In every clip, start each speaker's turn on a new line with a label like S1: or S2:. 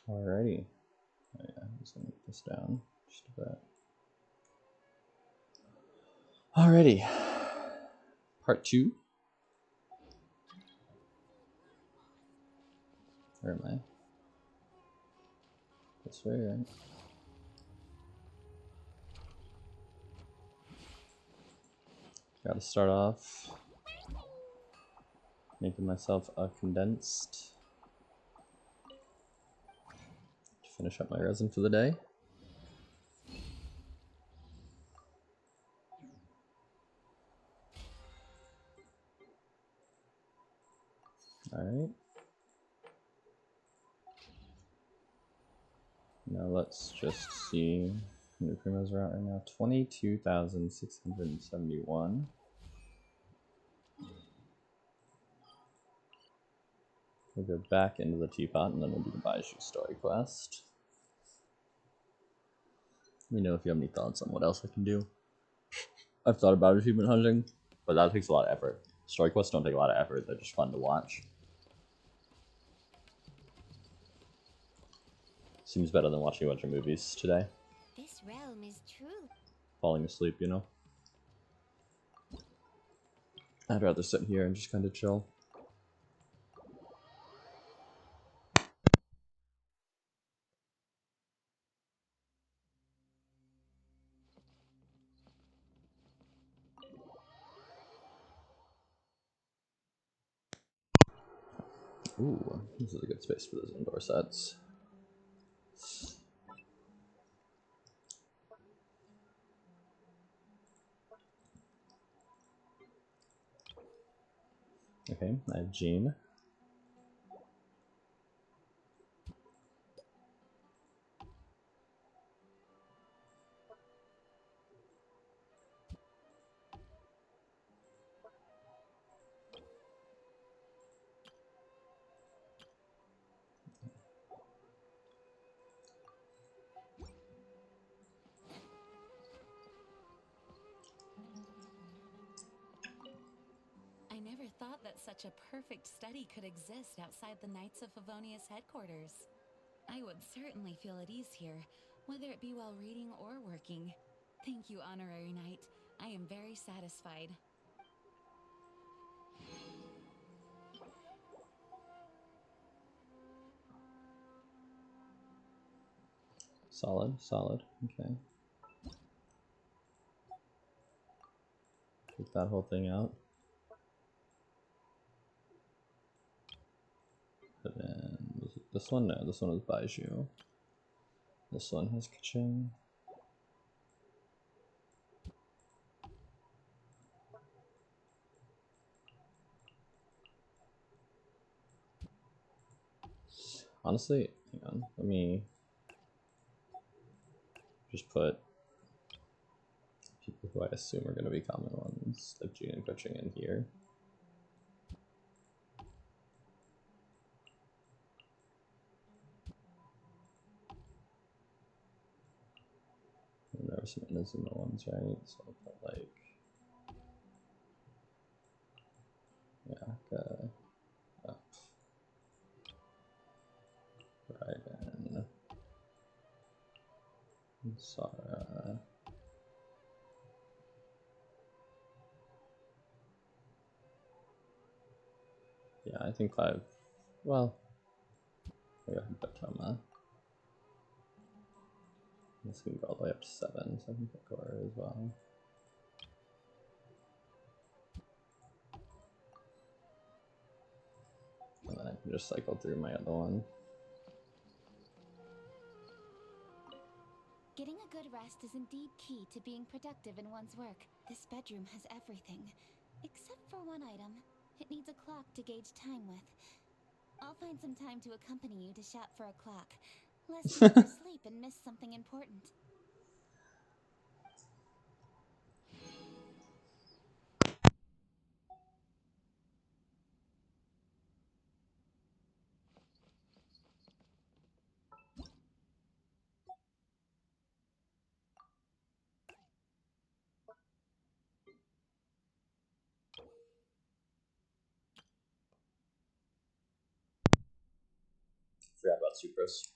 S1: Alrighty. Oh yeah, I'm just gonna put this down just a bit. Alrighty. Part 2. Where am I? This way, right? Gotta start off making myself a condensed to finish up my resin for the day. Alright. Now let's just see how many primos are out right now. 22,671. We'll go back into the teapot and then we'll do the Baizhu story quest. Let me know if you have any thoughts on what else I can do. I've thought about achievement hunting, but that takes a lot of effort. Story quests don't take a lot of effort, they're just fun to watch. Seems better than watching a bunch of movies today.
S2: This realm is true.
S1: Falling asleep, you know? I'd rather sit here and just kind of chill. Ooh, this is a good space for those indoor sets. Okay, I have Jean.
S2: I never thought that such a perfect study could exist outside the Knights of Favonia's headquarters. I would certainly feel at ease here, whether it be while reading or working. Thank you, Honorary Knight. I am very satisfied.
S1: Solid, solid. Okay. Take that whole thing out. Put in, was it this one? No, this one is Baizhu. This one has Kaching. Honestly, hang on, let me just put people who I assume are going to be common ones, like Jean and Kaching in here. And there were some Inazuma ones, right? So I'll put like, yeah, up, Raiden, Sara. Yeah, I think 5. Well, maybe I can put Toma. This can go all the way up to 7, so I can put Gora as well. And then I can just cycle through my other one.
S2: Getting a good rest is indeed key to being productive in one's work. This bedroom has everything, except for one item. It needs a clock to gauge time with. I'll find some time to accompany you to shop for a clock, lest you oversleep and miss something important.
S1: Forgot about Sucrose.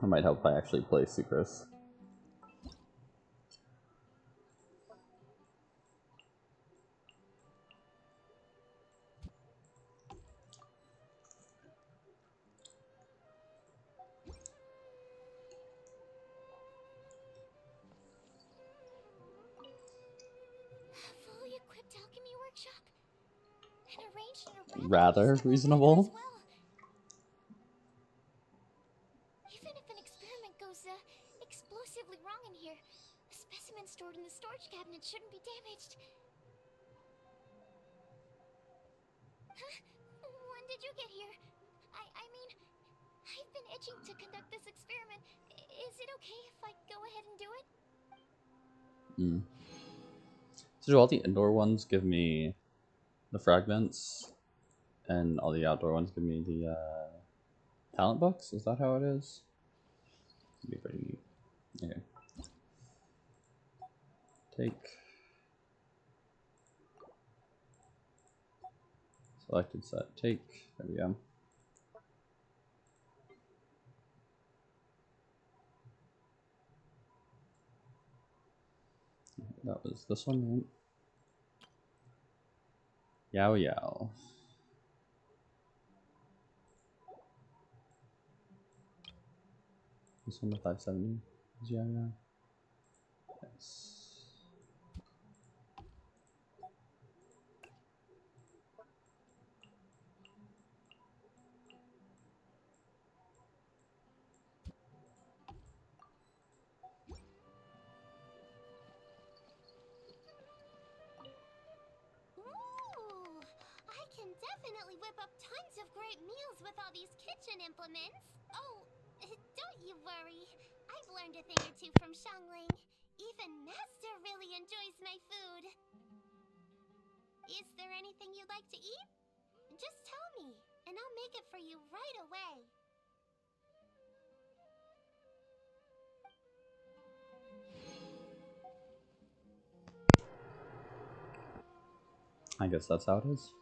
S1: That might help if I actually play Sucrose.
S2: Fully equipped alchemy workshop, and arranged in a
S1: Rather reasonable.
S2: as well. Even if an experiment goes explosively wrong in here, a specimen stored in the storage cabinet shouldn't be damaged. Huh? When did you get here? I mean, I've been itching to conduct this experiment. Is it okay if I go ahead and do it?
S1: So do all the indoor ones give me the fragments, and all the outdoor ones give me the talent books? Is that how it is? It'd be pretty neat. Okay. Take. Selected set. Take. There we go. That was this one, right? Yao Yao. This one, the 570 is Yao Yao. Yes.
S2: Ooh, I can definitely whip up tons of great meals with all these kitchen implements. Oh, don't you worry. I've learned a thing or two from Xiangling. Even Master really enjoys my food. Is there anything you'd like to eat? Just tell me, and I'll make it for you right away.
S1: I guess that's how it is.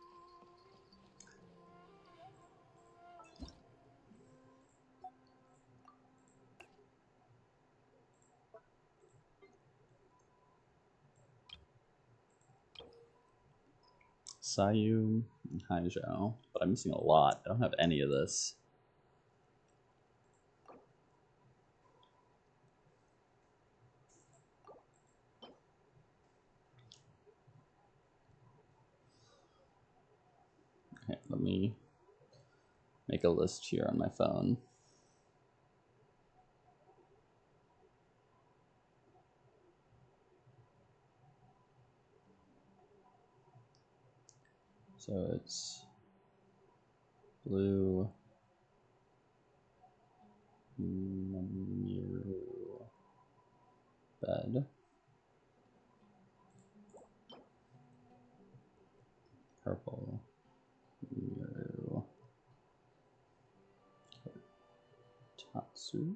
S1: Sayu and Haizhou. But I'm missing a lot. I don't have any of this. Okay, let me make a list here on my phone. So it's blue, Miru, bed, purple, Miru, Tatsu,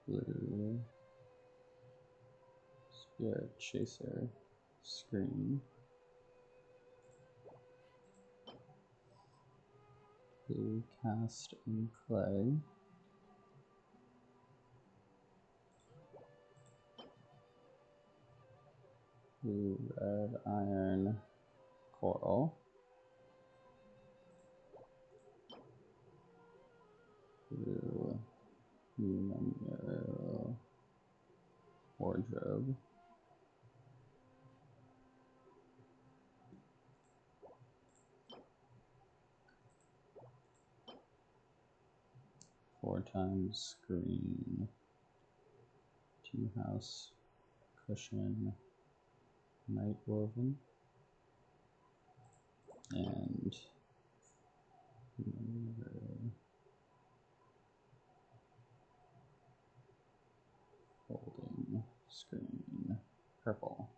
S1: blue, spirit chaser, screen, blue cast and clay, blue red iron, coral, blue Miru, wardrobe, four times screen, tea house, cushion, night woven, and folding screen, purple.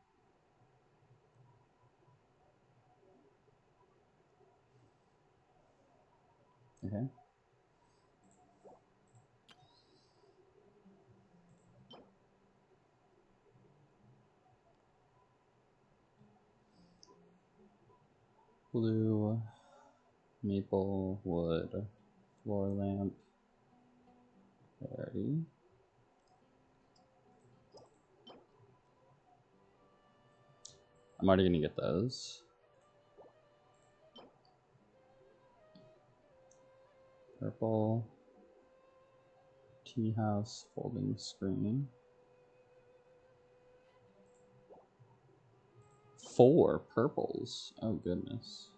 S1: Okay. Blue, maple wood, Floor lamp. Fairy. I'm already gonna get those. Purple. Tea house folding screen. 4 purples. Oh goodness.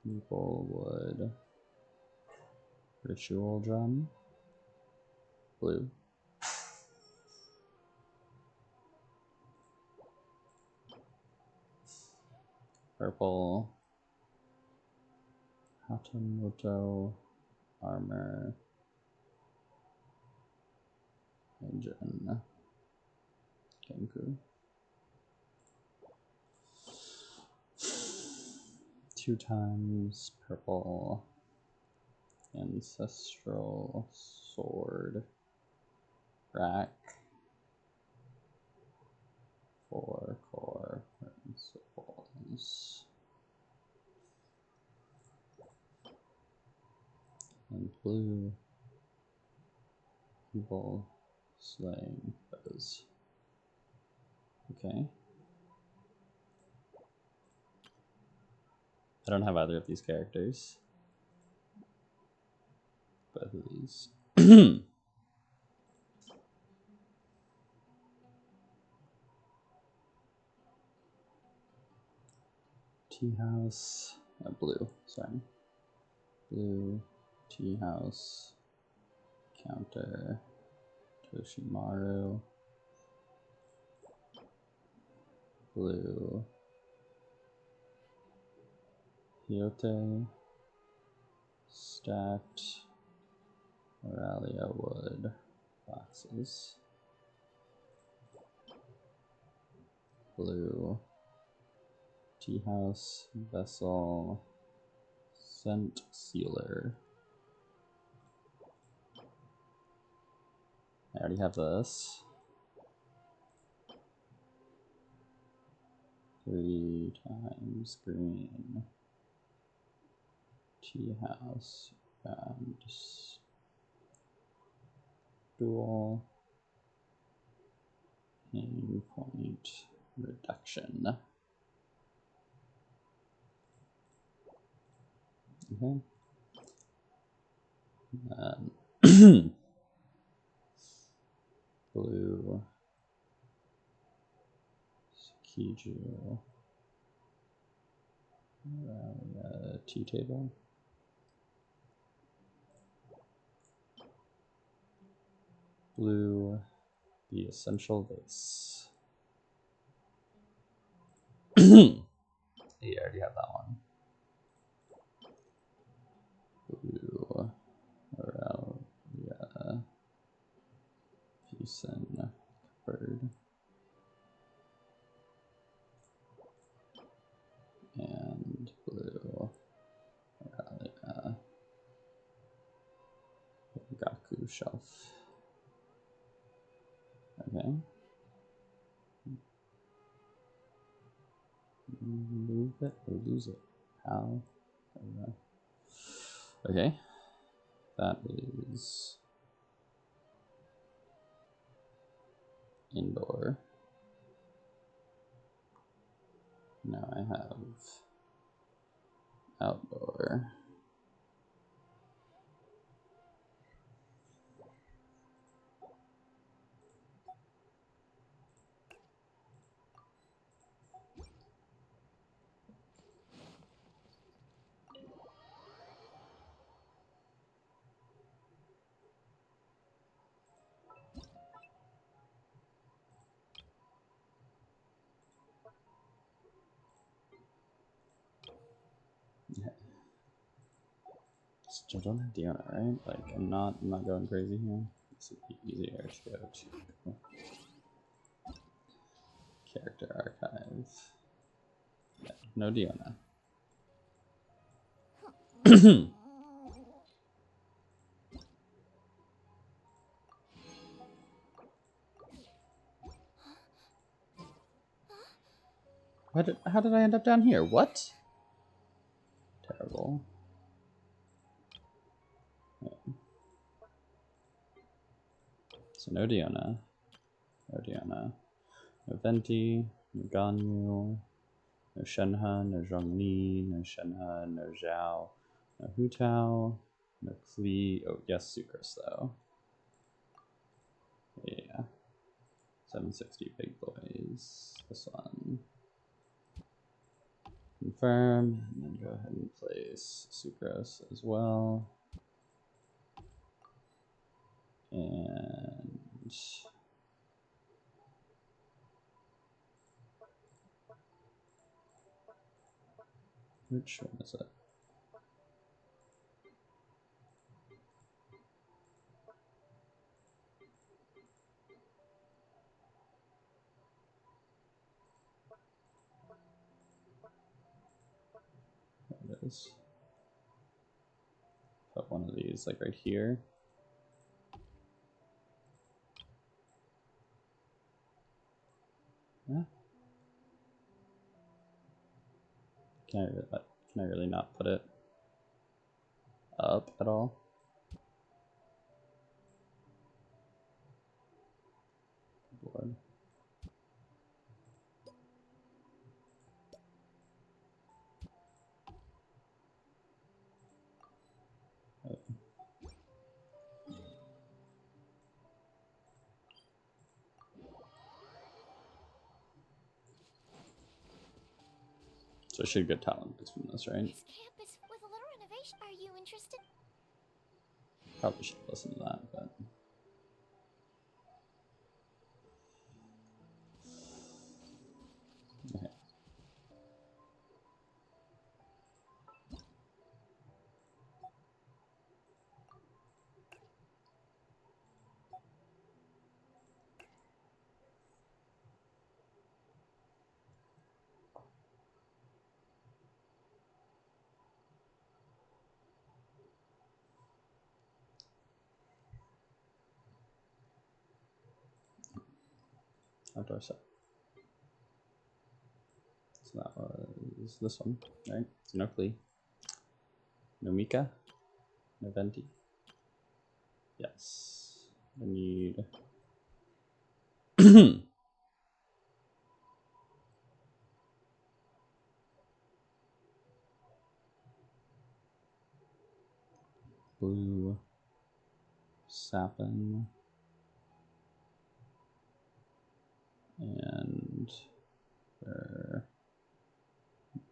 S1: Maple wood. Ritual drum. Blue. Purple. Hatamoto armor. Engine. Kenku. 2 times purple. Ancestral sword. Rack. 4 core principles. And blue. Evil slaying foes. Okay. I don't have either of these characters. Both of these. Tea house. Blue. Sorry. Blue. Tea house. Counter. Toshimaru. Blue. Hyote. Stacked. Moralia wood. Boxes. Blue. Tea house. Vessel. Scent sealer. I already have this. 3 times green. Tea house and dual pain point reduction. Okay. Blue. Kiju. Tea table. Blue. The essential vase. You already have that one. Blue. Moralia. Fusen. Bird. And blue. Moralia. Gaku shelf. Okay. Move it or lose it. How? Okay. That is indoor. Now I have outdoor. Yeah. Still don't have Diona, right? Like I'm not going crazy here. This would be easier to go to character archive. Yeah, no Diona. How did I end up down here? What? Terrible. Yeah. So no Diona. No Diona. No Venti. No Ganyu. No Shenhe. No Zhongli. No Shenhe. No Zhao. No Hutao. No Kli. Oh, yes, Sucrose, though. Yeah. 760 big boys. This one. Confirm. And then go ahead and place Sucrose as well. And which one is it? There it is. Put one of these like right here. Yeah. Can I really not put it up at all? Lord. Oh. So I should get talent between this, right?
S3: This campus with a little renovation. Are you interested?
S1: Probably should listen to that, but okay. Outdoor set. So that was this one, right? So no Klee. No Mika. No Venti. Yes. I need blue Sapin and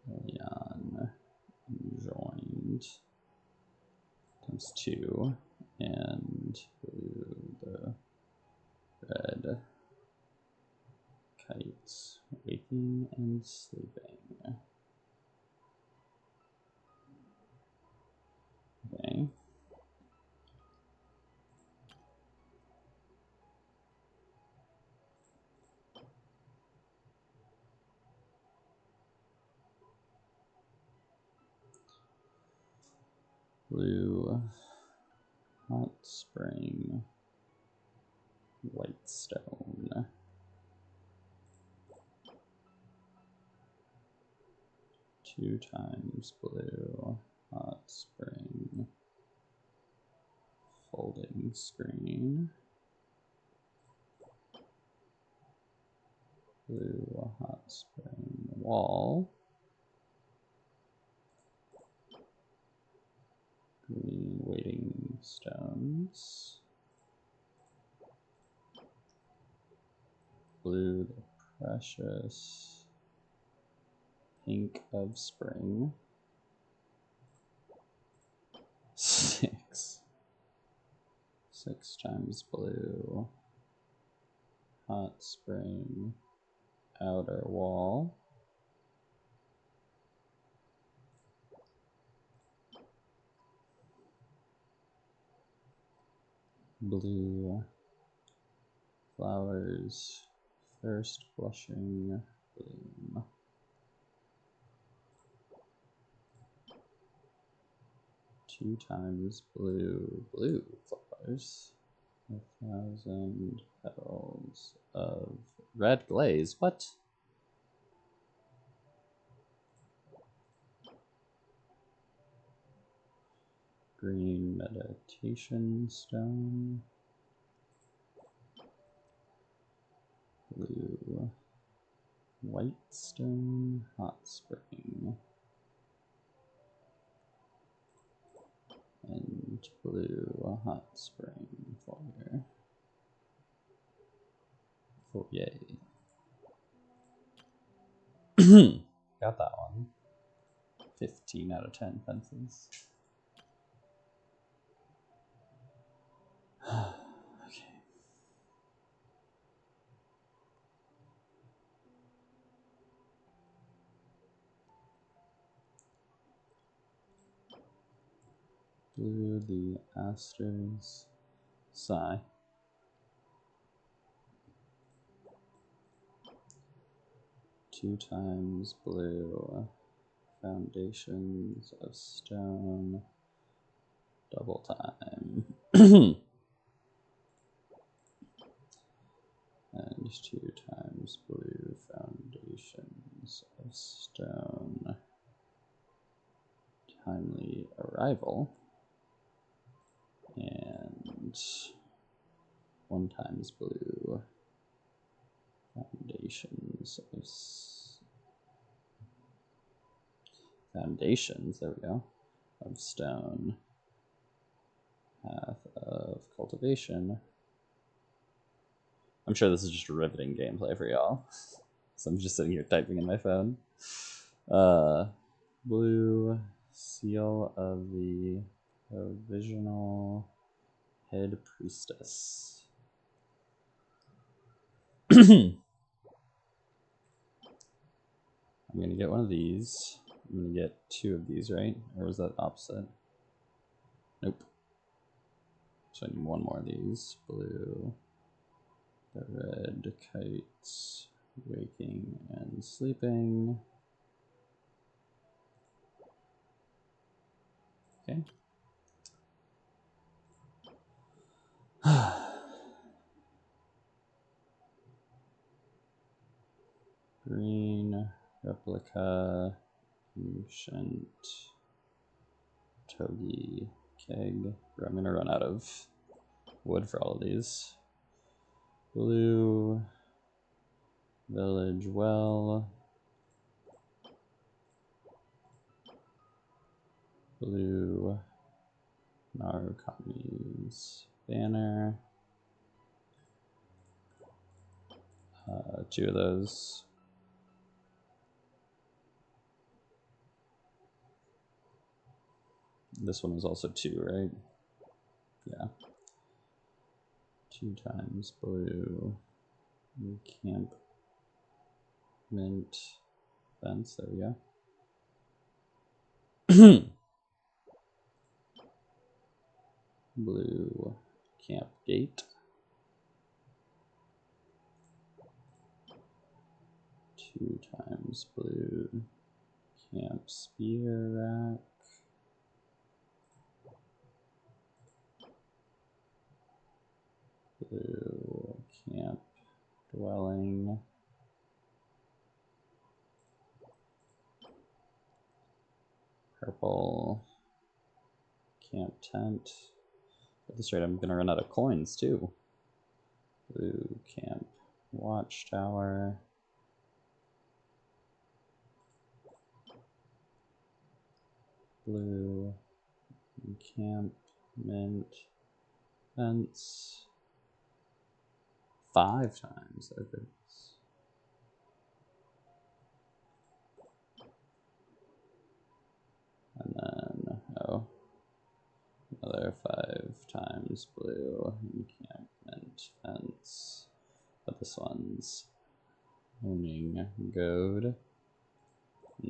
S1: Leon joined times 2 and the red kites waking and sleeping. Okay. Blue hot spring white stone. 2 times blue hot spring folding screen. Blue hot spring wall. Green waiting stones. Blue the precious pink of spring. 6. 6 times blue hot spring outer wall. Blue flowers first blushing bloom. 2 times blue flowers. 1,000 petals of red glaze. What? Green meditation stone. Blue white stone hot spring. And blue hot spring foyer. Foyer. Got that one. 15 out of 10 fences. Okay. Blue the asters. Sigh. Two times blue. Foundations of stone. Double time. And 2 times blue foundations of stone. Timely arrival. And 1 times blue foundations of there we go, of stone. Path of cultivation. I'm sure this is just riveting gameplay for y'all. So I'm just sitting here typing in my phone. Blue seal of the provisional head priestess. I'm gonna get one of these. I'm gonna get 2 of these, right? Or was that opposite? Nope. So I need 1 more of these. Blue. The red kites. Waking and sleeping. Okay. Green replica ancient togi keg. I'm gonna run out of wood for all of these. Blue village well. Blue Narukami's banner. 2 of those. This one was also 2, right? Yeah. 2 times blue. Camp mint fence. There we go. Blue camp gate. 2 times blue camp spear rack. Blue camp dwelling. Purple camp tent. At this rate, I'm gonna run out of coins too. Blue camp watchtower. Blue camp mint fence. 5 times. Okay. And then, oh, another 5 times blue encampment fence. But this one's owning goad. And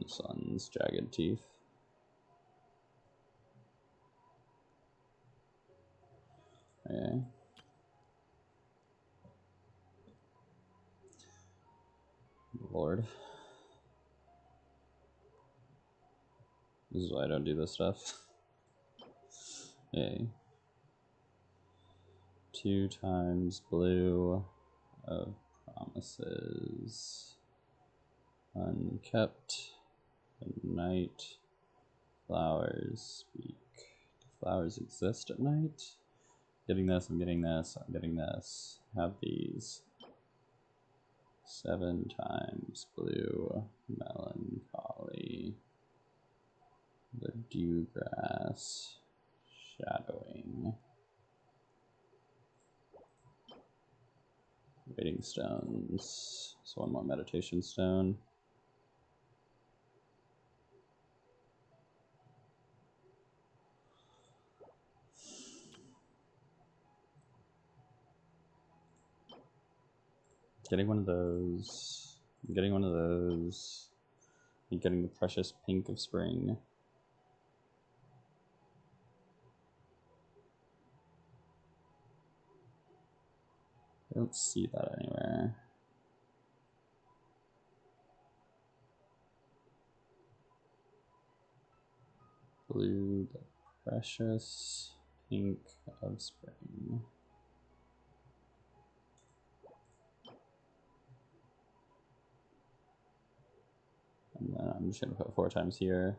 S1: this one's jagged teeth. Okay. Lord. This is why I don't do this stuff. Okay. 2 times blue of promises. Unkept. The night flowers speak flowers exist at night. Getting this, I'm getting this, I'm getting this. Have these. 7 times blue, melancholy, the dewgrass, shadowing, waiting stones, so 1 more meditation stone. Getting one of those. I'm getting one of those. I'm getting the precious pink of spring. I don't see that anywhere. Blue, the precious pink of spring. And then I'm just going to put 4 times here.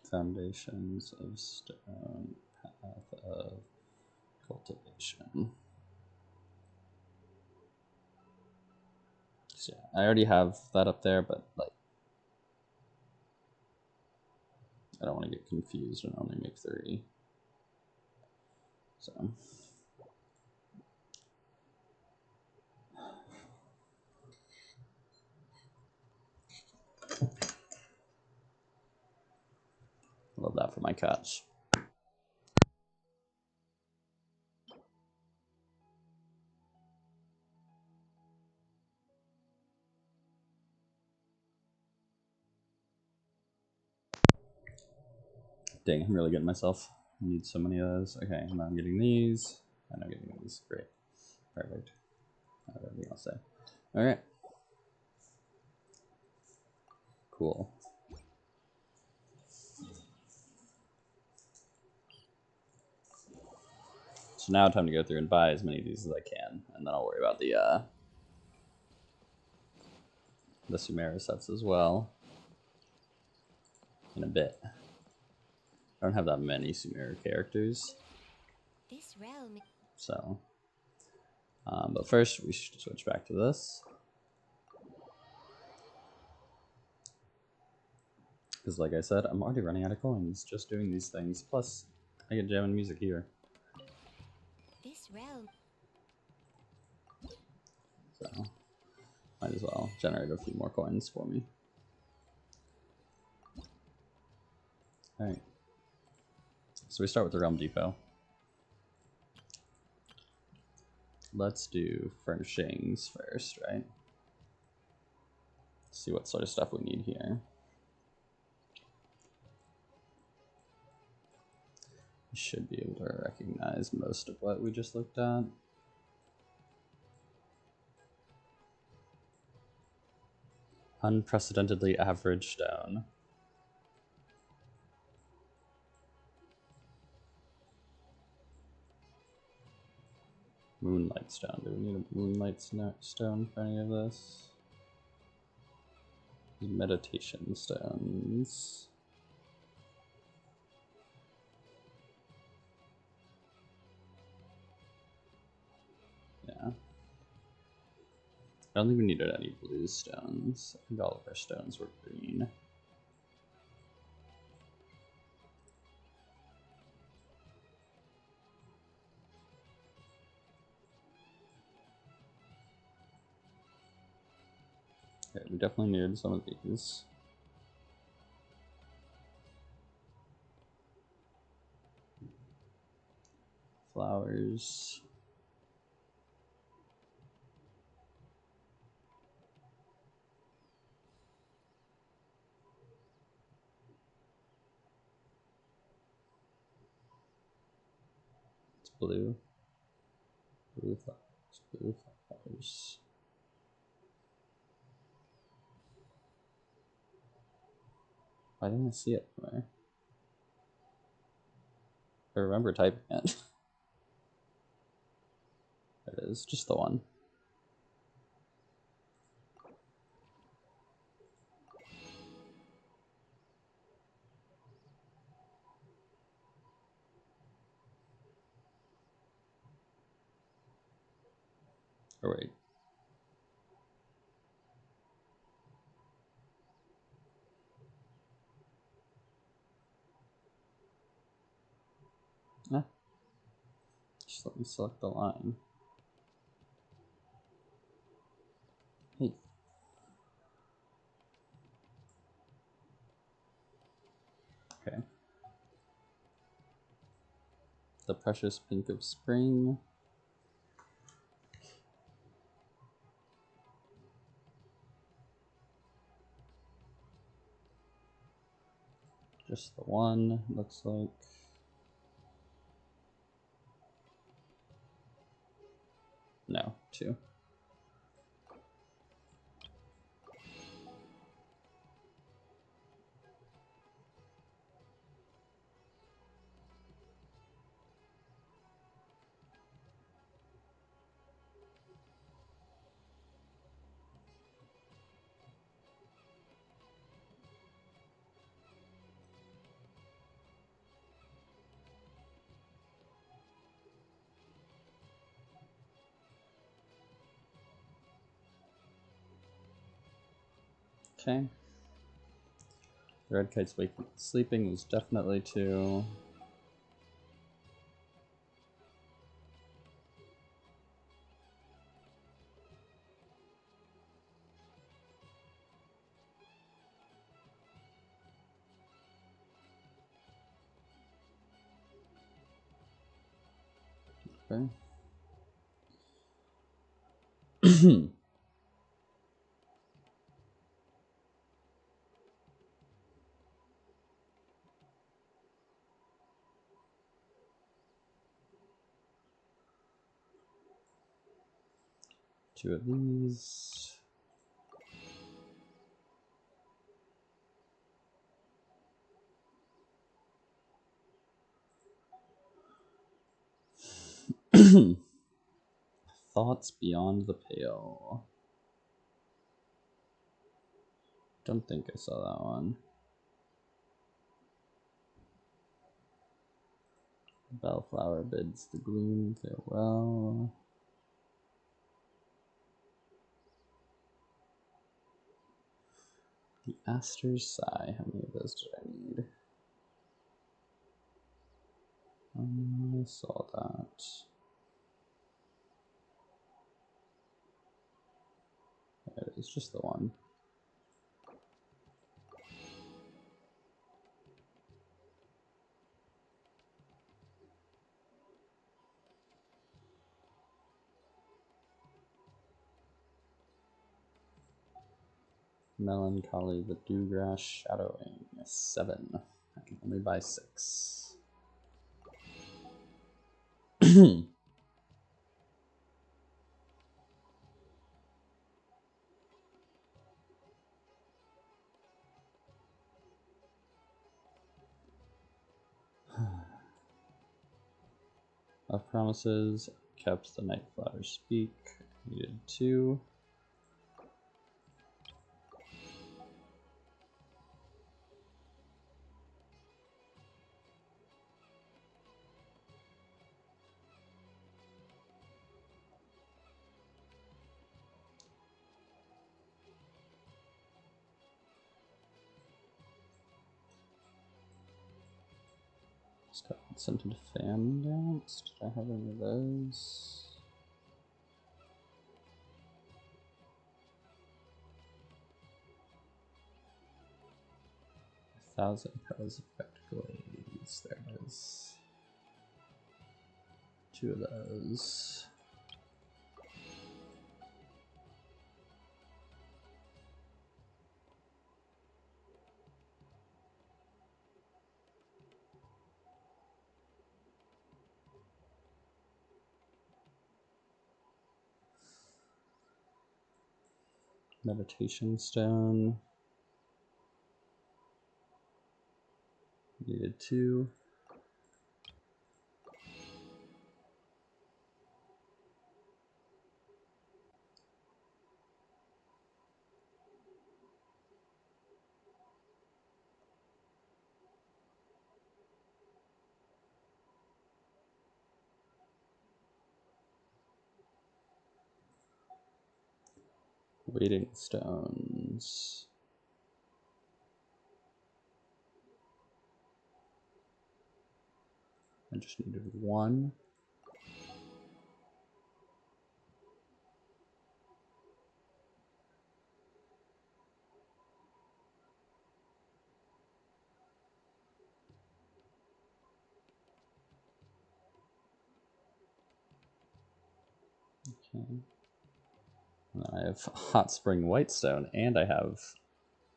S1: Foundations of stone, path of cultivation. So yeah, I already have that up there, but like, I don't want to get confused and only make 3. So. Love that for my cats. Dang, I'm really getting myself. I need so many of those. Okay, now I'm getting these. And I'm getting these. Great. Perfect. I have everything else there. Alright. Cool. So now time to go through and buy as many of these as I can, and then I'll worry about the Sumera sets as well in a bit. I don't have that many Sumera characters.
S3: This realm.
S1: So, but first we should switch back to this. Because like I said, I'm already running out of coins just doing these things. Plus, I get jamming music here.
S3: This realm.
S1: So, might as well generate a few more coins for me. Alright. So we start with the Realm Depot. Let's do furnishings first, right? See what sort of stuff we need here. We should be able to recognize most of what we just looked at. Unprecedentedly average stone. Moonlight stone. Do we need a moonlight stone for any of this? Meditation stones. Yeah. I don't think we needed any blue stones. I think all of our stones were green. Okay, we definitely needed some of these. Flowers. It's blue. Blue flowers. Blue flowers. Why didn't I see it anywhere? I remember typing it. There it is, just the one. Or wait. Ah. Just let me select the line. Hey. Okay. The precious pink of spring. Just the one, looks like. No, two. Okay. The red kite's sleeping is definitely two. Okay. Two of these. Thoughts beyond the pale. Don't think I saw that one. Bellflower bids the gloom farewell. The Aster's Sigh. How many of those did I need? I saw that. There it is, just the one. Melancholy, the Dewgrass Shadowing. 7. I can only buy 6. Of promises, kept the night flowers speak. Needed 2. Just got scented fan dance. Did I have any of those? Thousand Petals Effect Glaze. There it is. 2 of those. Meditation Stone. Needed 2. Waiting stones. I just needed one. Okay. And I have Hot Spring Whitestone, and I have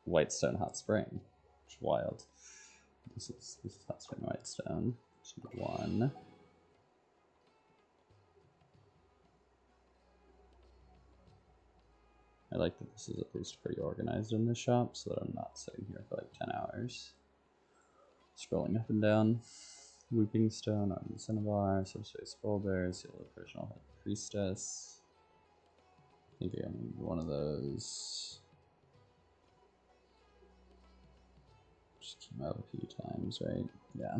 S1: Whitestone Hot Spring, which is wild. This is Hot Spring Whitestone. Just need one. I like that this is at least pretty organized in this shop, so that I'm not sitting here for like 10 hours. Scrolling up and down. Weeping Stone, Arden Cinnabar, Subspace Boulders, Yellow Original Head Priestess. I think I need one of those. Just came out a few times, right? Yeah.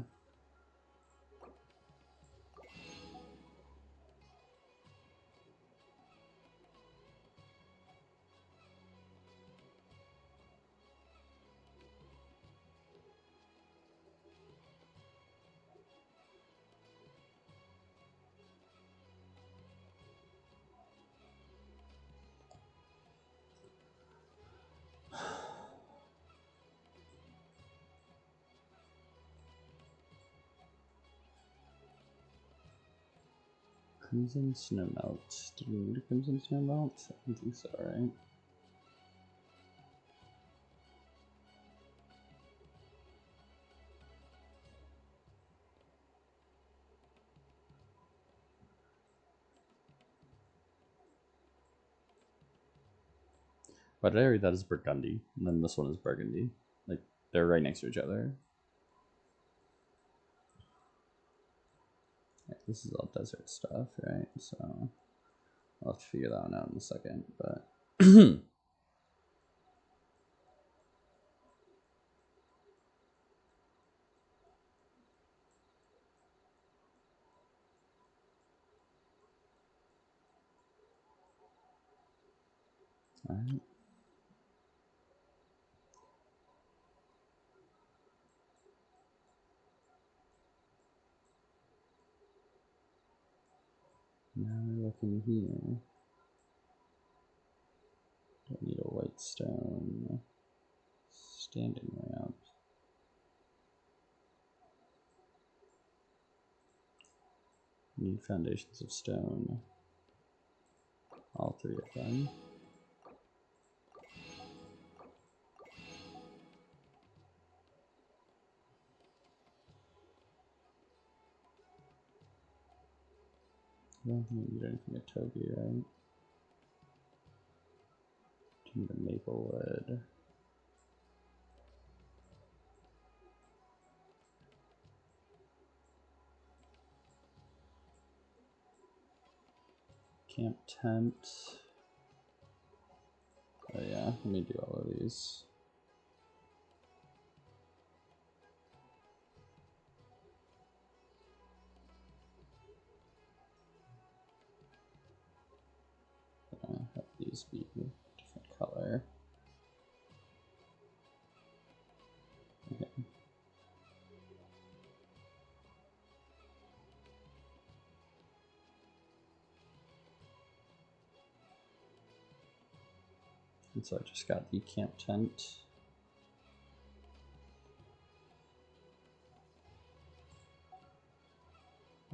S1: Crimson Snowmelt. Did we need a Crimson Snowmelt? I don't think so, right? But did I read that as Burgundy? And then this one is Burgundy. Like, they're right next to each other. Yeah, this is all desert stuff, right? So, I'll have to figure that one out in a second, but... Alright. Now we're looking here. Don't need a white stone. Standing ramp. Need foundations of stone. All three of them. I don't think we need anything at Toby, right? Need a maple wood. Camp tent. Oh yeah, let me do all of these. Have these be different color. Okay. And so I just got the camp tent.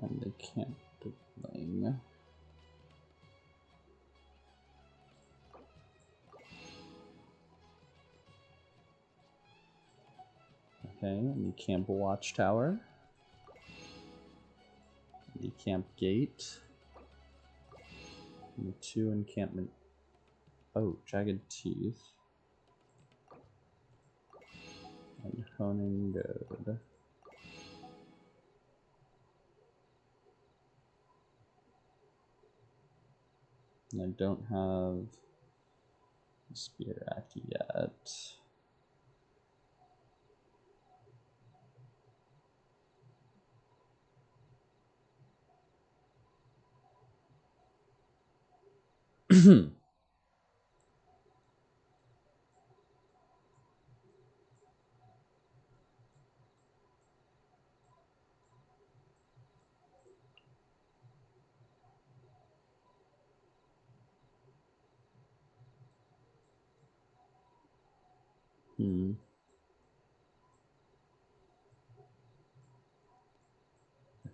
S1: And the camp building. Okay, and the camp watchtower. The camp gate. And the two encampment. Oh, jagged teeth. And honing goad. And I don't have the spear act yet.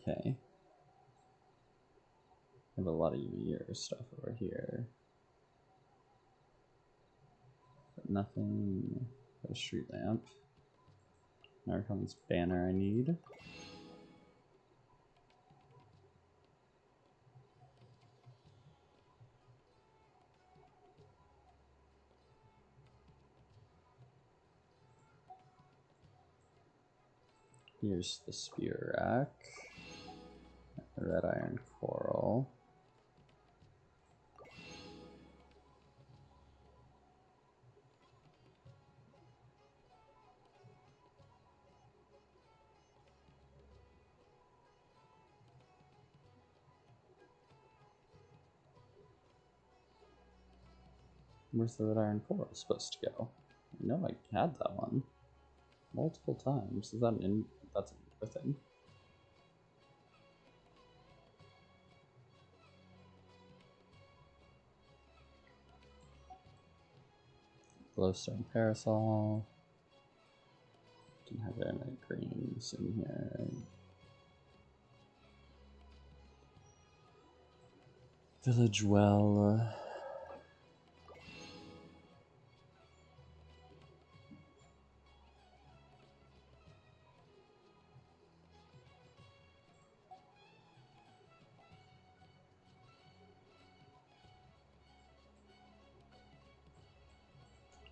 S1: Okay. I have a lot of year stuff over here. But nothing. Got a street lamp. Now comes banner I need. Here's the spear rack. Red iron coral. Where's the red iron coral supposed to go? I know I had that one multiple times. Is that an that's another thing? Glowstone parasol. Didn't have very many greens in here. Village well.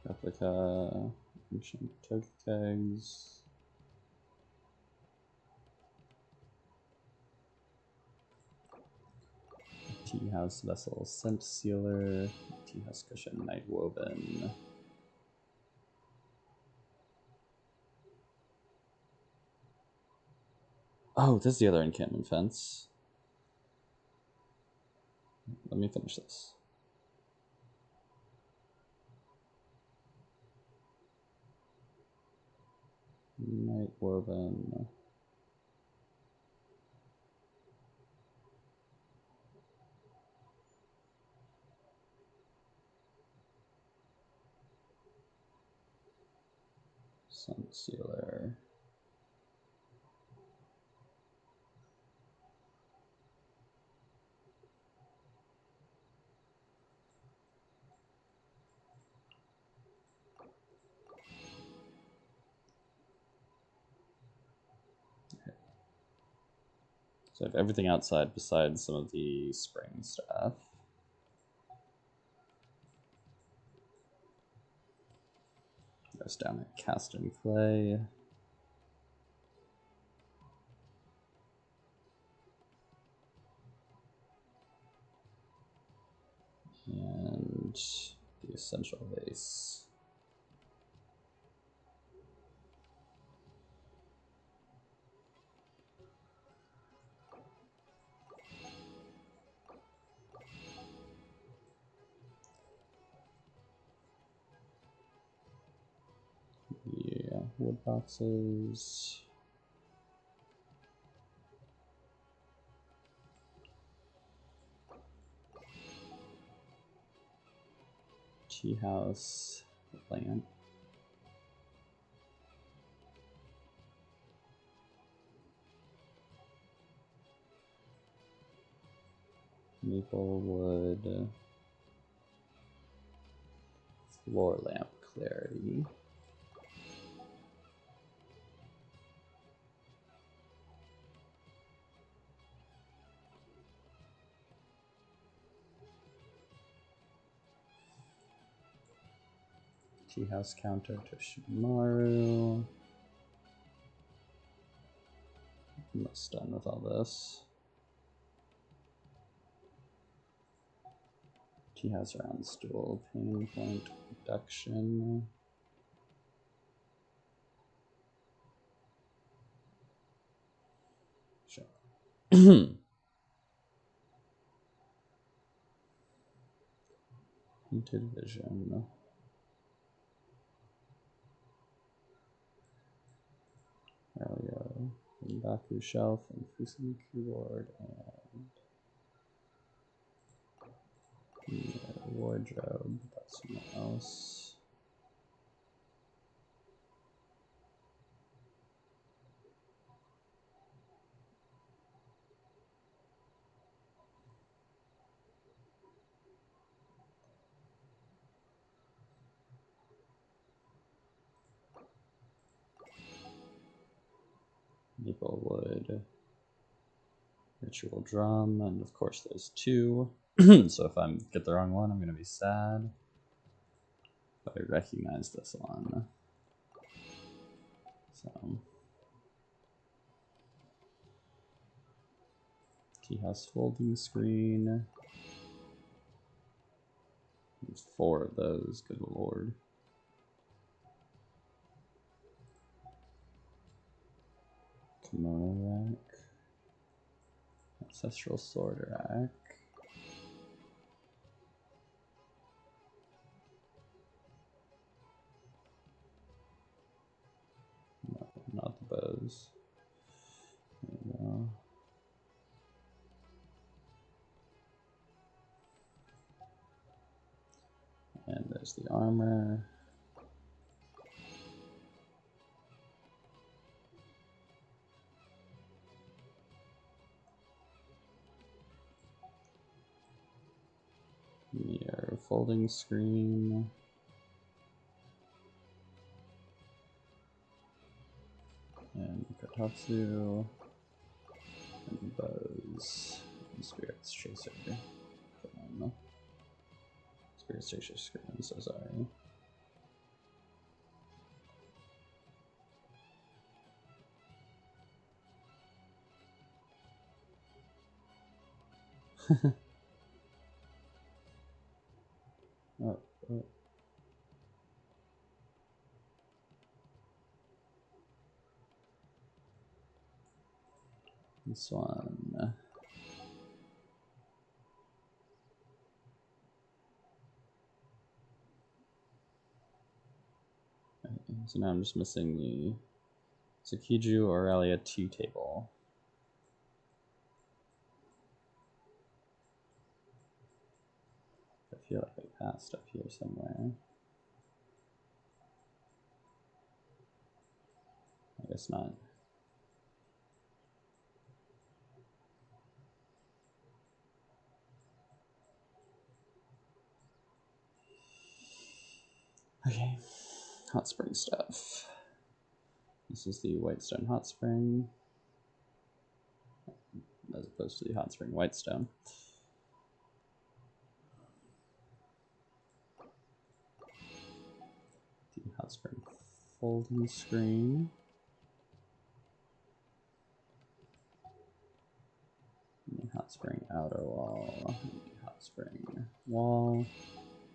S1: Replica. Ancient turkey kegs. Tea house vessel scent sealer. Tea house cushion night woven. Oh, this is the other encampment fence. Let me finish this. Night woven. Sun sealer. So I have everything outside besides some of the spring stuff. Goes down at cast and clay. And the essential vase. Yeah, wood boxes. Tea house lamp. Maple wood. Floor lamp clarity. Tea house counter to Shimaru. Almost done with all this. Tea house round stool, pain point reduction. Sure. Painted vision. Earlier. Baku shelf, increasing keyboard, and yeah, wardrobe. That's something else. Maple wood. Ritual drum, and of course there's 2. So if I get the wrong one, I'm going to be sad. But I recognize this one. So tea house folding screen. There's 4 of those, good lord. Kimono rack. Ancestral sword rack. No, not the bows. There we go. And there's the armor. Mirror folding screen. And Kotatsu. And bows. And Spirits Chaser. Spirits Chaser screen, I'm so sorry. Oh. This one. Okay, so now I'm just missing the Tsukiju Aurelia tea table. I feel like I passed up here somewhere. I guess not. Okay, hot spring stuff. This is the Whitestone hot spring, as opposed to the hot spring Whitestone. The hot spring folding screen. The hot spring outer wall. The hot spring wall.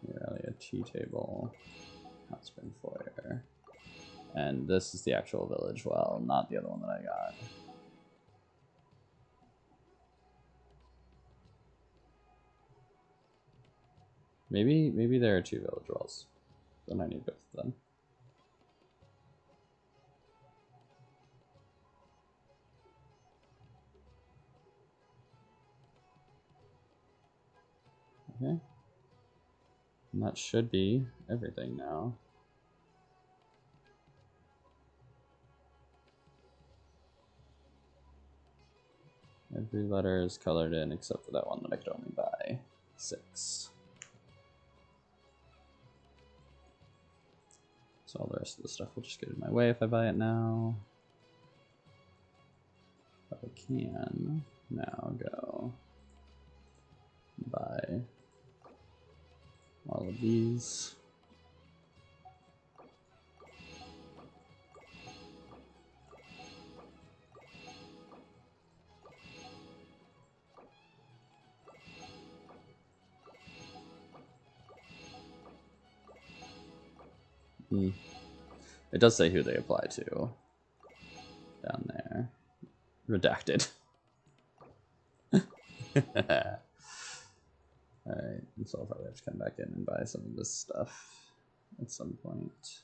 S1: The Aurelia tea table. Hot spring foyer. And this is the actual village well, not the other one that I got. Maybe there are 2 village wells. Then I need both of them. Okay. And that should be everything now. Every letter is colored in except for that one that I could only buy 6. So all the rest of the stuff will just get in my way if I buy it now. But I can now go buy all of these. It does say who they apply to down there. Redacted. Alright, so I'll probably have to come back in and buy some of this stuff at some point.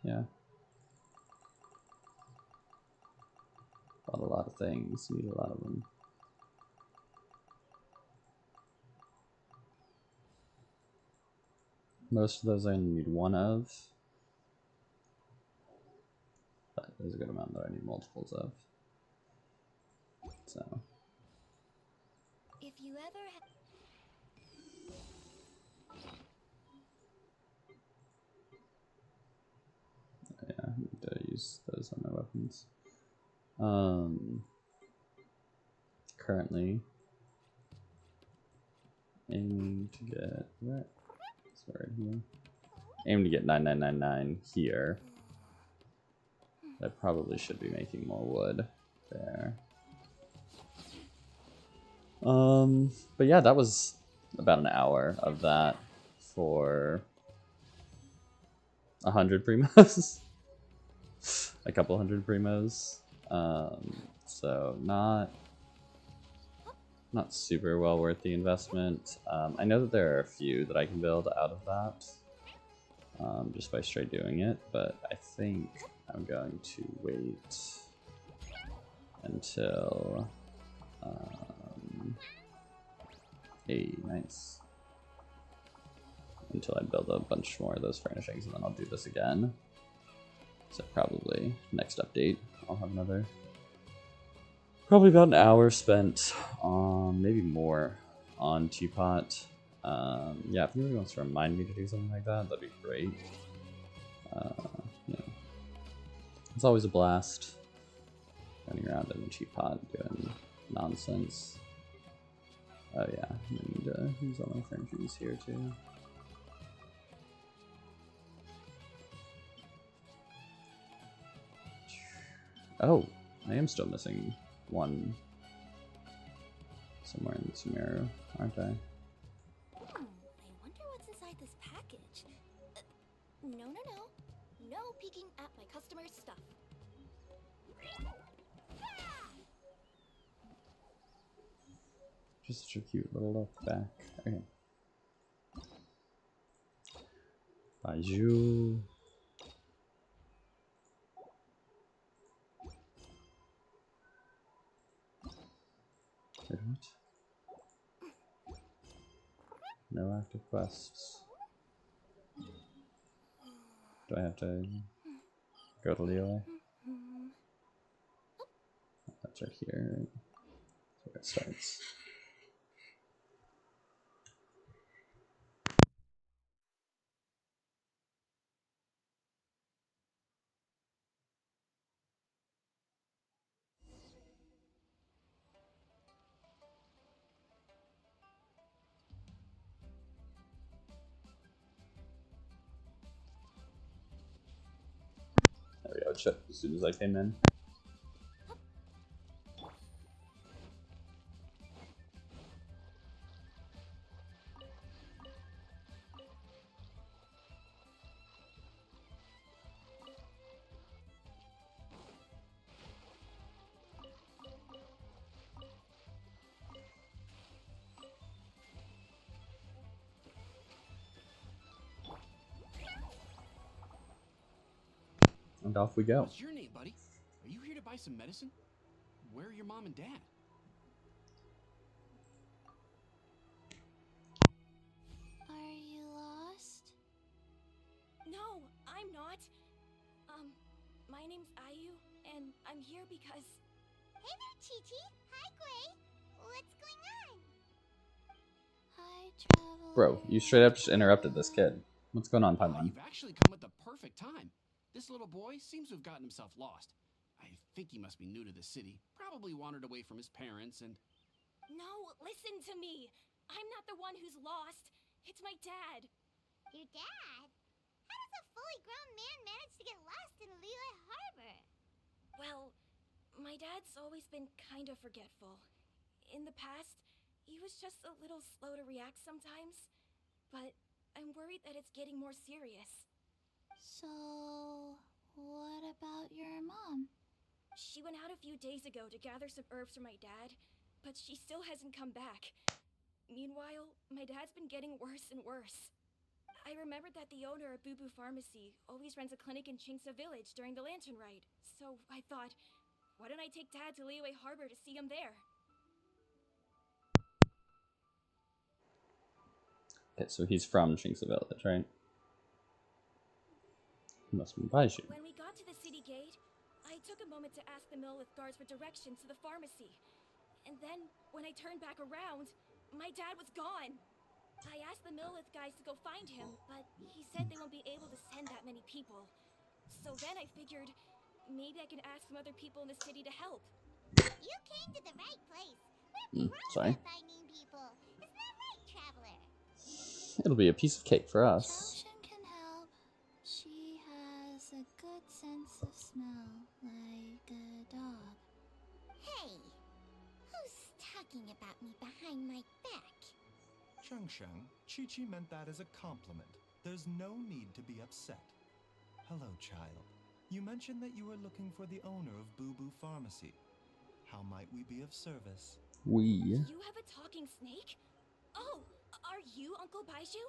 S1: Yeah. Bought a lot of things, need a lot of them. Most of those I only need 1 of. But there's a good amount that I need multiples of. So
S3: If you ever
S1: Yeah, I need to use those on my weapons. Currently aiming to get right here. Aim to get 9999 here. I probably should be making more wood there. But yeah, that was about an hour of that for 100 primos. A couple hundred primos. So not super well worth the investment. I know that there are a few that I can build out of that, just by straight doing it, but I think I'm going to wait until nice. Until I build a bunch more of those furnishings, and then I'll do this again. So probably next update, I'll have another, probably about an hour spent on, maybe more, on Teapot. Yeah, if anybody wants to remind me to do something like that, that'd be great. Yeah. It's always a blast running around in the Teapot doing nonsense. Oh yeah, I need to use all my furnishings here too. Oh, I am still missing one somewhere in Sumeru, aren't I?
S3: I wonder what's inside this package. No. No peeking at my customer's stuff.
S1: Just such a cute little look back. Okay. Baizhu. Wait, what? No active quests. Do I have to go to Liyue? That's right here. Right? That's where it starts. There we go, check as soon as I came in. And off we go.
S4: What's your name, buddy? Are you here to buy some medicine? Where are your mom and dad?
S3: Are you lost?
S2: No, I'm not. My name's Ayu, and I'm here because...
S3: Hey there, Chi-Chi. Hi, Gray. What's going on? Hi, traveler.
S1: Bro, you straight up just interrupted this kid. What's going on, Paimon?
S4: You've actually come at the perfect time. This little boy seems to have gotten himself lost. I think he must be new to the city. Probably wandered away from his parents and...
S2: No, listen to me. I'm not the one who's lost. It's my dad.
S3: Your dad? How does a fully grown man manage to get lost in Liyue Harbor?
S2: Well, my dad's always been kind of forgetful. In the past, he was just a little slow to react sometimes. But I'm worried that it's getting more serious.
S3: So, what about your mom?
S2: She went out a few days ago to gather some herbs for my dad, but she still hasn't come back. Meanwhile, my dad's been getting worse and worse. I remembered that the owner of Boo Boo Pharmacy always runs a clinic in Chingsa Village during the Lantern Ride, so I thought, why don't I take Dad to Liyue Harbor to see him there?
S1: Okay, so he's from Chingsa Village, right? He must be Baizhu.
S2: When we got to the city gate, I took a moment to ask the Millwith guards for directions to the pharmacy. And then, when I turned back around,
S3: My dad was gone. I asked the Millith guys to go find him, but he said they won't be able to send that many people. So then I figured maybe I can ask some other people in the city to help.
S5: You came to the right place.
S1: Mm,
S5: We're pros
S1: sorry.
S5: at finding people. Isn't that right, Traveler?
S1: It'll be a piece of cake for us.
S3: Chaoshin can help. She has a good sense of smell, like a dog.
S5: Hey, who's talking about me behind my back?
S6: Sheng, Chi-Chi meant that as a compliment. There's no need to be upset. Hello, child. You mentioned that you were looking for the owner of Boo Boo Pharmacy. How might we be of service?
S1: We.
S3: You have a talking snake? Oh, are you Uncle Baizhu?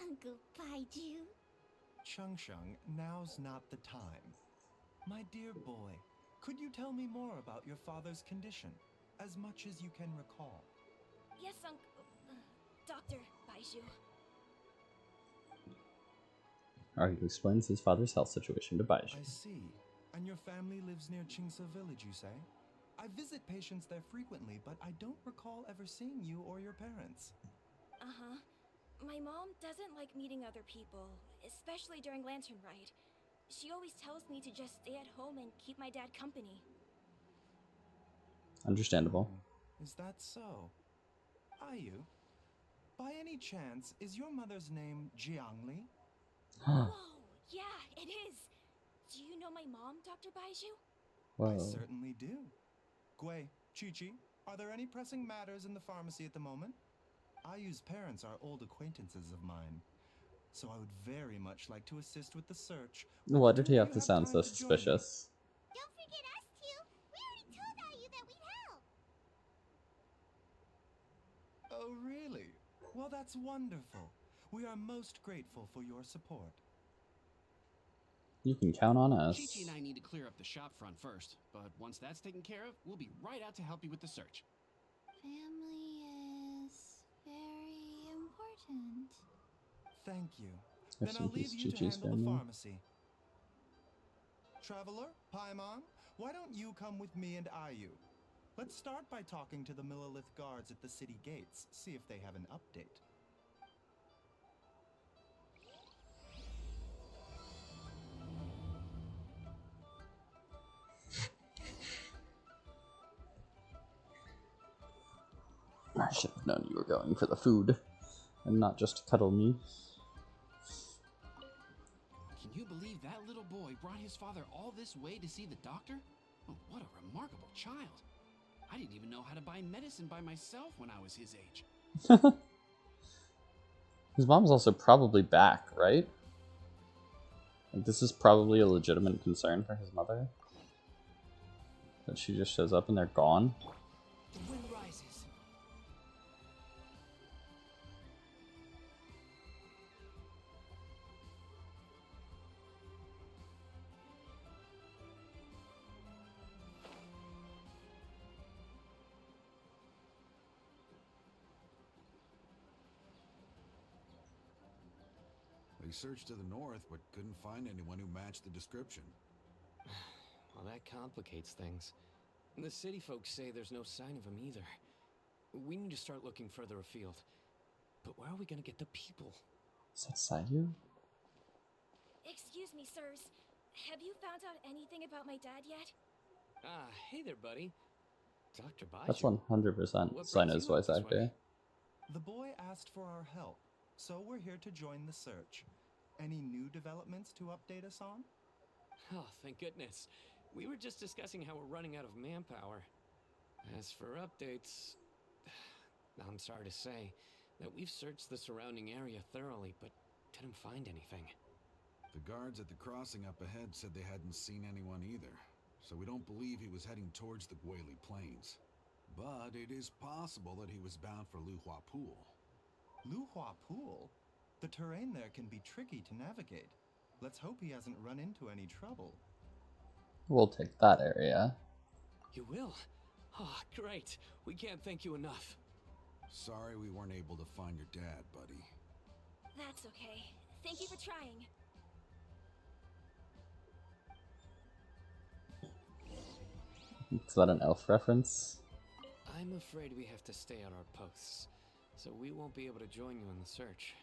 S5: Uncle Baizhu?
S6: Sheng, now's not the time. My dear boy, could you tell me more about your father's condition, as much as you can recall?
S3: Yes, Dr. Baizhu.
S1: Aryu explains his father's health situation to Baizhu.
S6: I see. And your family lives near Qingse village, you say? I visit patients there frequently, but I don't recall ever seeing you or your parents.
S3: Uh-huh. My mom doesn't like meeting other people, especially during Lantern Rite. She always tells me to just stay at home and keep my dad company.
S1: Understandable.
S6: Is that so? Ayu, by any chance, is your mother's name Jiangli?
S3: Whoa, yeah, it is. Do you know my mom, Dr. Baizhu?
S1: Whoa.
S6: I certainly do. Gui, Chi-Chi, are there any pressing matters in the pharmacy at the moment? Ayu's parents are old acquaintances of mine, so I would very much like to assist with the search.
S1: Why did
S6: Do
S1: he
S6: you
S1: have to sound
S6: time
S1: so
S6: to join me?
S1: suspicious?
S5: Don't forget us two. We already told Ayu that we'd help.
S6: Oh, really? Well, that's wonderful. We are most grateful for your support.
S1: You can count on us.
S4: Chi-Chi and I need to clear up the shop front first, but once that's taken care of, we'll be right out to help you with the search.
S3: Family is very important.
S6: Thank you.
S1: If
S6: Then
S1: some
S6: I'll leave
S1: piece
S6: you to
S1: Chi-Chi's
S6: handle the
S1: family.
S6: pharmacy. Traveler, Paimon, why don't you come with me and Ayu? Let's start by talking to the Millilith guards at the city gates, see if they have an update.
S1: I should have known you were going for the food and not just to cuddle me.
S4: Can you believe that little boy brought his father all this way to see the doctor? Oh, what a remarkable child. I didn't even know how to buy medicine by myself when I was his age.
S1: His mom's also probably back, right? Like, this is probably a legitimate concern for his mother. That she just shows up and they're gone.
S4: The wind rises.
S7: They searched to the north, but couldn't find anyone who matched the description.
S8: Well, that complicates things. And the city folks say there's no sign of him either. We need to start looking further afield. But where are we gonna get the people?
S1: Is that Sayu?
S3: Excuse me, sirs. Have you found out anything about my dad yet?
S8: Ah, hey there, buddy. Dr. Baizhu.
S1: That's 100%
S8: What
S1: Sino's
S8: brings you up
S1: voice
S8: this
S1: actor.
S8: way?
S6: The boy asked for our help, so we're here to join the search. Any new developments to update us on?
S8: Oh, thank goodness. We were just discussing how we're running out of manpower. As for updates, I'm sorry to say that we've searched the surrounding area thoroughly, but didn't find anything.
S7: The guards at the crossing up ahead said they hadn't seen anyone either, so we don't believe he was heading towards the Guili Plains. But it is possible that he was bound for Luhua Pool.
S6: Luhua Pool? The terrain there can be tricky to navigate. Let's hope he hasn't run into any trouble.
S1: We'll take that area.
S8: You will? Oh, great. We can't thank you enough.
S7: Sorry we weren't able to find your dad, buddy.
S3: That's okay. Thank you for trying.
S1: Is that an elf reference?
S8: I'm afraid we have to stay at our posts, so we won't be able to join you in the search.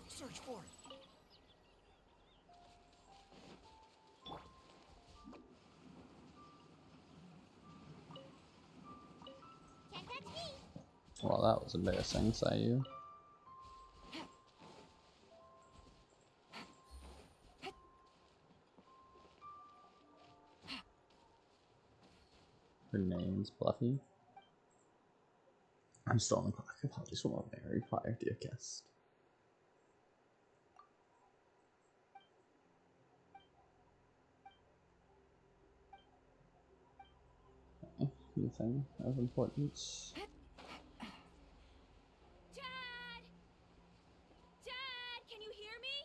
S6: Search for it.
S5: Can't touch me.
S1: Well, that was embarrassing, Sayu. Her name's Bluffy. I'm still on the clock. Apologies for my very fire, dear guest. Anything of importance?
S3: Dad! Dad, can you hear me?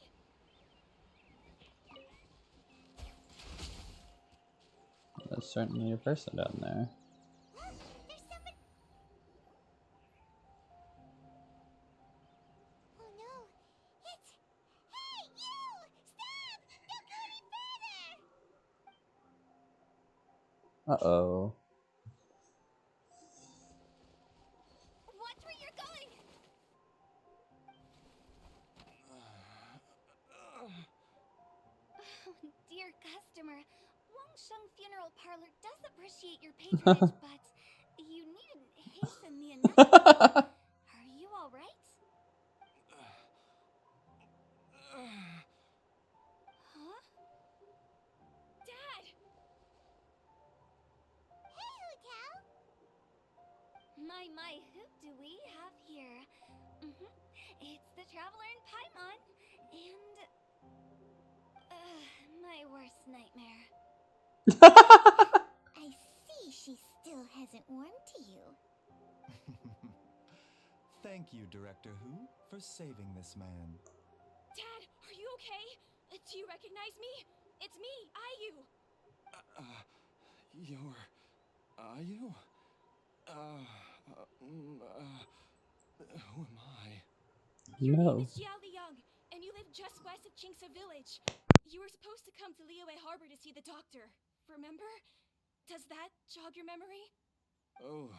S1: There's certainly a person down there.
S5: There's somebody. Oh no! It's. Hey, you! Stop! Don't go any further!
S1: Uh-oh.
S3: Watch where you're going!
S9: Oh, dear customer, Wangsheng Funeral Parlor does appreciate your patronage, but you needn't hasten the inevitable. Are you all right? Huh?
S3: Dad!
S5: Hey, Hotel!
S9: My, who do we have here? It's the Traveler in Paimon, and my worst nightmare.
S5: I see she still hasn't warmed to you.
S6: Thank you, Director Who, for saving this man.
S3: Dad, are you okay? Do you recognize me? It's me, Ayu.
S10: You're... Ayu? Who am I?
S3: Your name
S1: No.
S3: is Jiao Liang, and you live just west of Qingse Village. You were supposed to come to Liyue Harbor to see the doctor. Remember? Does that jog your memory?
S10: Oh,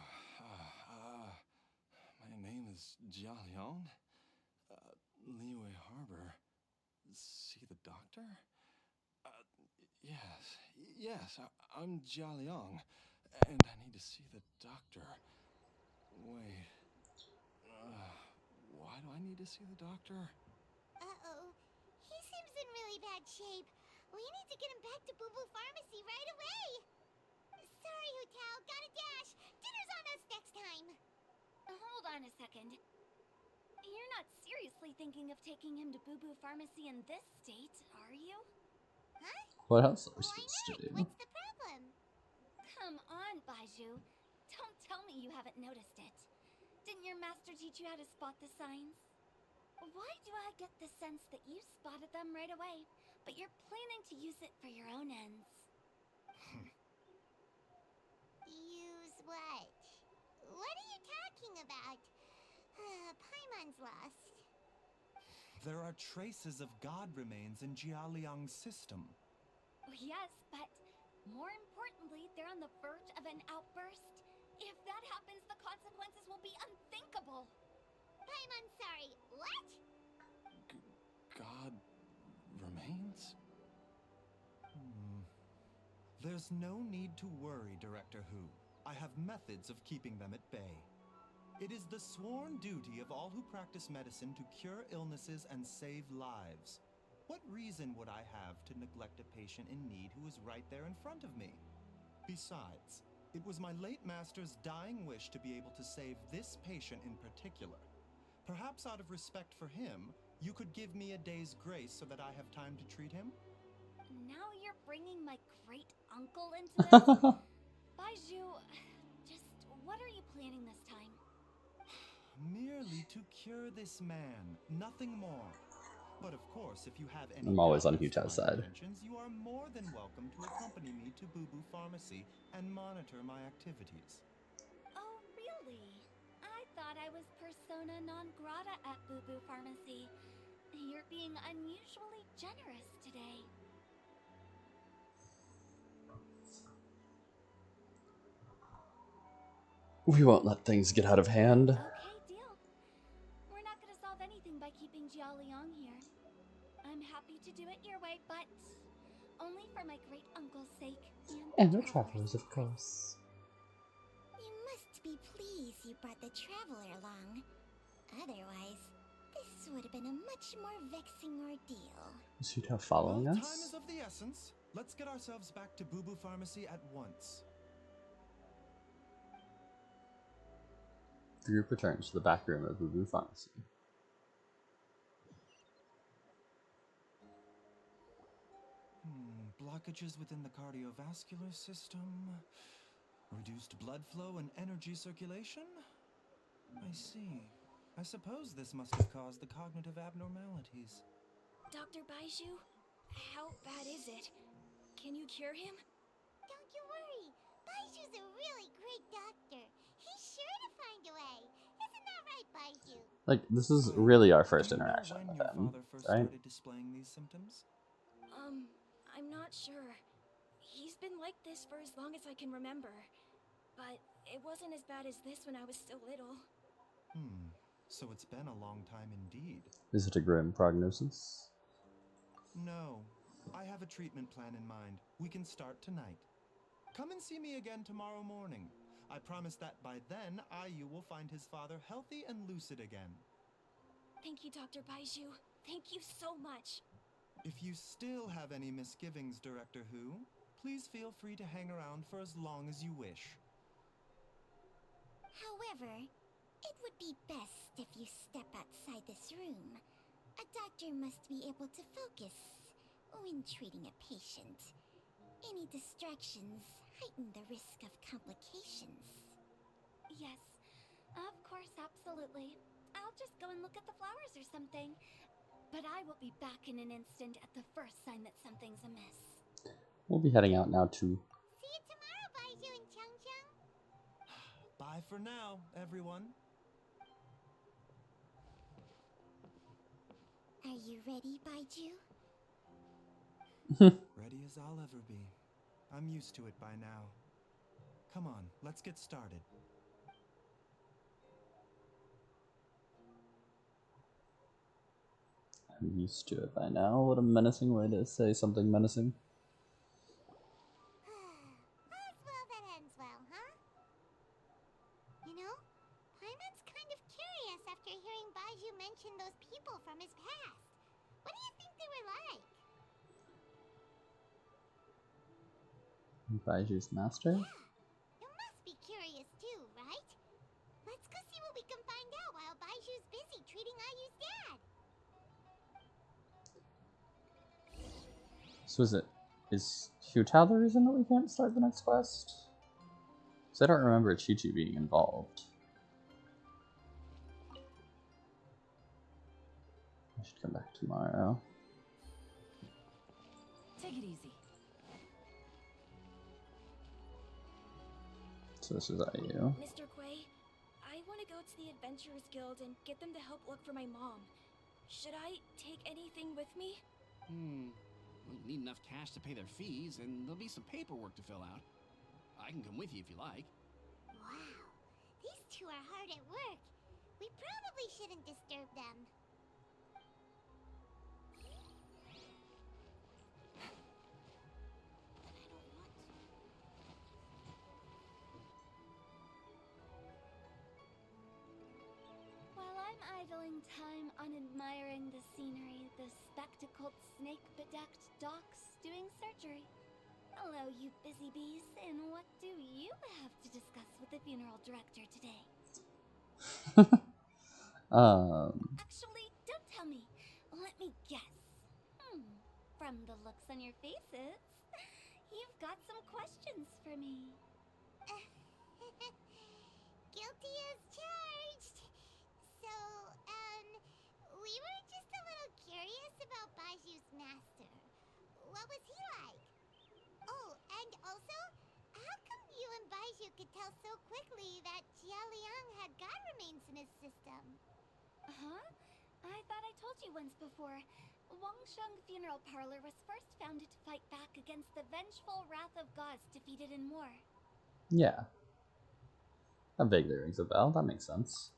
S10: my name is Jia Liang. Liyue Harbor. See the doctor? Yes, I'm Jia Liang, and I need to see the doctor. Wait, why do I need to see the doctor?
S5: Uh-oh. He seems in really bad shape. We need to get him back to Boo Boo Pharmacy right away. Sorry, Hotel. Gotta dash. Dinner's on us next time.
S9: Hold on a second. You're not seriously thinking of taking him to Boo Boo Pharmacy in this state, are you?
S5: Huh?
S1: What else are we
S5: Why
S1: supposed to
S5: not?
S1: do?
S5: What's the problem?
S9: Come on, Baizhu. Don't tell me you haven't noticed it. Didn't your master teach you how to spot the signs? Why do I get the sense that you spotted them right away, but you're planning to use it for your own ends?
S5: Use what? What are you talking about? Paimon's lost.
S6: There are traces of god remains in Jia Liang's system.
S9: Yes, but more importantly, they're on the verge of an outburst. If that happens, the consequences will be unthinkable.
S5: Paimon's sorry. What?
S10: God remains?
S6: There's no need to worry, Director Who. I have methods of keeping them at bay. It is the sworn duty of all who practice medicine to cure illnesses and save lives. What reason would I have to neglect a patient in need who is right there in front of me? Besides, it was my late master's dying wish to be able to save this patient in particular. Perhaps out of respect for him, you could give me a day's grace so that I have time to treat him?
S9: Now you're bringing my great-uncle into this? Baizhu, just what are you planning this time?
S6: Merely to cure this man, nothing more. But of course, if you have any
S1: I'm always on
S6: doubt as to
S1: Huta's
S6: my
S1: side.
S6: intentions, you are more than welcome to accompany me to Boo Boo Pharmacy and monitor my activities.
S9: persona non grata at Boo Boo Pharmacy. You're being unusually generous today.
S1: We won't let things get out of hand.
S9: Okay, deal. We're not gonna solve anything by keeping Jia Liang here. I'm happy to do it your way, but only for my great uncle's sake
S1: And the travelers, of course.
S5: You must be pleased you brought the traveler along. Otherwise, this would have been a much more vexing ordeal.
S1: Is Xiutao following
S6: Well,
S1: us?
S6: time is of the essence. Let's get ourselves back to Boo Boo Pharmacy at once.
S1: The group returns to the back room of Bauzhu Pharmacy.
S6: Blockages within the cardiovascular system, reduced blood flow and energy circulation? I see. I suppose this must have caused the cognitive abnormalities.
S3: Dr. Baizhu, how bad is it? Can you cure him?
S5: Don't you worry. Baizhu's a really great doctor. He's sure to find a way. Isn't that right, Baizhu?
S1: Like, this is really our first
S6: Do you know
S1: interaction
S6: when
S1: with
S6: your
S1: him,
S6: father first
S1: right?
S6: started displaying these symptoms?
S3: I'm not sure. He's been like this for as long as I can remember. But it wasn't as bad as this when I was still little.
S6: So it's been a long time indeed.
S1: Is it a grim prognosis?
S6: No. I have a treatment plan in mind. We can start tonight. Come and see me again tomorrow morning. I promise that by then, Ayu will find his father healthy and lucid again.
S3: Thank you, Dr. Baizhu. Thank you so much.
S6: If you still have any misgivings, Director Hu, please feel free to hang around for as long as you wish.
S5: However, it would be best if you step outside this room. A doctor must be able to focus when treating a patient. Any distractions heighten the risk of complications.
S9: Yes, of course, absolutely. I'll just go and look at the flowers or something. But I will be back in an instant at the first sign that something's amiss.
S1: We'll be heading out now too.
S5: See you tomorrow, Baizhu and Changcheng.
S6: Bye for now, everyone.
S5: Are you ready, Baizhu?
S6: Ready as I'll ever be. I'm used to it by now. Come on, let's get started.
S1: I'm used to it by now. What a menacing way to say something menacing.
S5: All's well that ends well, huh? You know, Paimon's kind of curious after hearing Baizhu mention those people from his past. What do you think they were like?
S1: Baizhu's master?
S5: Yeah, you must be curious too, right? Let's go see what we can find out while Baizhu's busy treating Ayu's dad.
S1: So is Xiutao the reason that we can't start the next quest? Because I don't remember Chi-Chi being involved. I should come back tomorrow.
S2: Take it easy.
S1: So this is IU.
S3: Mr. Quay, I want to go to the Adventurers Guild and get them to help look for my mom. Should I take anything with me?
S4: Well, you need enough cash to pay their fees, and there'll be some paperwork to fill out. I can come with you if you like.
S5: Wow, these two are hard at work. We probably shouldn't disturb them. But I don't want to.
S9: While I'm idling time on admiring the scenery, the spectacled snake-bedecked docs doing surgery. Hello, you busy bees, and what do you have to discuss with the funeral director today? Actually, don't tell me. Let me guess. From the looks on your faces, you've got some questions for me.
S5: Guilty as charged. So, we were just a little curious about Baizhu's master. What was he like? Oh, and also, how come you and Baizhu could tell so quickly that Jia Liang had god remains in his system?
S9: Huh? I thought I told you once before. Wangsheng Funeral Parlor was first founded to fight back against the vengeful wrath of gods defeated in war.
S1: Yeah. That vaguely rings a bell. That makes sense.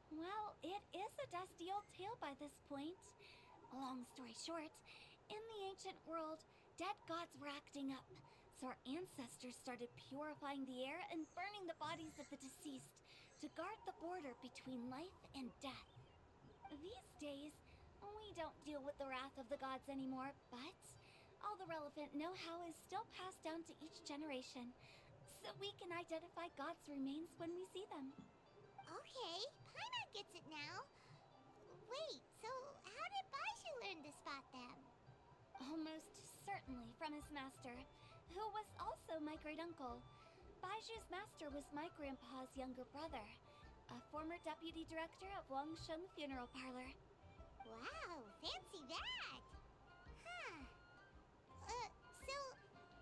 S9: Well, it is a dusty old tale by this point. Long story short, in the ancient world, dead gods were acting up, so our ancestors started purifying the air and burning the bodies of the deceased to guard the border between life and death. These days, we don't deal with the wrath of the gods anymore, but all the relevant know-how is still passed down to each generation, so we can identify gods' remains when we see them.
S5: Okay, Paimon gets it now. Wait, so how did Baizhu learn to spot them?
S9: Almost certainly from his master, who was also my great-uncle. Baizhu's master was my grandpa's younger brother, a former deputy director of Wangsheng Funeral Parlor.
S5: Wow, fancy that! Huh. So,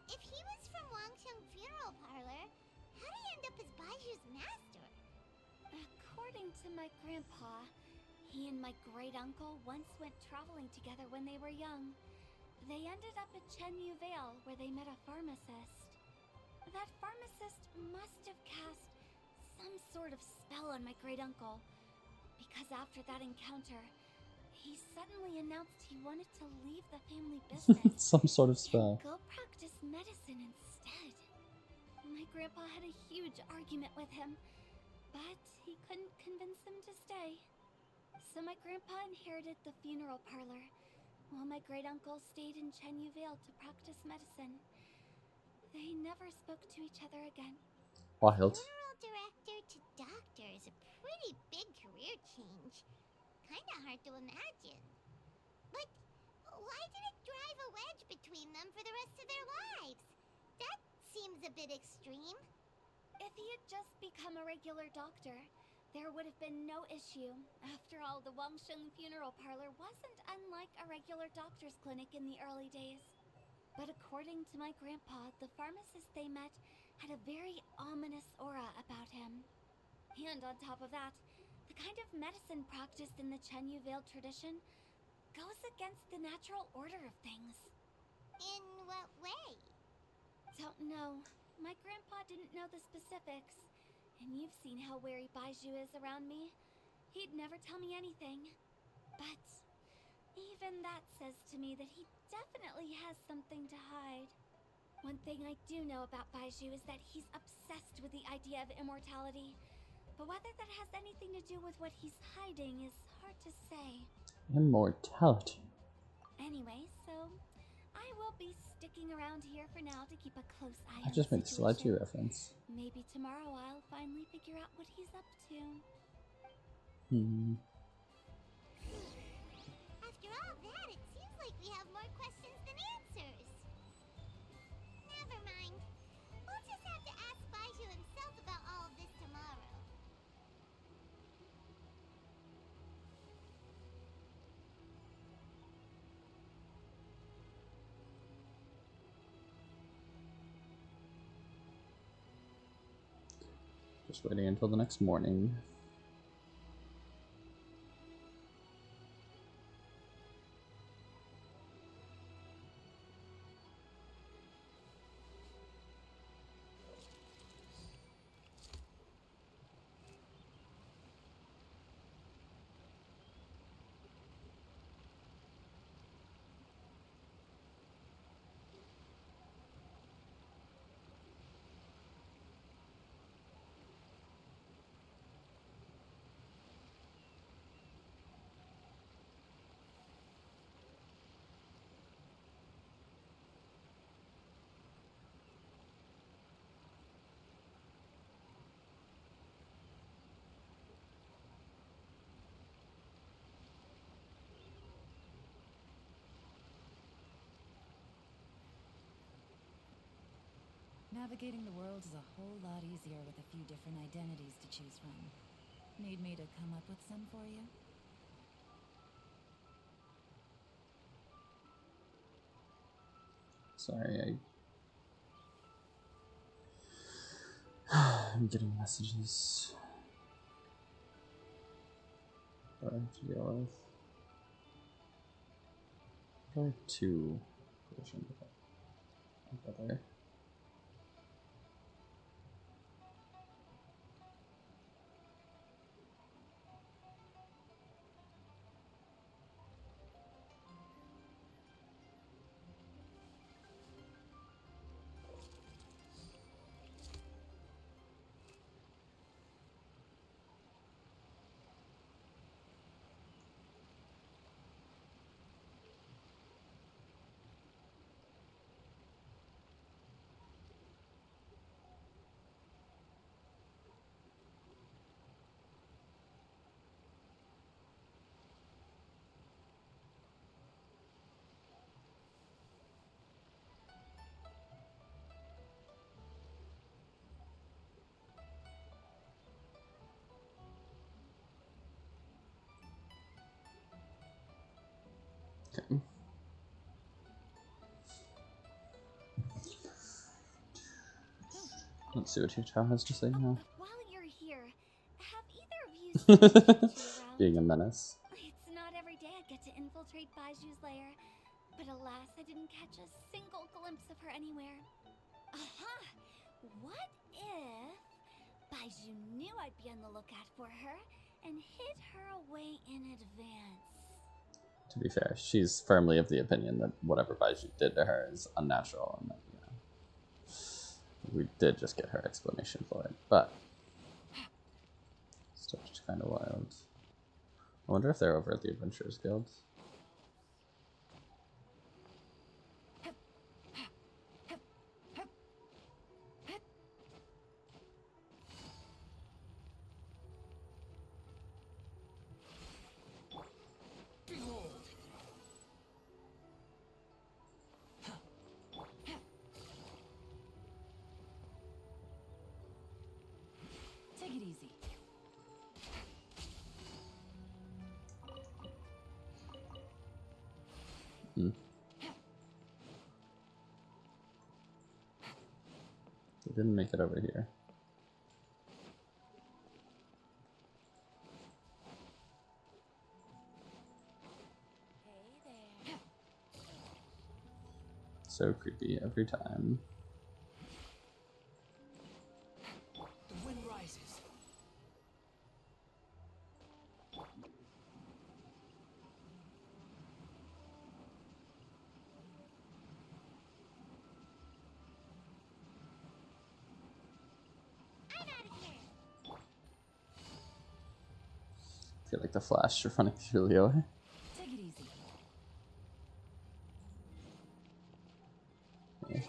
S5: if he was from Wangsheng Funeral Parlor, how did he end up as Baizhu's master?
S9: According to my grandpa, he and my great-uncle once went traveling together when they were young. They ended up at Chenyu Vale, where they met a pharmacist. That pharmacist must have cast some sort of spell on my great-uncle, because after that encounter, he suddenly announced he wanted to leave the family business
S1: Some sort of spell.
S9: and go practice medicine instead. My grandpa had a huge argument with him, but he couldn't convince him to stay. So my grandpa inherited the funeral parlor, while my great-uncle stayed in Chenyu Vale to practice medicine. They never spoke to each other again.
S1: Wild.
S5: Funeral director to doctor is a pretty big career change. Kinda hard to imagine. But why did it drive a wedge between them for the rest of their lives? That seems a bit extreme.
S9: If he had just become a regular doctor, there would have been no issue. After all, the Wangsheng Funeral Parlor wasn't unlike a regular doctor's clinic in the early days. But according to my grandpa, the pharmacist they met had a very ominous aura about him. And on top of that, the kind of medicine practiced in the Chenyu Vale tradition goes against the natural order of things.
S5: In what way?
S9: Don't know. My grandpa didn't know the specifics. And you've seen how wary Baizhu is around me. He'd never tell me anything. But even that says to me that he definitely has something to hide. One thing I do know about Baizhu is that he's obsessed with the idea of immortality. But whether that has anything to do with what he's hiding is hard to say.
S1: Immortality.
S9: Anyway, so I will be sticking around here for now to keep a close eye
S1: I
S9: on
S1: just
S9: the
S1: made a Sludge
S9: situation.
S1: reference.
S9: Maybe tomorrow I'll finally figure out what he's up to.
S5: After all that, it seems like we have more questions than answers. Never mind. We'll just have to ask Baizhu himself about all of this tomorrow.
S1: Just waiting until the next morning.
S2: Navigating the world is a whole lot easier with a few different identities to choose from. Need me to come up with some for you?
S1: Sorry, I'm getting messages. that I have to deal with. Probably 2 collisions with my brother. Okay. Let's see what your child has to say now.
S9: While you're here, have either of you seen Baizhu around?
S1: Being a menace.
S9: It's not every day I get to infiltrate Baizhu's lair, but alas, I didn't catch a single glimpse of her anywhere. Aha! What if Baizhu knew I'd be on the lookout for her and hid her away in advance?
S1: To be fair, she's firmly of the opinion that whatever Baizhu did to her is unnatural, and that, you know, we did just get her explanation for it, but still just kind of wild. I wonder if they're over at the Adventurers Guild.
S2: Take it easy.
S1: They didn't make it over here.
S9: Hey there.
S1: So creepy every time.
S8: The wind rises.
S1: I feel like the Flash running through Liyue.
S2: Take it easy.
S1: Yeah.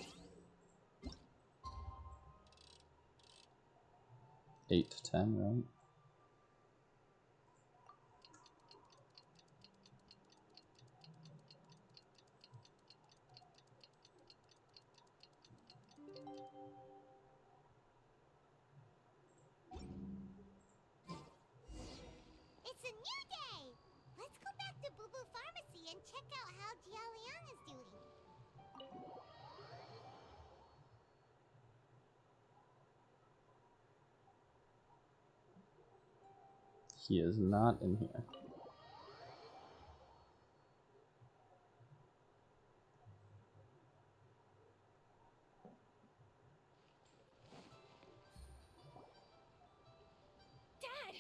S1: 8 to 10, right?
S5: It's a new day! Let's go back to Boo Boo Pharmacy and check out how Jialiang is doing.
S1: He is not in here.
S3: Dad!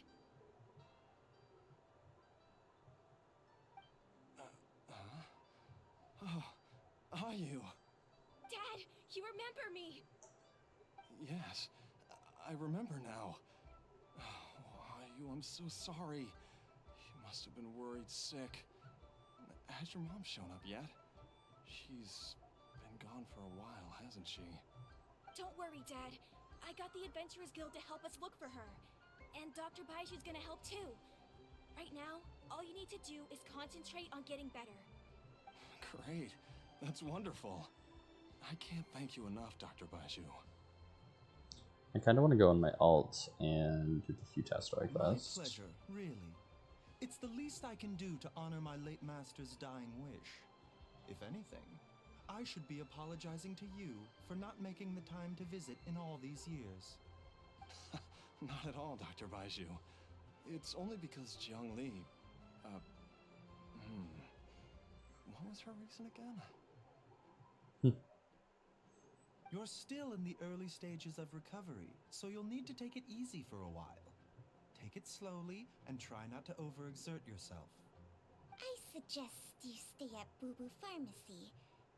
S10: Oh, are you?
S3: Dad, you remember me!
S10: Yes, I remember now. Oh, I'm so sorry. You must have been worried sick. Has your mom shown up yet? She's been gone for a while, hasn't she?
S3: Don't worry, Dad. I got the Adventurers Guild to help us look for her. And Dr. Baizhu's gonna help too. Right now, all you need to do is concentrate on getting better.
S10: Great. That's wonderful. I can't thank you enough, Dr. Baizhu.
S1: I kind of want to go on my alt and do the Futa Story
S6: My
S1: quest.
S6: pleasure, really. It's the least I can do to honor my late master's dying wish. If anything, I should be apologizing to you for not making the time to visit in all these years.
S10: Not at all, Dr. Baizhu. It's only because Jiang Li, What was her reason again?
S6: You're still in the early stages of recovery, so you'll need to take it easy for a while. Take it slowly and try not to overexert yourself.
S5: I suggest you stay at Boo Pharmacy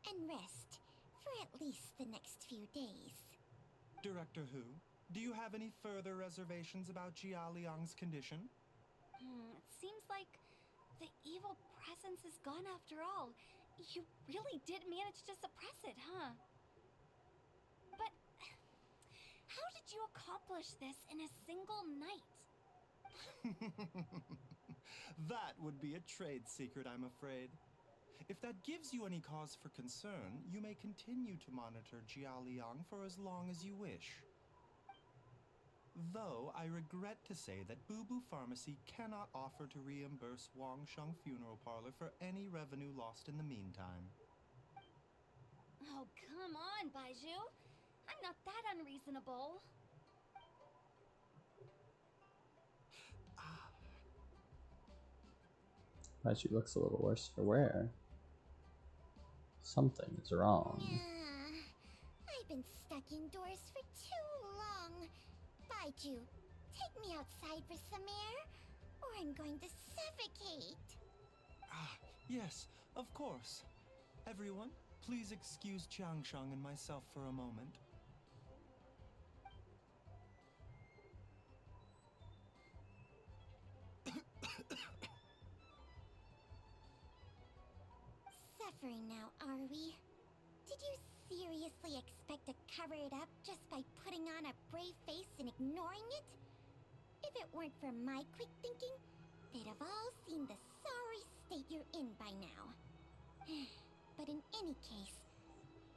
S5: and rest for at least the next few days.
S6: Director Hu, do you have any further reservations about Jia Liang's condition?
S9: It seems like the evil presence is gone after all. You really did manage to suppress it, huh? But how did you accomplish this in a single night?
S6: That would be a trade secret, I'm afraid. If that gives you any cause for concern, you may continue to monitor Jia Liang for as long as you wish. Though I regret to say that Boo Pharmacy cannot offer to reimburse Wangsheng Funeral Parlor for any revenue lost in the meantime.
S9: Oh, come on, Baizhu. I'm not that unreasonable.
S1: She looks a little worse for wear. Something is wrong.
S5: I've been stuck indoors for too long. Baizhu, take me outside for some air, or I'm going to suffocate.
S6: Yes, of course. Everyone, please excuse Changsheng and myself for a moment.
S5: Suffering now, are we? Did you seriously expect to cover it up just by putting on a brave face and ignoring it? If it weren't for my quick thinking, they'd have all seen the sorry state you're in by now. But in any case,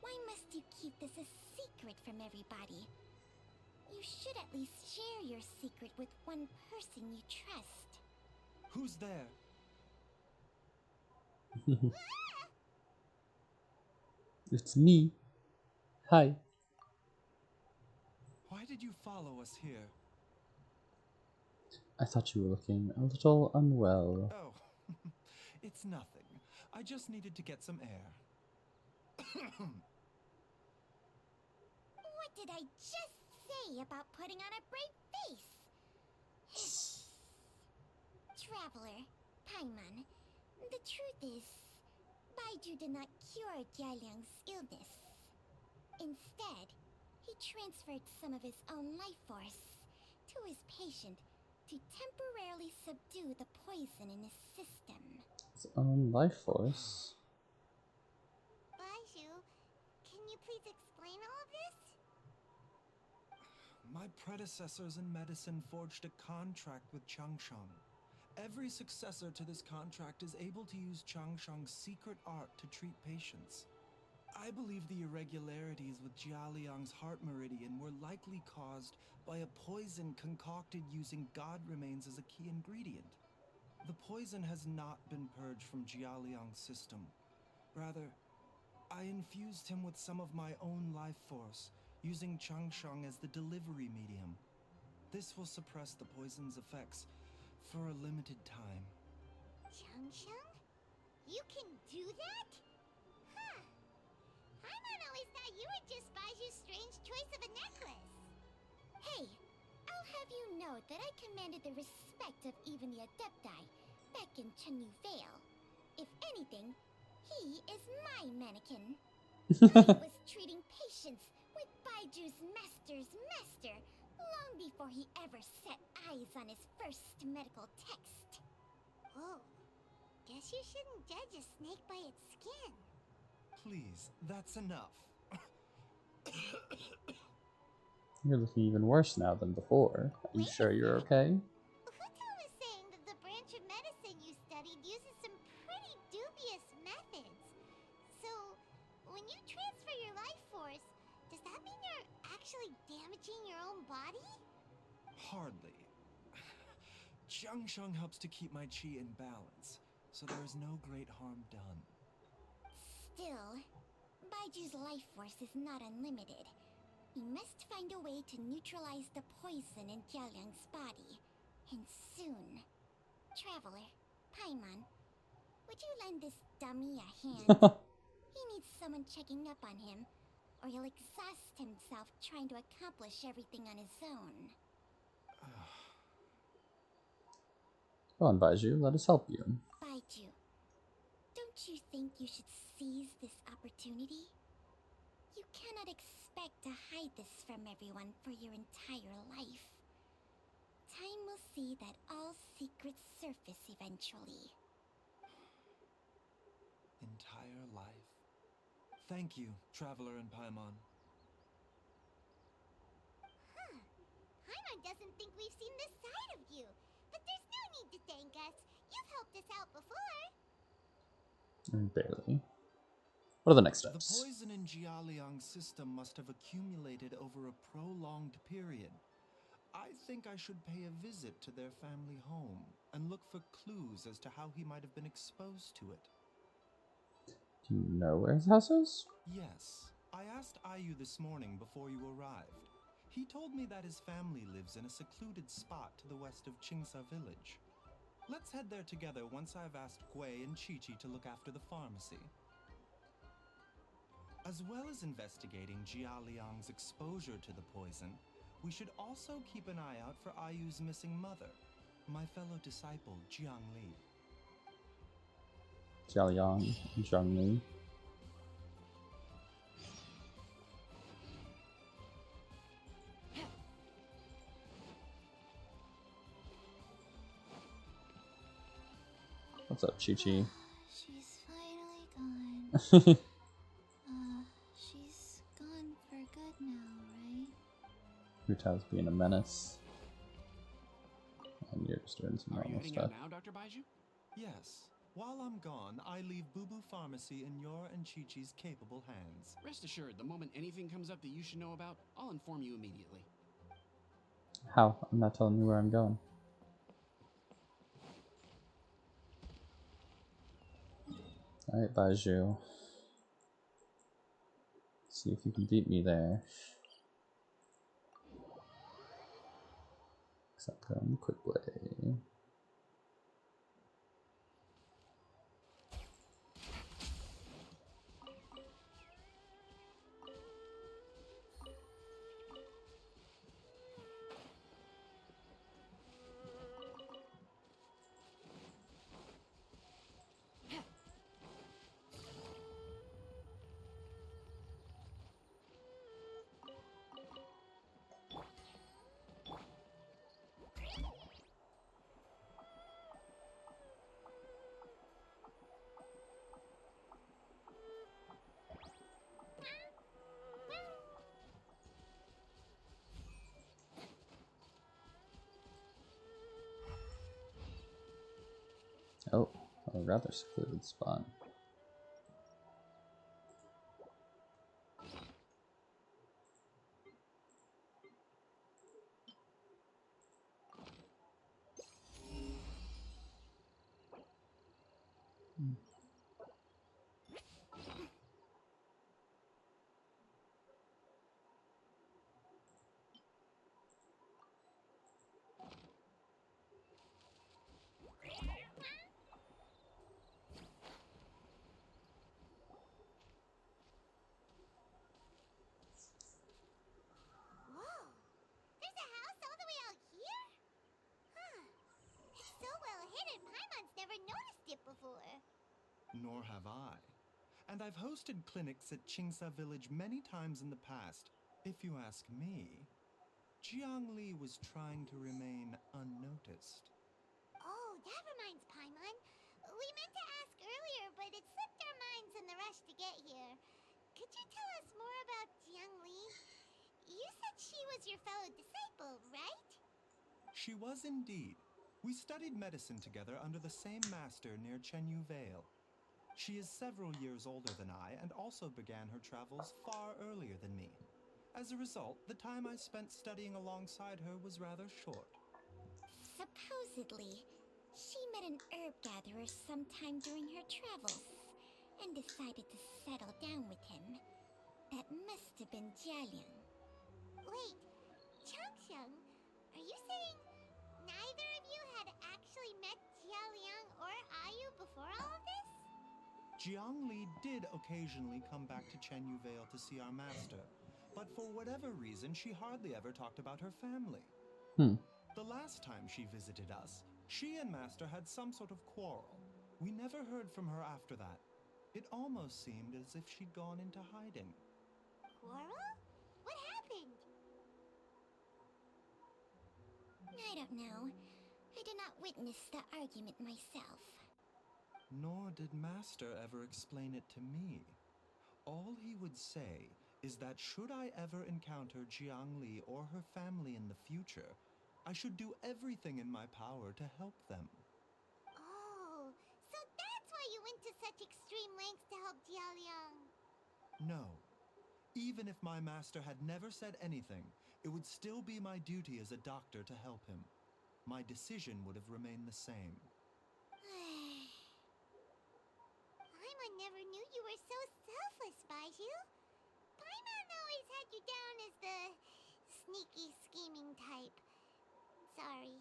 S5: why must you keep this a secret from everybody? You should at least share your secret with one person you trust.
S6: Who's there?
S1: It's me. Hi.
S6: Why did you follow us here?
S1: I thought you were looking a little unwell.
S6: Oh, it's nothing. I just needed to get some air.
S5: What did I just say about putting on a brave face? Traveler, Paimon, the truth is, Baizhu did not cure Jialiang's illness. Instead, he transferred some of his own life force to his patient to temporarily subdue the poison in his system.
S1: His own life force.
S5: Baizhu, can you please explain all of this?
S6: My predecessors in medicine forged a contract with Changsheng. Every successor to this contract is able to use Changsheng's secret art to treat patients. I believe the irregularities with Jia Liang's heart meridian were likely caused by a poison concocted using god remains as a key ingredient. The poison has not been purged from Jia Liang's system. Rather, I infused him with some of my own life force, using Changsheng as the delivery medium. This will suppress the poison's effects for a limited time.
S5: Changsheng? You can do that? Huh. Paimon always thought you were just Baizhu's strange choice of a necklace. Hey, I'll have you know that I commanded the respect of even the Adepti back in Chenyu Vale. If anything, he is my mannequin. I was treating patients with Baiju's master's master long before he ever set eyes on his first medical text. Oh, guess you shouldn't judge a snake by its skin.
S6: Please, that's enough.
S1: You're looking even worse now than before. Are you sure you're okay?
S5: Huto was saying that the branch of medicine you studied uses some pretty dubious methods. So, when you transfer your life force, does that mean you're actually damaging your own body?
S6: Hardly. Changsheng helps to keep my chi in balance, so there is no great harm done.
S5: Still, Baiju's life force is not unlimited. We must find a way to neutralize the poison in Jialiang's body. And soon. Traveler, Paimon, would you lend this dummy a hand? He needs someone checking up on him, or he'll exhaust himself trying to accomplish everything on his own.
S1: Come on, Baizhu, let us help you.
S5: Baizhu, don't you think you should seize this opportunity? You cannot expect to hide this from everyone for your entire life. Time will see that all secrets surface eventually.
S6: Entire life? Thank you, Traveler and Paimon.
S5: Paimon doesn't think we've seen this side of you, but there's no need to thank us. You've helped us out before.
S1: Barely. What are the next
S6: The
S1: steps?
S6: poison in Jialiang's system must have accumulated over a prolonged period. I think I should pay a visit to their family home and look for clues as to how he might have been exposed to it.
S1: Do you know where his house is?
S6: Yes, I asked Ayu this morning before you arrived. He told me that his family lives in a secluded spot to the west of Qingsa village. Let's head there together once I've asked Gui and Qiqi to look after the pharmacy. As well as investigating Jialiang's exposure to the poison, we should also keep an eye out for Ayu's missing mother, my fellow disciple Jiangli.
S1: Jialiang and Zhongli. What's up, Qiqi?
S5: She's finally gone. She's gone for good now, right?
S1: Huta's being a menace. And you're just doing some
S4: Are you
S1: normal
S4: heading
S1: stuff.
S4: out now, Dr. Baizhu?
S6: Yes, while I'm gone, I leave Bubu Pharmacy in your and Qiqi's capable hands.
S4: Rest assured, the moment anything comes up that you should know about, I'll inform you immediately.
S1: How? I'm not telling you where I'm going. Alright, Baizhu. See if you can beat me there. Except going the quick way. Oh, a rather secluded spot.
S5: Whoa! There's a house all the way out here? Huh. It's so well hidden, Paimon's never noticed it before.
S6: Nor have I. And I've hosted clinics at Qingsa village many times in the past. If you ask me, Jiangli was trying to remain unnoticed.
S5: Oh, that reminds Paimon. We meant to ask earlier, but it slipped our minds in the rush to get here. Could you tell us more about Jiangli? You said she was your fellow disciple, right?
S6: She was indeed. We studied medicine together under the same master near Chenyu Vale. She is several years older than I and also began her travels far earlier than me. As a result, the time I spent studying alongside her was rather short.
S5: Supposedly, she met an herb gatherer sometime during her travels and decided to settle down with him. That must have been Jialiang. Wait, Changxiang, are you saying neither of you had actually met Jialiang or
S6: Jiangli did occasionally come back to Chenyu Vale to see our master, but for whatever reason, she hardly ever talked about her family. The last time she visited us, she and Master had some sort of quarrel. We never heard from her after that. It almost seemed as if she'd gone into hiding.
S5: Quarrel? What happened? I don't know. I did not witness the argument myself.
S6: Nor did Master ever explain it to me. All he would say is that should I ever encounter Jiangli or her family in the future, I should do everything in my power to help them.
S5: Oh, so that's why you went to such extreme lengths to help Jialiang.
S6: No. Even if my master had never said anything, it would still be my duty as a doctor to help him. My decision would have remained the same.
S5: Paimon never knew you were so selfless, Baizhu. Paimon always had you down as the sneaky, scheming type. Sorry.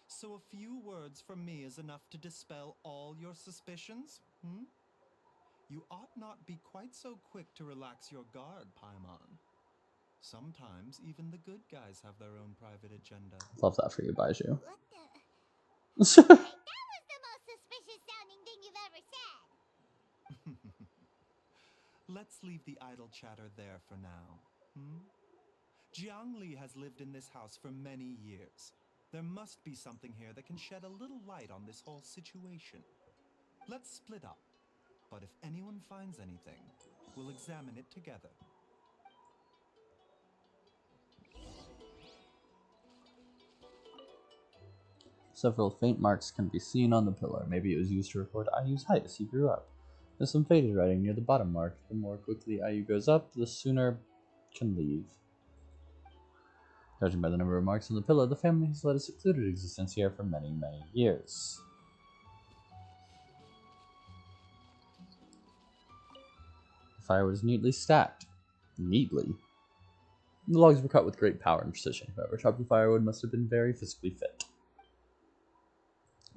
S6: So a few words from me is enough to dispel all your suspicions? You ought not be quite so quick to relax your guard, Paimon. Sometimes even the good guys have their own private agenda.
S1: Love that for you, Baizhu.
S5: What the? That was the most suspicious sounding thing you've ever said.
S6: Let's leave the idle chatter there for now. Jiangli has lived in this house for many years. There must be something here that can shed a little light on this whole situation. Let's split up, but if anyone finds anything, we'll examine it together.
S1: Several faint marks can be seen on the pillar. Maybe it was used to record Ayu's height as he grew up. There's some faded writing near the bottom mark. The more quickly Ayu goes up, the sooner can leave. Judging by the number of marks on the pillar, the family has led a secluded existence here for many, many years. The firewood is neatly stacked. Neatly. The logs were cut with great power and precision. Whoever chopped the firewood must have been very physically fit.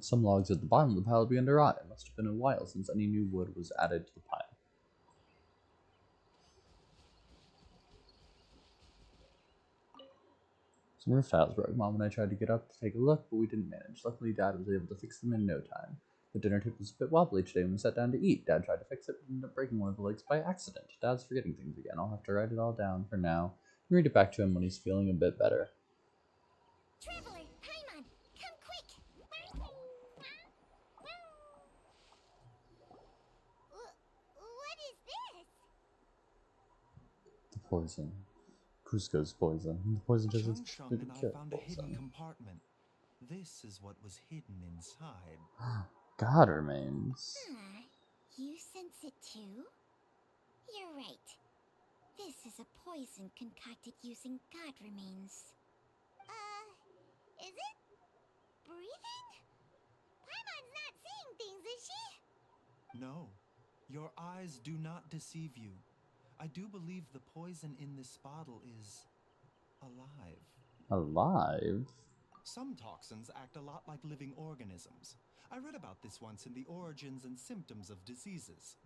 S1: Some logs at the bottom of the pile began to rot. It must have been a while since any new wood was added to the pile. Some roof tiles broke. Mom and I tried to get up to take a look, but we didn't manage. Luckily, Dad was able to fix them in no time. The dinner table was a bit wobbly today when we sat down to eat. Dad tried to fix it, but ended up breaking one of the legs by accident. Dad's forgetting things again. I'll have to write it all down for now and read it back to him when he's feeling a bit better.
S5: Traveler, Paimon, come quick! What is this?
S1: The poison. Cusco's poison. The poison doesn't
S6: Changsheng and I found a hidden compartment. This is what was hidden inside.
S1: God remains.
S5: You sense it too? You're right. This is a poison concocted using god remains. Is it? Breathing? Paimon's not seeing things, is she?
S6: No, your eyes do not deceive you. I do believe the poison in this bottle is alive.
S1: Alive?
S6: Some toxins act a lot like living organisms. I read about this once in the Origins and Symptoms of Diseases.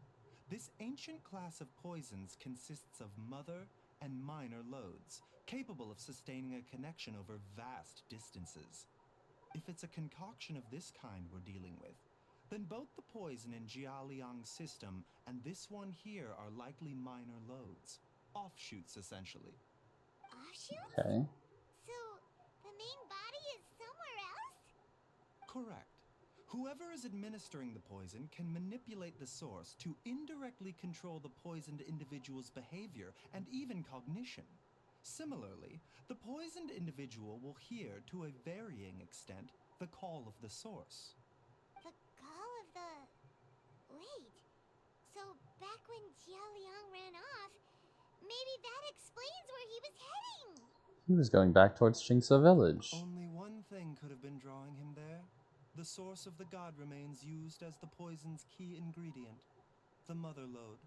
S6: This ancient class of poisons consists of mother and minor loads, capable of sustaining a connection over vast distances. If it's a concoction of this kind we're dealing with, then both the poison in Jialiang's system and this one here are likely minor loads. Offshoots, essentially.
S5: Offshoots?
S1: Okay.
S5: So, the main body is somewhere else?
S6: Correct. Whoever is administering the poison can manipulate the source to indirectly control the poisoned individual's behavior and even cognition. Similarly, the poisoned individual will hear, to a varying extent, the call of the source.
S5: The call of the... Wait. So, back when Jialiang ran off, maybe that explains where he was heading!
S1: He was going back towards Shingsa village.
S6: Only one thing could have been drawing him there. The source of the god remains used as the poison's key ingredient, the mother lode.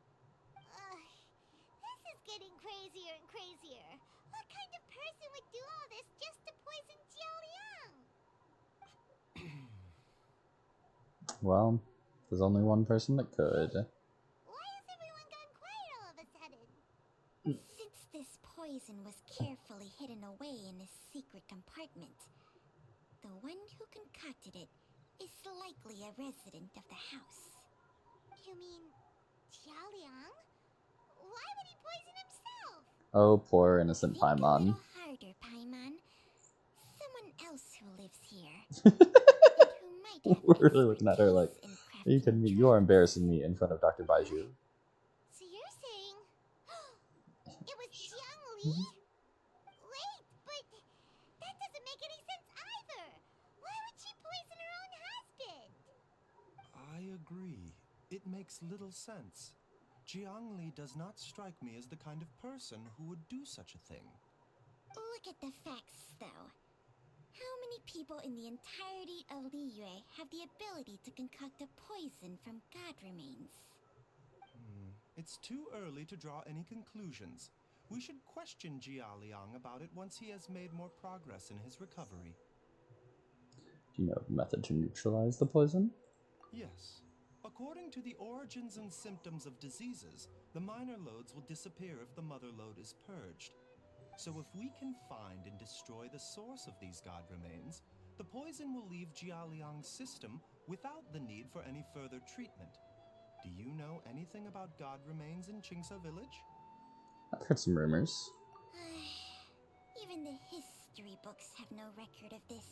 S5: This is getting crazier and crazier. What kind of person would do all this just to poison Jialiang?
S1: Well, There's only one person that could.
S5: Why has everyone gone quiet all of a sudden? Since this poison was carefully hidden away in a secret compartment, the one who concocted it is likely a resident of the house. You mean Xiaoliang? Why would he poison himself?
S1: Oh, poor innocent
S5: Think a
S1: Paimon.
S5: little harder, Paimon. Someone else who lives here, and who might have
S1: We're really looking at her like,
S5: expertise in
S1: are you kidding me? You are embarrassing me in front of Dr. Baizhu.
S5: So you're saying it was Jiang Li? Wait, but that doesn't make any sense either. Why would she poison her own husband?
S6: I agree. It makes little sense. Jiang Li does not strike me as the kind of person who would do such a thing.
S5: Look at the facts, though. How many people in the entirety of Liyue have the ability to concoct a poison from god remains?
S6: It's too early to draw any conclusions. We should question Jialiang about it once he has made more progress in his recovery.
S1: Do you know the method to neutralize the poison?
S6: Yes. According to the origins and symptoms of diseases, the minor loads will disappear if the mother load is purged. So if we can find and destroy the source of these god remains, the poison will leave Jialiang's system without the need for any further treatment. Do you know anything about god remains in Qingce village?
S1: I've heard some rumors.
S5: Even the history books have no record of this.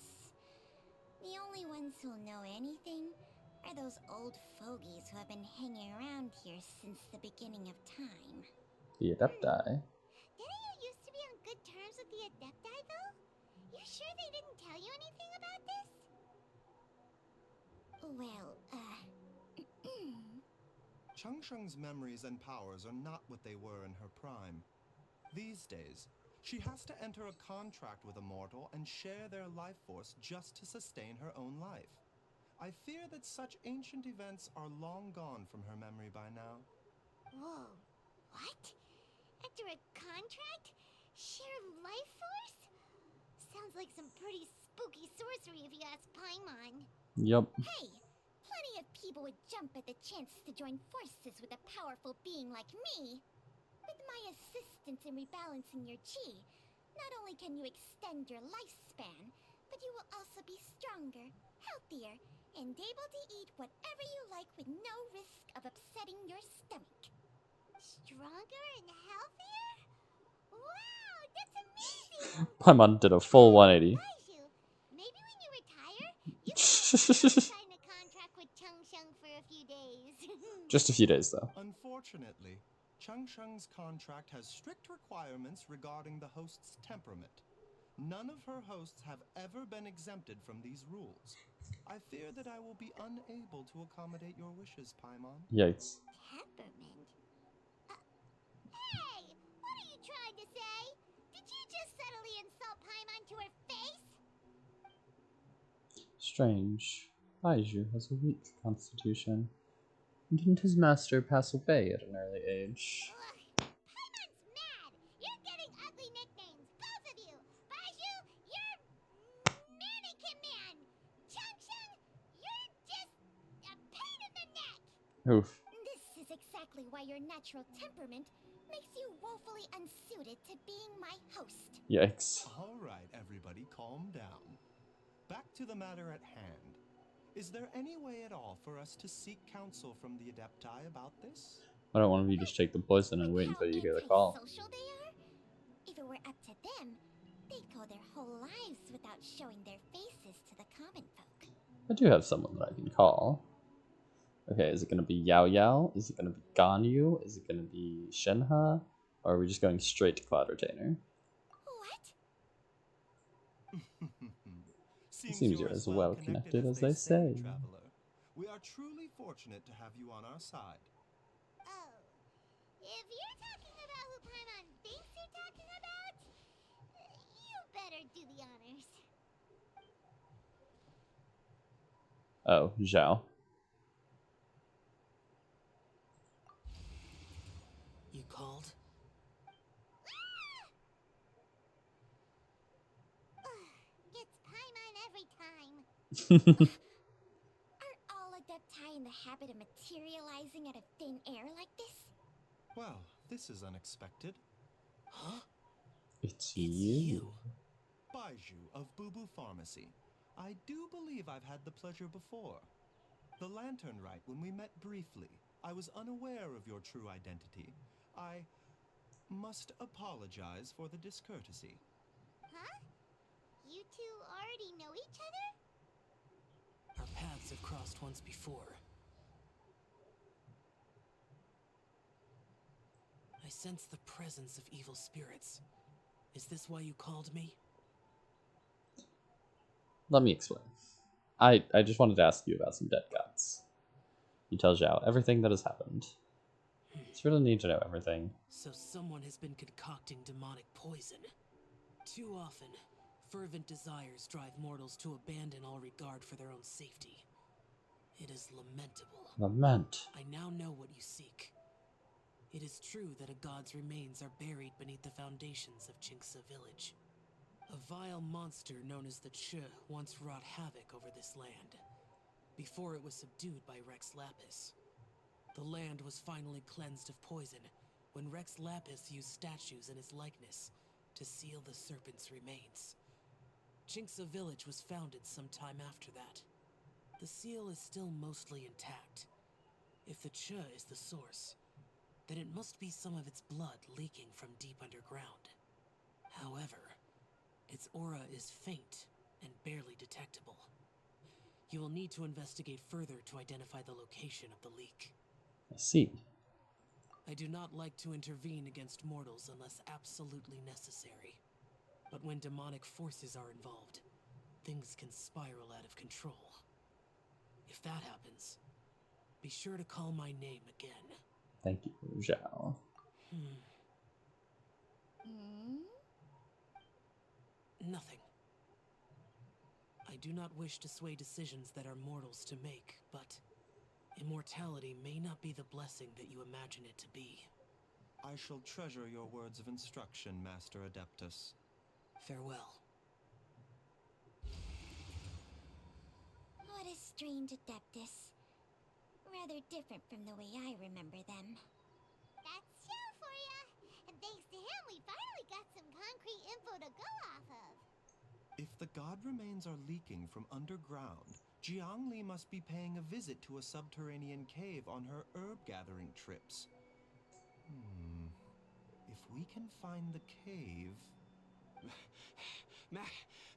S5: The only ones who know anything are those old fogies who have been hanging around here since the beginning of time.
S1: The Adepti.
S5: Didn't you used to be on good terms with the Adepti, though? You sure they didn't tell you anything about this? Well,
S6: Changsheng's memories and powers are not what they were in her prime. These days, she has to enter a contract with a mortal and share their life force just to sustain her own life. I fear that such ancient events are long gone from her memory by now.
S5: whoa, what? Enter a contract? Share life force? Sounds like some pretty spooky sorcery if you ask Paimon.
S1: Yup.
S5: Hey, plenty of people would jump at the chance to join forces with a powerful being like me. With my assistance in rebalancing your chi, not only can you extend your lifespan, but you will also be stronger, healthier, and able to eat whatever you like with no risk of upsetting your stomach. Stronger and healthier? Wow, that's amazing!
S1: Paimon did a full 180.
S5: Baizhu, maybe when you retire, you can sign a contract with Changsheng for a few days.
S1: Just a few days, though.
S6: Unfortunately, Changsheng's contract has strict requirements regarding the host's temperament. None of her hosts have ever been exempted from these rules. I fear that I will be unable to accommodate your wishes, Paimon.
S1: Yikes.
S5: Temperament? Hey! What are you trying to say? Did you just subtly insult Paimon to her face?
S1: Strange. Baizhu has a weak constitution. Didn't his master pass away at an early age?
S5: Ugh, Paimon's mad! You're getting ugly nicknames, both of you! Baizhu, you're Mannequin Man! Changsheng, you're just a pain in the neck!
S1: Oof.
S5: This is exactly why your natural temperament makes you woefully unsuited to being my host.
S1: Yikes.
S6: All right, everybody, calm down. Back to the matter at hand. Is there any way at all for us to seek counsel from the Adepti about this?
S1: Why don't one of you just take the poison and wait until you hear the call?
S5: Social they are? If it were up to them, they'd go their whole lives without showing their faces to the common folk.
S1: I do have someone that I can call. Okay, is it gonna be Yao Yao? Is it gonna be Ganyu? Is it gonna be Shenhe? Or are we just going straight to Cloud Retainer?
S5: What?
S1: Seems you're as well connected as they say.
S6: Traveler. We are truly fortunate to have you on our side.
S5: Oh, if you're talking about who Paimon thinks you're talking about, you better do the honors.
S1: Oh, Zhao.
S8: You called?
S5: It's Paimon every time. Are all Adepti in the habit of materializing out of thin air like this?
S6: Well, this is unexpected.
S11: Huh?
S1: It's
S11: It's
S1: you.
S11: you.
S6: Baizhu of Bubu Pharmacy. I do believe I've had the pleasure before. The lantern rite when we met briefly. I was unaware of your true identity. I must apologize for the discourtesy.
S5: Huh? You two already know each other?
S11: Our paths have crossed once before. I sense the presence of evil spirits. Is this why you called me?
S1: Let me explain. I just wanted to ask you about some dead gods. You tell Zhao everything that has happened. It's really need to know everything.
S11: So someone has been concocting demonic poison. Too often, fervent desires drive mortals to abandon all regard for their own safety. It is lamentable.
S1: Lament.
S11: I now know what you seek. It is true that a god's remains are buried beneath the foundations of Jinxa village. A vile monster known as the Che once wrought havoc over this land, before it was subdued by Rex Lapis. The land was finally cleansed of poison when Rex Lapis used statues in his likeness to seal the serpent's remains. Jinxa village was founded some time after that. The seal is still mostly intact. If the Che is the source, then it must be some of its blood leaking from deep underground. However, its aura is faint and barely detectable. You will need to investigate further to identify the location of the leak.
S1: I see.
S11: I do not like to intervene against mortals unless absolutely necessary. But when demonic forces are involved, things can spiral out of control. If that happens, be sure to call my name again.
S1: Thank you, Zhao.
S11: Nothing. I do not wish to sway decisions that are mortals to make, but immortality may not be the blessing that you imagine it to be.
S6: I shall treasure your words of instruction, Master Adeptus.
S11: Farewell.
S5: What a strange Adeptus. Rather different from the way I remember them. That's Xiao for ya! And thanks to him, we finally got some concrete info to go off of.
S6: If the god remains are leaking from underground, Jiangli must be paying a visit to a subterranean cave on her herb-gathering trips. If we can find the cave...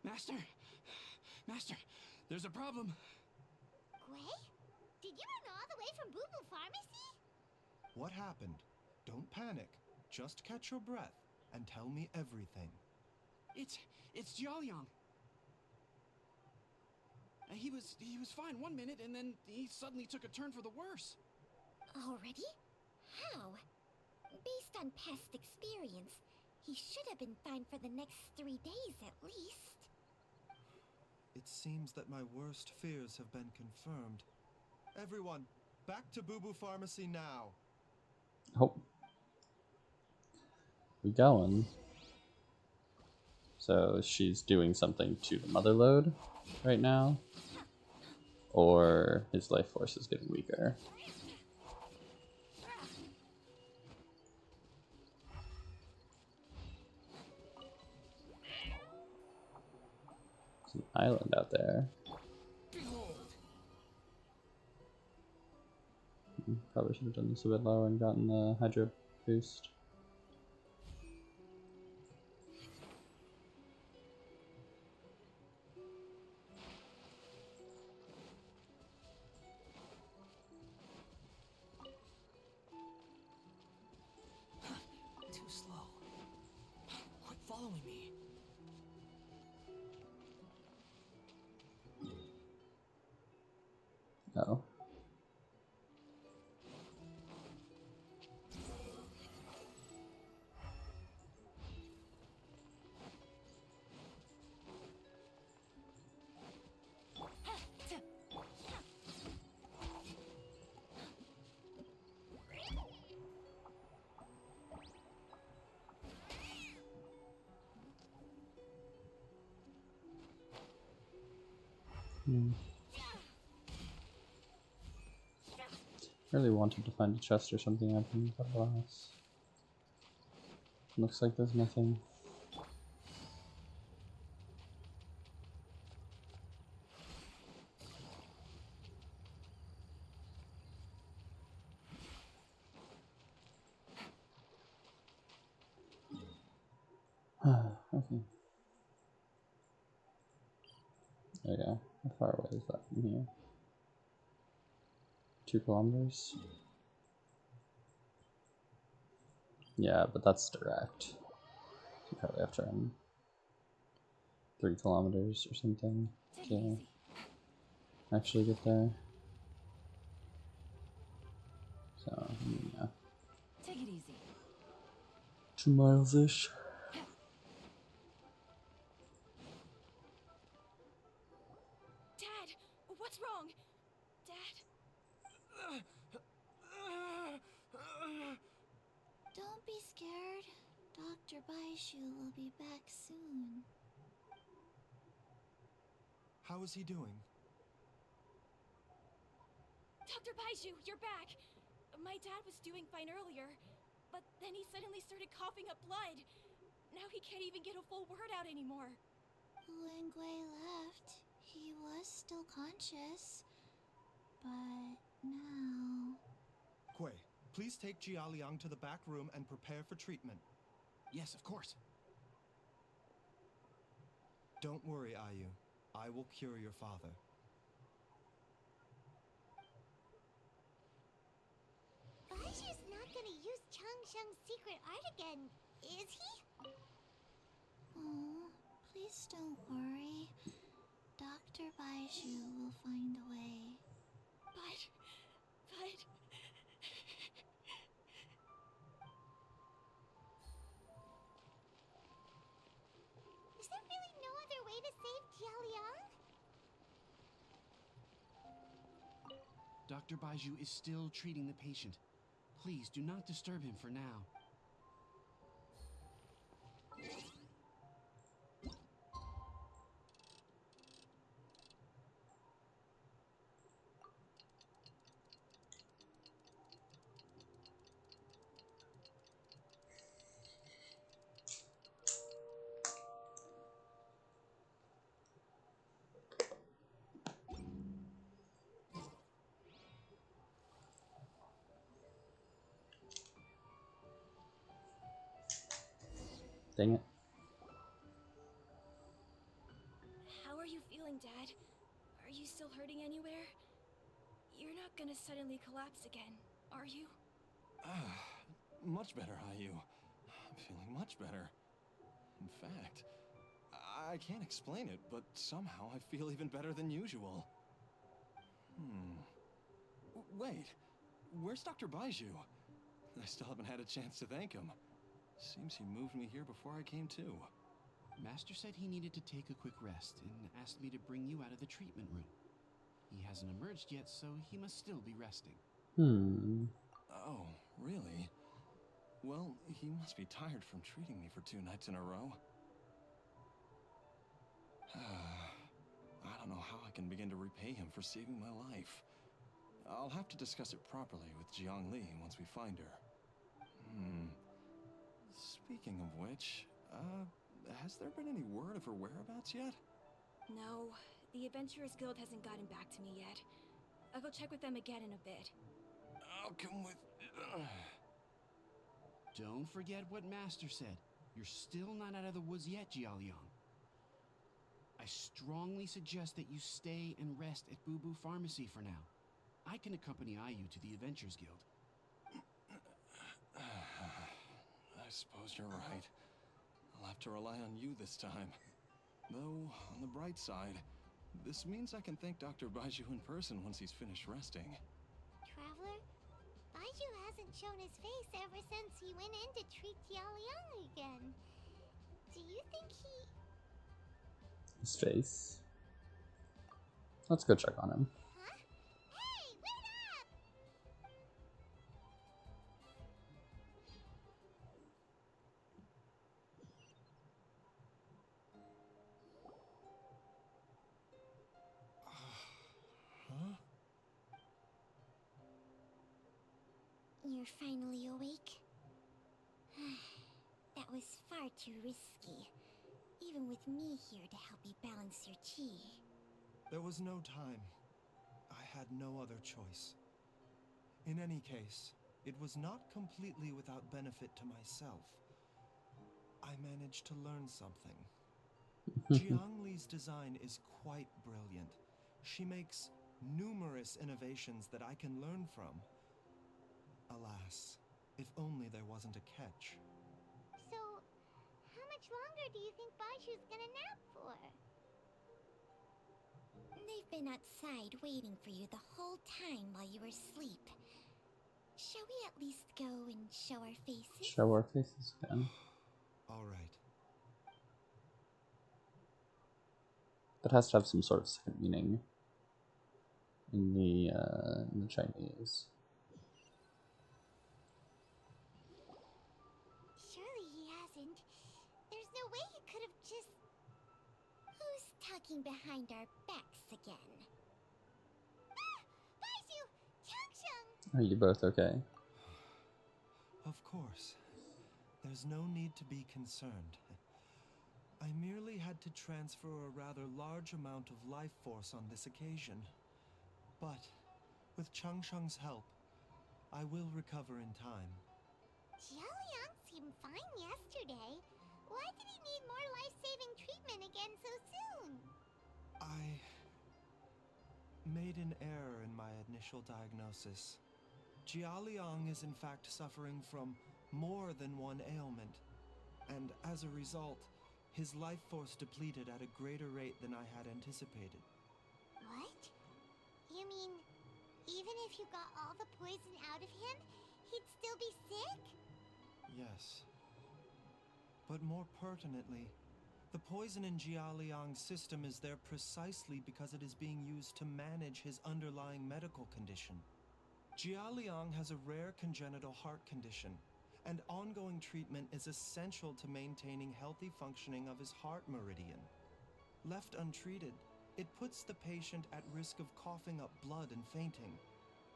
S4: Master, there's a problem.
S5: Gui? Did you run all the way from Bubu Pharmacy?
S6: What happened? Don't panic. Just catch your breath and tell me everything.
S4: It's Jiaoyang. He was fine one minute, and then he suddenly took a turn for the worse.
S5: Already? How? Based on past experience, he should have been fine for the next 3 days at least.
S6: It seems that my worst fears have been confirmed. Everyone, back to Bubu Pharmacy now.
S1: Oh. We going. So she's doing something to the mother load right now. Or his life force is getting weaker. There's an island out there. Probably should have done this a bit lower and gotten the Hydro boost.
S11: Too slow. Quit following me.
S1: Oh. Really wanted to find a chest or something up in the glass. Looks like there's nothing. Okay. There you go. How far away is that from here? 2 kilometers? Yeah, but that's direct. You probably have to run 3 kilometers or something to actually get there. So, yeah.
S2: Take it easy.
S1: 2 miles-ish.
S3: Dad, what's wrong? Dad?
S5: Don't be scared. Dr. Baizhu will be back soon.
S6: How is he doing?
S3: Dr. Baizhu, you're back! My dad was doing fine earlier, but then he suddenly started coughing up blood. Now he can't even get a full word out anymore.
S5: When Gui left, he was still conscious. But now...
S6: Kui, please take Jia Liang to the back room and prepare for treatment.
S4: Yes, of course.
S6: Don't worry, Ayu. I will cure your father.
S5: Baizhu's not gonna use Changsheng's secret art again, is he? Oh, please don't worry. Dr. Baizhu will find a way.
S3: But...
S5: Is there really no other way to save Jia Liang?
S4: Dr. Baizhu is still treating the patient. Please do not disturb him for now.
S1: Dang it.
S3: How are you feeling, Dad? Are you still hurting anywhere? You're not gonna suddenly collapse again, are you?
S10: Much better, Ayu. I'm feeling much better. In fact, I can't explain it, but somehow I feel even better than usual. Wait, where's Dr. Baizhu? I still haven't had a chance to thank him. Seems he moved me here before I came to.
S4: Master said he needed to take a quick rest and asked me to bring you out of the treatment room. He hasn't emerged yet, so he must still be resting.
S10: Oh, really? Well, he must be tired from treating me for 2 nights in a row. I don't know how I can begin to repay him for saving my life. I'll have to discuss it properly with Jiang Li once we find her. Speaking of which, has there been any word of her whereabouts yet?
S3: No, the Adventurers Guild hasn't gotten back to me yet. I'll go check with them again in a bit.
S10: I'll come with...
S4: Don't forget what Master said. You're still not out of the woods yet, Jialiang. I strongly suggest that you stay and rest at Bauzhu Pharmacy for now. I can accompany Ayu to the Adventurers Guild.
S10: I suppose you're right. I'll have to rely on you this time. Though, on the bright side, this means I can thank Dr. Baizhu in person once he's finished resting.
S5: Traveler, Baizhu hasn't shown his face ever since he went in to treat Jia Liang again. Do you think he...
S1: His face. Let's go check on him.
S5: Huh? Hey, wait up!
S10: Huh?
S5: you're finally awake? That was far too risky, even with me here to help you balance your chi.
S6: There was no time. I had no other choice. In any case, it was not completely without benefit to myself. I managed to learn something. Jiang Li's design is quite brilliant. She makes numerous innovations that I can learn from. Alas, if only there wasn't a catch.
S5: So, how much longer do you think Baizhu's gonna nap for? They've been outside waiting for you the whole time while you were asleep. Shall we at least go and show our faces?
S1: Show our faces again.
S6: All right.
S1: That has to have some sort of second meaning in the Chinese.
S5: Surely he hasn't. There's no way he could have just... Who's talking behind our backs again? Ah! Baizhu! Changsheng!
S1: Are you both okay?
S6: Of course. There's no need to be concerned. I merely had to transfer a rather large amount of life force on this occasion. But, with Changsheng's help, I will recover in time.
S5: Jialiang seemed fine yesterday. Why did he need more life-saving treatment again so soon?
S6: I made an error in my initial diagnosis. Jialiang is in fact suffering from more than one ailment, and as a result, his life force depleted at a greater rate than I had anticipated.
S5: What? You mean, even if you got all the poison out of him, he'd still be sick?
S6: Yes. But more pertinently, the poison in Jialiang's system is there precisely because it is being used to manage his underlying medical condition. Jialiang has a rare congenital heart condition, and ongoing treatment is essential to maintaining healthy functioning of his heart meridian. Left untreated, it puts the patient at risk of coughing up blood and fainting,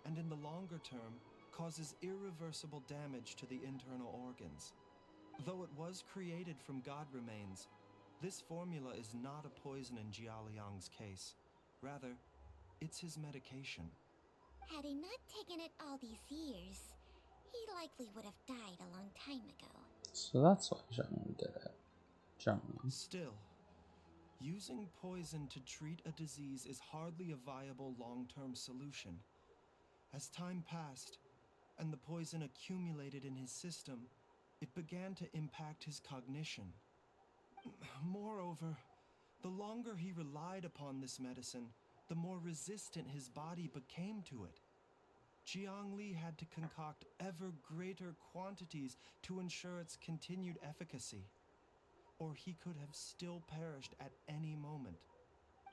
S6: and in the longer term, causes irreversible damage to the internal organs. Though it was created from god remains, this formula is not a poison in Jialiang's case. Rather, it's his medication.
S5: Had he not taken it all these years, he likely would have died a long time ago.
S1: So that's why Zhang did it. Zhang.
S6: Still, using poison to treat a disease is hardly a viable long-term solution. As time passed, and the poison accumulated in his system, it began to impact his cognition. Moreover, the longer he relied upon this medicine, the more resistant his body became to it. Jiang Li had to concoct ever greater quantities to ensure its continued efficacy, or he could have still perished at any moment.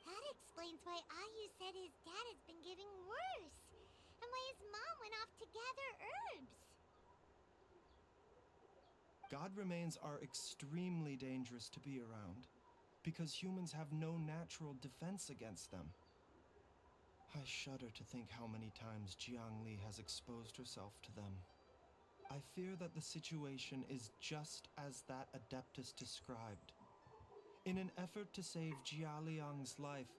S5: That explains why Ayu said his dad has been getting worse, and why his mom went off to gather herbs.
S6: God remains are extremely dangerous to be around, because humans have no natural defense against them. I shudder to think how many times Jiang Li has exposed herself to them. I fear that the situation is just as that Adeptus described. In an effort to save Jialiang's life,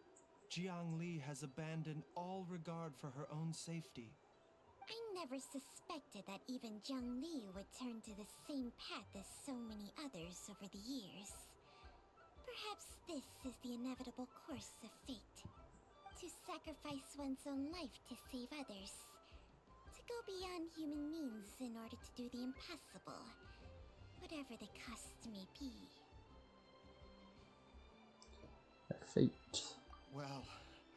S6: Jiang Li has abandoned all regard for her own safety.
S5: I never suspected that even Jiang Li would turn to the same path as so many others over the years. Perhaps this is the inevitable course of fate. To sacrifice one's own life to save others. To go beyond human means in order to do the impossible. Whatever the cost may be.
S1: Fate.
S6: Well,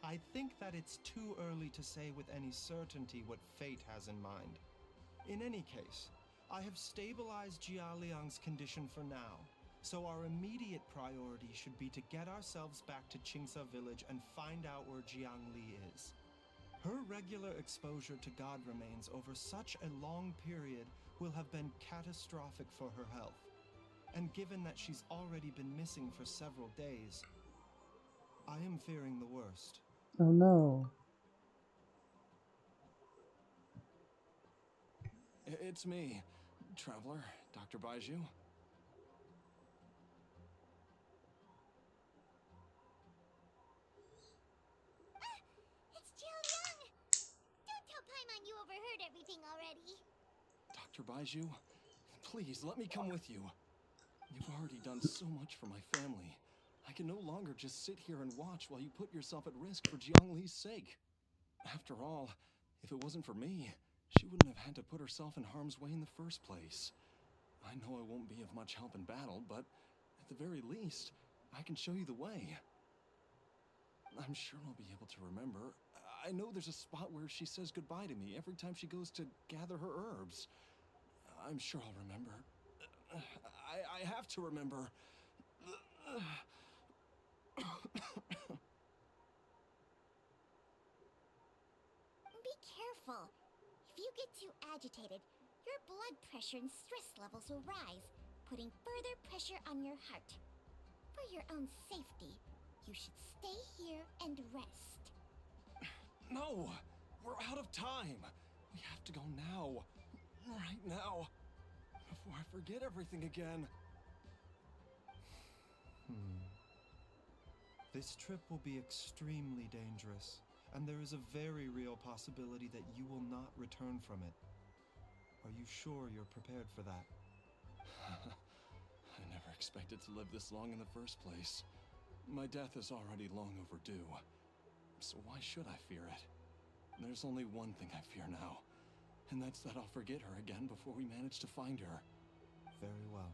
S6: I think that it's too early to say with any certainty what fate has in mind. In any case, I have stabilized Jialiang's condition for now, so our immediate priority should be to get ourselves back to Qingce village and find out where Jiang Li is. Her regular exposure to god remains over such a long period will have been catastrophic for her health. And given that she's already been missing for several days, I am fearing the worst.
S1: Oh no.
S10: It's me, Traveler, Dr. Baizhu.
S5: It's Jiaoliang! Don't tell Paimon you overheard everything already.
S10: Dr. Baizhu, please let me come with you. You've already done so much for my family. I can no longer just sit here and watch while you put yourself at risk for Jiangli's sake. After all, if it wasn't for me, she wouldn't have had to put herself in harm's way in the first place. I know I won't be of much help in battle, but at the very least, I can show you the way. I'm sure I'll be able to remember. I know there's a spot where she says goodbye to me every time she goes to gather her herbs. I'm sure I'll remember. I have to remember.
S5: Be careful. If you get too agitated, your blood pressure and stress levels will rise, putting further pressure on your heart. For your own safety, you should stay here and rest.
S10: No! We're out of time! We have to go now. Right now. Before I forget everything again.
S6: This trip will be extremely dangerous, and there is a very real possibility that you will not return from it. Are you sure you're prepared for that?
S10: I never expected to live this long in the first place. My death is already long overdue. So why should I fear it? There's only one thing I fear now, and that's that I'll forget her again before we manage to find her.
S6: Very well.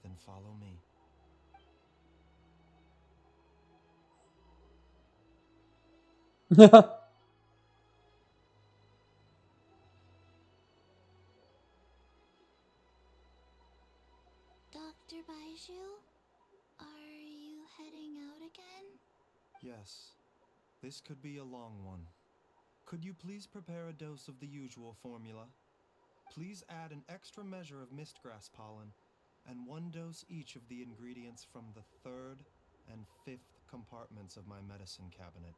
S6: Then follow me.
S5: Dr. Baizhu, are you heading out again?
S6: Yes. This could be a long one. Could you please prepare a dose of the usual formula? Please add an extra measure of mistgrass pollen, and 1 dose each of the ingredients from the 3rd and 5th compartments of my medicine cabinet.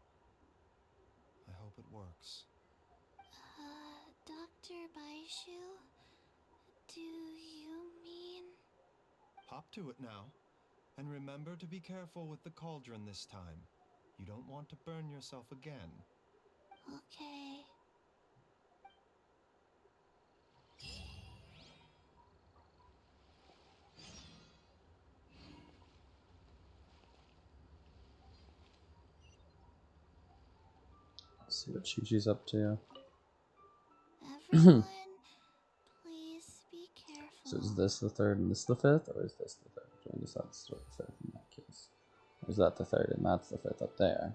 S6: I hope it works.
S5: Dr. Baizhu, do you mean...
S6: Hop to it now, and remember to be careful with the cauldron this time. You don't want to burn yourself again.
S5: Okay.
S1: Let's see what Chi-Chi's up to.
S5: Everyone, please be careful.
S1: So is this the 3rd and this the 5th, or is this the 3rd? Do I just have to start the 5th in that case? Or is that the 3rd and that's the 5th up there?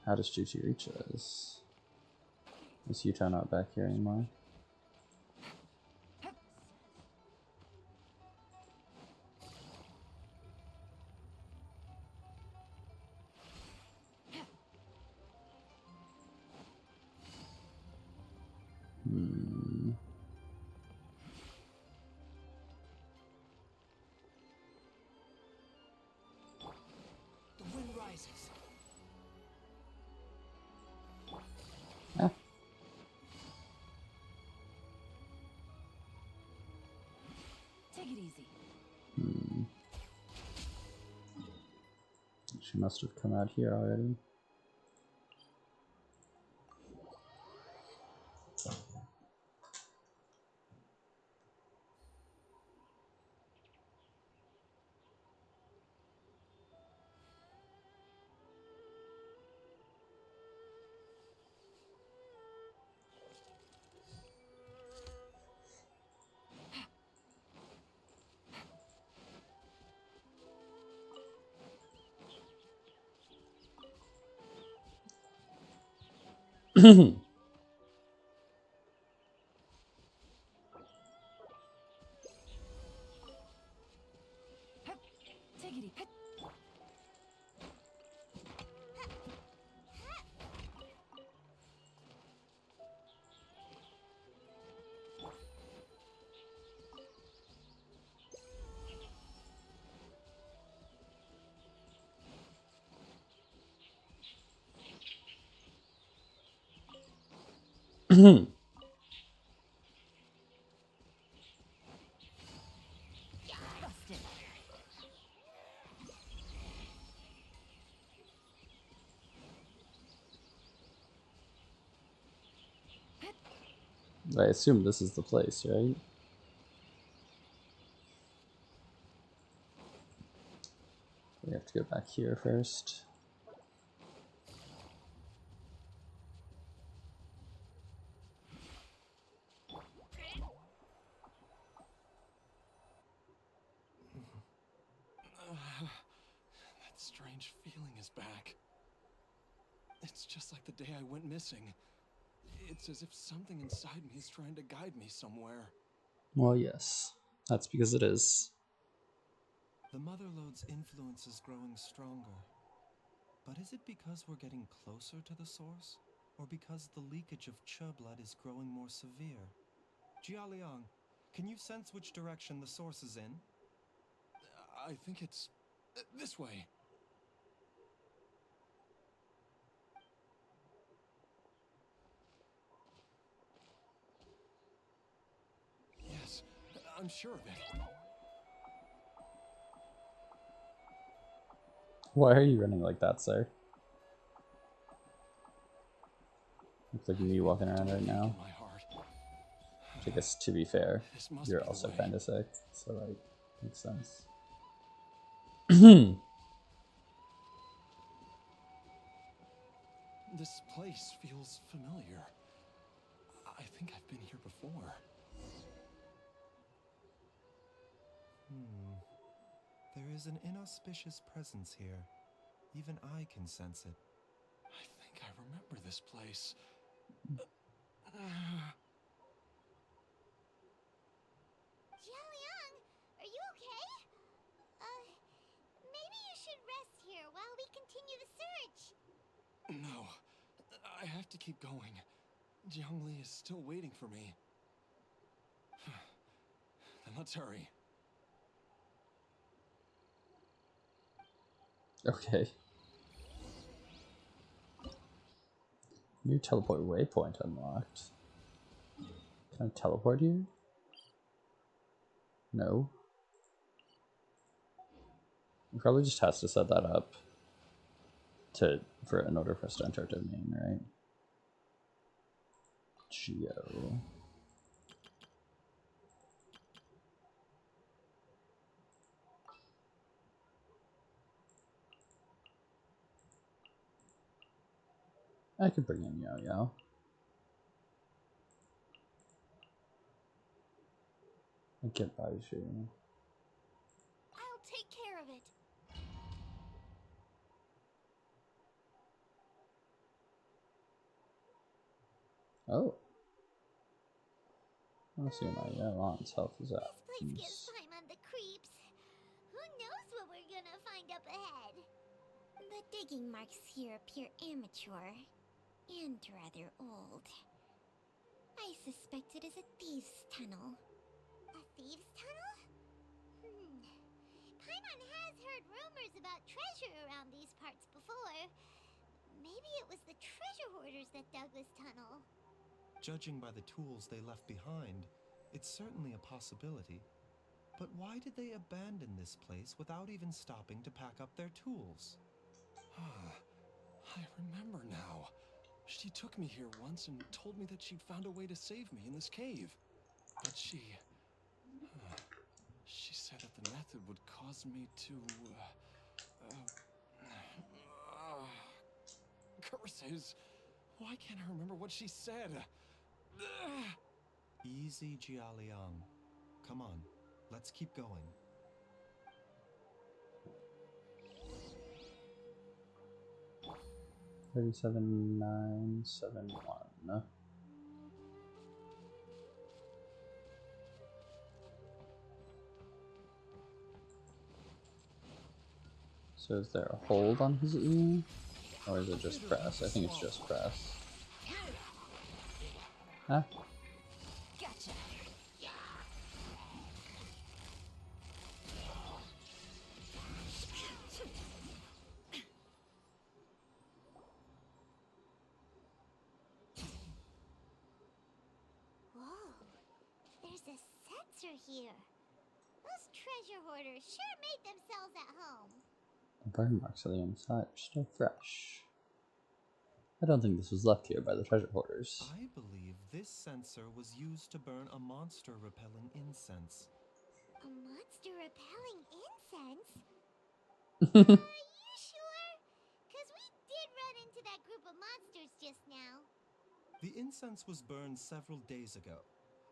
S1: How does Chi-Chi reach this? Is Yuta not back here anymore?
S11: The wind rises.
S1: Ah.
S2: Take it easy.
S1: She must have come out here already.
S2: Take it easy.
S1: I assume this is the place, right? We have to go back here first.
S10: That strange feeling is back. It's just like the day I went missing. It's as if something inside me is trying to guide me somewhere.
S1: Well, yes. That's because it is.
S6: The Motherlode's influence is growing stronger. But is it because we're getting closer to the source? Or because the leakage of Che blood is growing more severe? Jialiang, can you sense which direction the source is in?
S10: I think it's this way. Yes, I'm sure of it.
S1: Why are you running like that, sir? Looks like me walking around right now. Which I guess, to be fair, you're also kind of sick, so like, makes sense.
S10: This place feels familiar. I think I've been here before.
S6: There is an inauspicious presence here. Even I can sense it.
S10: I think I remember this place.
S5: Jialiang, are you okay? Maybe you should rest here while we continue the search.
S10: No, I have to keep going. Jiangli is still waiting for me. Then let's hurry.
S1: Okay. New teleport waypoint unlocked. Can I teleport here? No. It probably just has to set that up in order for us to enter domain, right? Geo. I could bring in Yo-Yo. I get Baizhu.
S5: I'll take care of it.
S1: Oh. Let's see what my Yolon's health is at.
S5: This place gives Paimon the creeps. Who knows what we're gonna find up ahead? The digging marks here appear amateur and rather old. I suspect it is a thieves' tunnel. A thieves' tunnel? Paimon has heard rumors about treasure around these parts before. Maybe it was the treasure hoarders that dug this tunnel.
S6: Judging by the tools they left behind, it's certainly a possibility. But why did they abandon this place without even stopping to pack up their tools?
S10: I remember now. She took me here once and told me that she'd found a way to save me in this cave. But she said that the method would cause me to... curses. Why can't I remember what she said?
S6: Easy, Jialiang. Come on, let's keep going.
S1: $37,971. So is there a hold on his E? Or is it just press? I think it's just press. Huh?
S2: Gotcha.
S5: monster here. Those treasure hoarders sure made themselves at home.
S1: The burn marks on the inside are still fresh. I don't think this was left here by the treasure hoarders.
S6: I believe this censer was used to burn a monster-repelling incense.
S5: A monster repelling incense? Are you sure? Because we did run into that group of monsters just now.
S6: The incense was burned several days ago.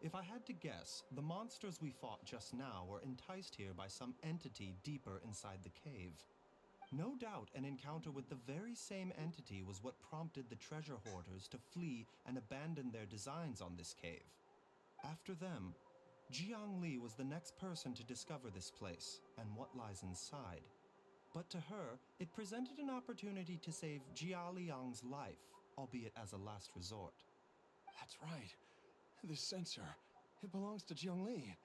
S6: If I had to guess, the monsters we fought just now were enticed here by some entity deeper inside the cave. No doubt an encounter with the very same entity was what prompted the treasure hoarders to flee and abandon their designs on this cave. After them, Jiangli was the next person to discover this place and what lies inside. But to her, it presented an opportunity to save Jia Liang's life, albeit as a last resort.
S10: That's right. This censer, it belongs to Jiangli.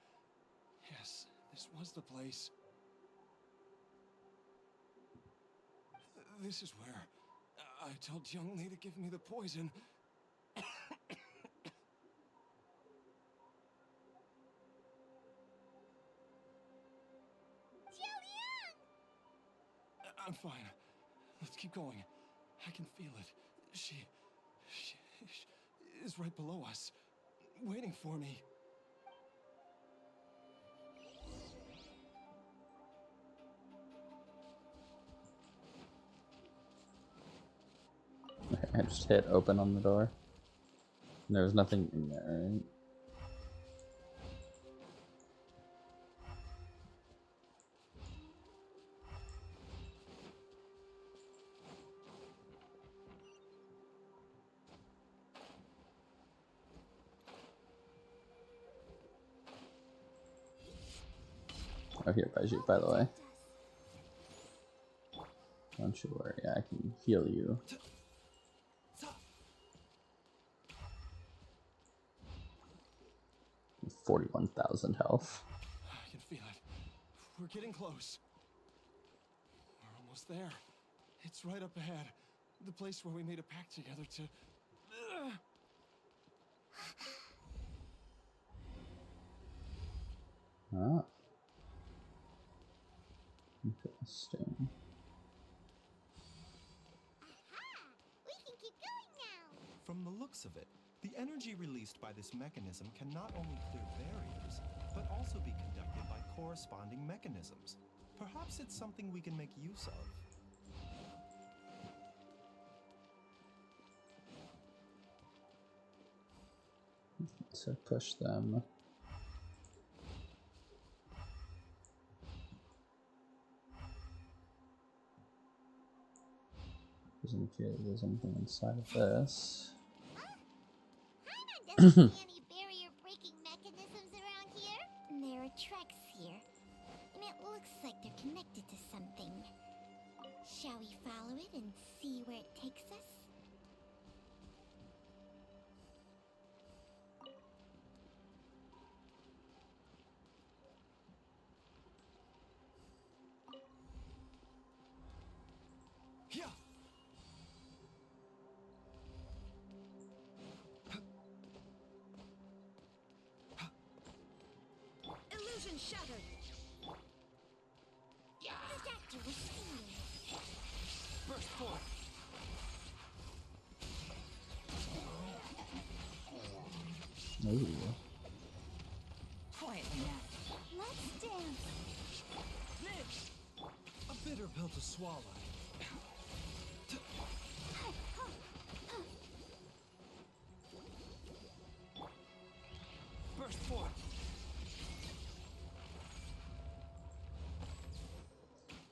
S10: Yes, this was the place. This is where I told Jiangli to give me the poison.
S5: Jialiang!
S10: I'm fine. Let's keep going. I can feel it. She is right below us, waiting for me.
S1: I just hit open on the door. And there was nothing in there, right? Oh, here, Baizhu, by the way. Don't you worry, I can heal you. 41,000 health.
S10: I can feel it. We're getting close. We're almost there. It's right up ahead. The place where we made a pact together to...
S1: Ah. Interesting.
S5: Aha! We can keep going now.
S6: From the looks of it, the energy released by this mechanism can not only clear barriers, but also be conducted by corresponding mechanisms. Perhaps it's something we can make use of.
S1: So push them. Doesn't feel there's anything inside of this.
S5: I don't see any barrier-breaking mechanisms around here. There are tracks here, and it looks like they're connected to something. Shall we follow it and see where it takes us?
S10: Yeah.
S3: Illusion shattered.
S5: The doctor was stealing.
S10: Burst forth.
S1: Ooh.
S3: Quietly now.
S5: Let's dance.
S6: A bitter pill to swallow.
S10: Burst forth.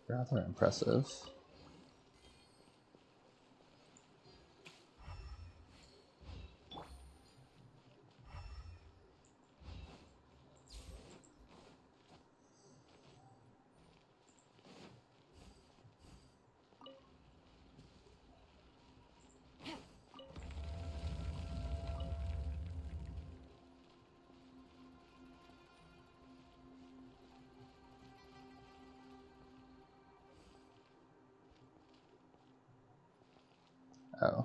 S1: Rather impressive. Oh.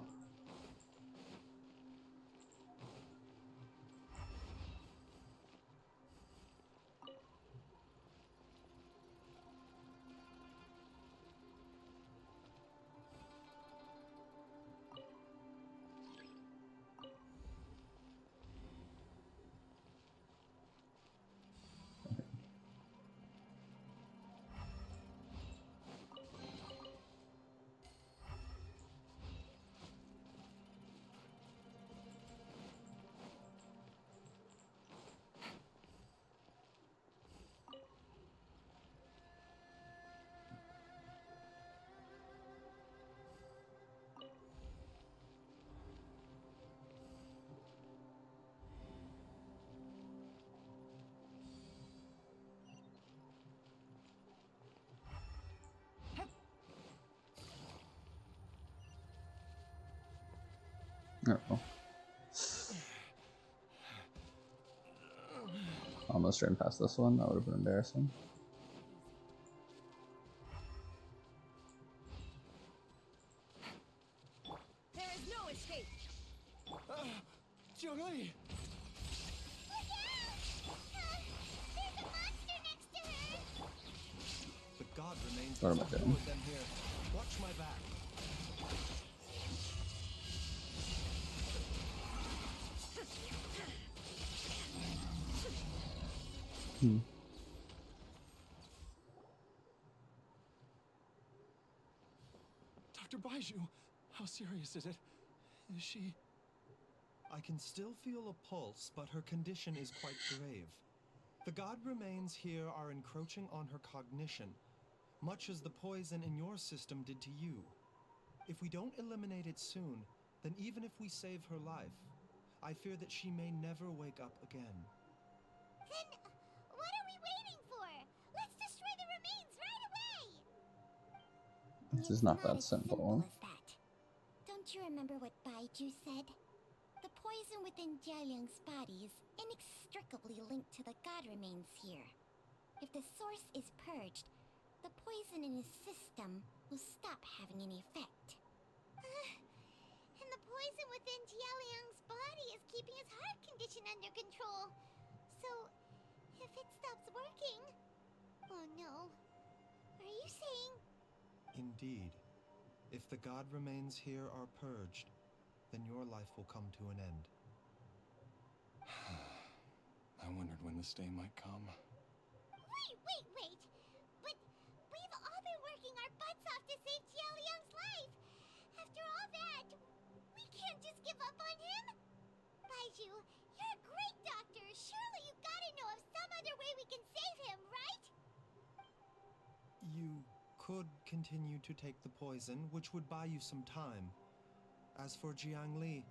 S1: Oh. Almost ran past this one. That would have been embarrassing.
S3: There is no escape.
S10: Jiangli!
S5: There's a monster next to her!
S6: The god remains
S1: What am I doing?
S6: them here. Watch my back.
S10: Dr. Baizhu, how serious is it? Is she...
S6: I can still feel a pulse, but her condition is quite grave. The god remains here are encroaching on her cognition, much as the poison in your system did to you. If we don't eliminate it soon, then even if we save her life, I fear that she may never wake up again.
S5: Then, what are we waiting for? Let's destroy the remains right away!
S1: This is not that simple.
S5: As that. Don't you remember what Baizhu said? The poison within Jialiang's body is inextricably linked to the god remains here. If the source is purged, the poison in his system will stop having any effect. And the poison within Jialiang's body is keeping his heart condition under control. So, if it stops working... Oh no. Are you saying...
S6: Indeed. If the god remains here are purged, then your life will come to an end.
S10: I wondered when this day might come.
S5: Wait! But we've all been working our butts off to save Jialiang's life! After all that, we can't just give up on him! Baizhu, you're a great doctor! Surely you gotta know of some other way we can save him, right?
S6: You could continue to take the poison, which would buy you some time. As for Jiangli,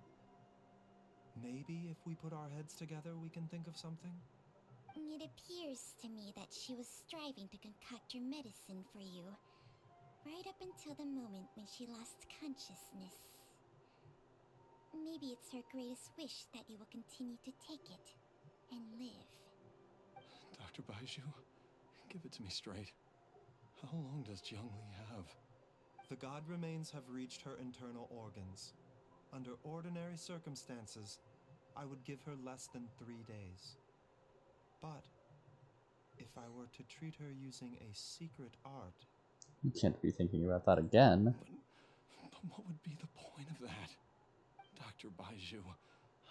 S6: maybe if we put our heads together, we can think of something?
S5: It appears to me that she was striving to concoct your medicine for you, right up until the moment when she lost consciousness. Maybe it's her greatest wish that you will continue to take it and live.
S10: Dr. Baizhu, give it to me straight. How long does Jiangli have?
S6: The god remains have reached her internal organs. Under ordinary circumstances, I would give her less than 3 days. But if I were to treat her using a secret art...
S1: You can't be thinking about that again.
S10: But what would be the point of that? Dr. Baizhu,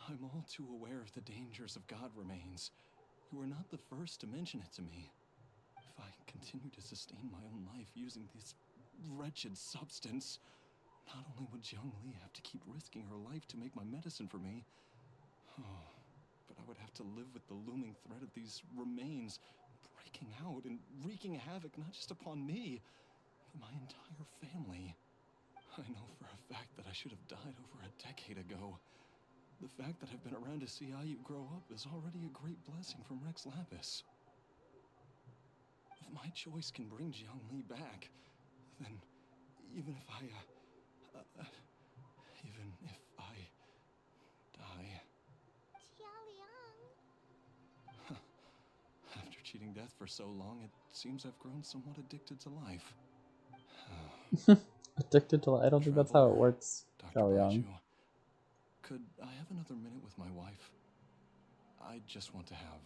S10: I'm all too aware of the dangers of god remains. You were not the first to mention it to me. If I continue to sustain my own life using this wretched substance, not only would Jiangli have to keep risking her life to make my medicine for me, but I would have to live with the looming threat of these remains breaking out and wreaking havoc not just upon me, but my entire family. I know for a fact that I should have died over a decade ago. The fact that I've been around to see how you grow up is already a great blessing from Rex Lapis. If my choice can bring Jiangli back, then even if I die...
S5: Jialiang...
S10: After cheating death for so long, it seems I've grown somewhat addicted to life.
S1: Addicted to life? I don't think that's how it works,
S10: Dr.
S1: Young.
S10: Baizhu, could I have another minute with my wife? I just want to have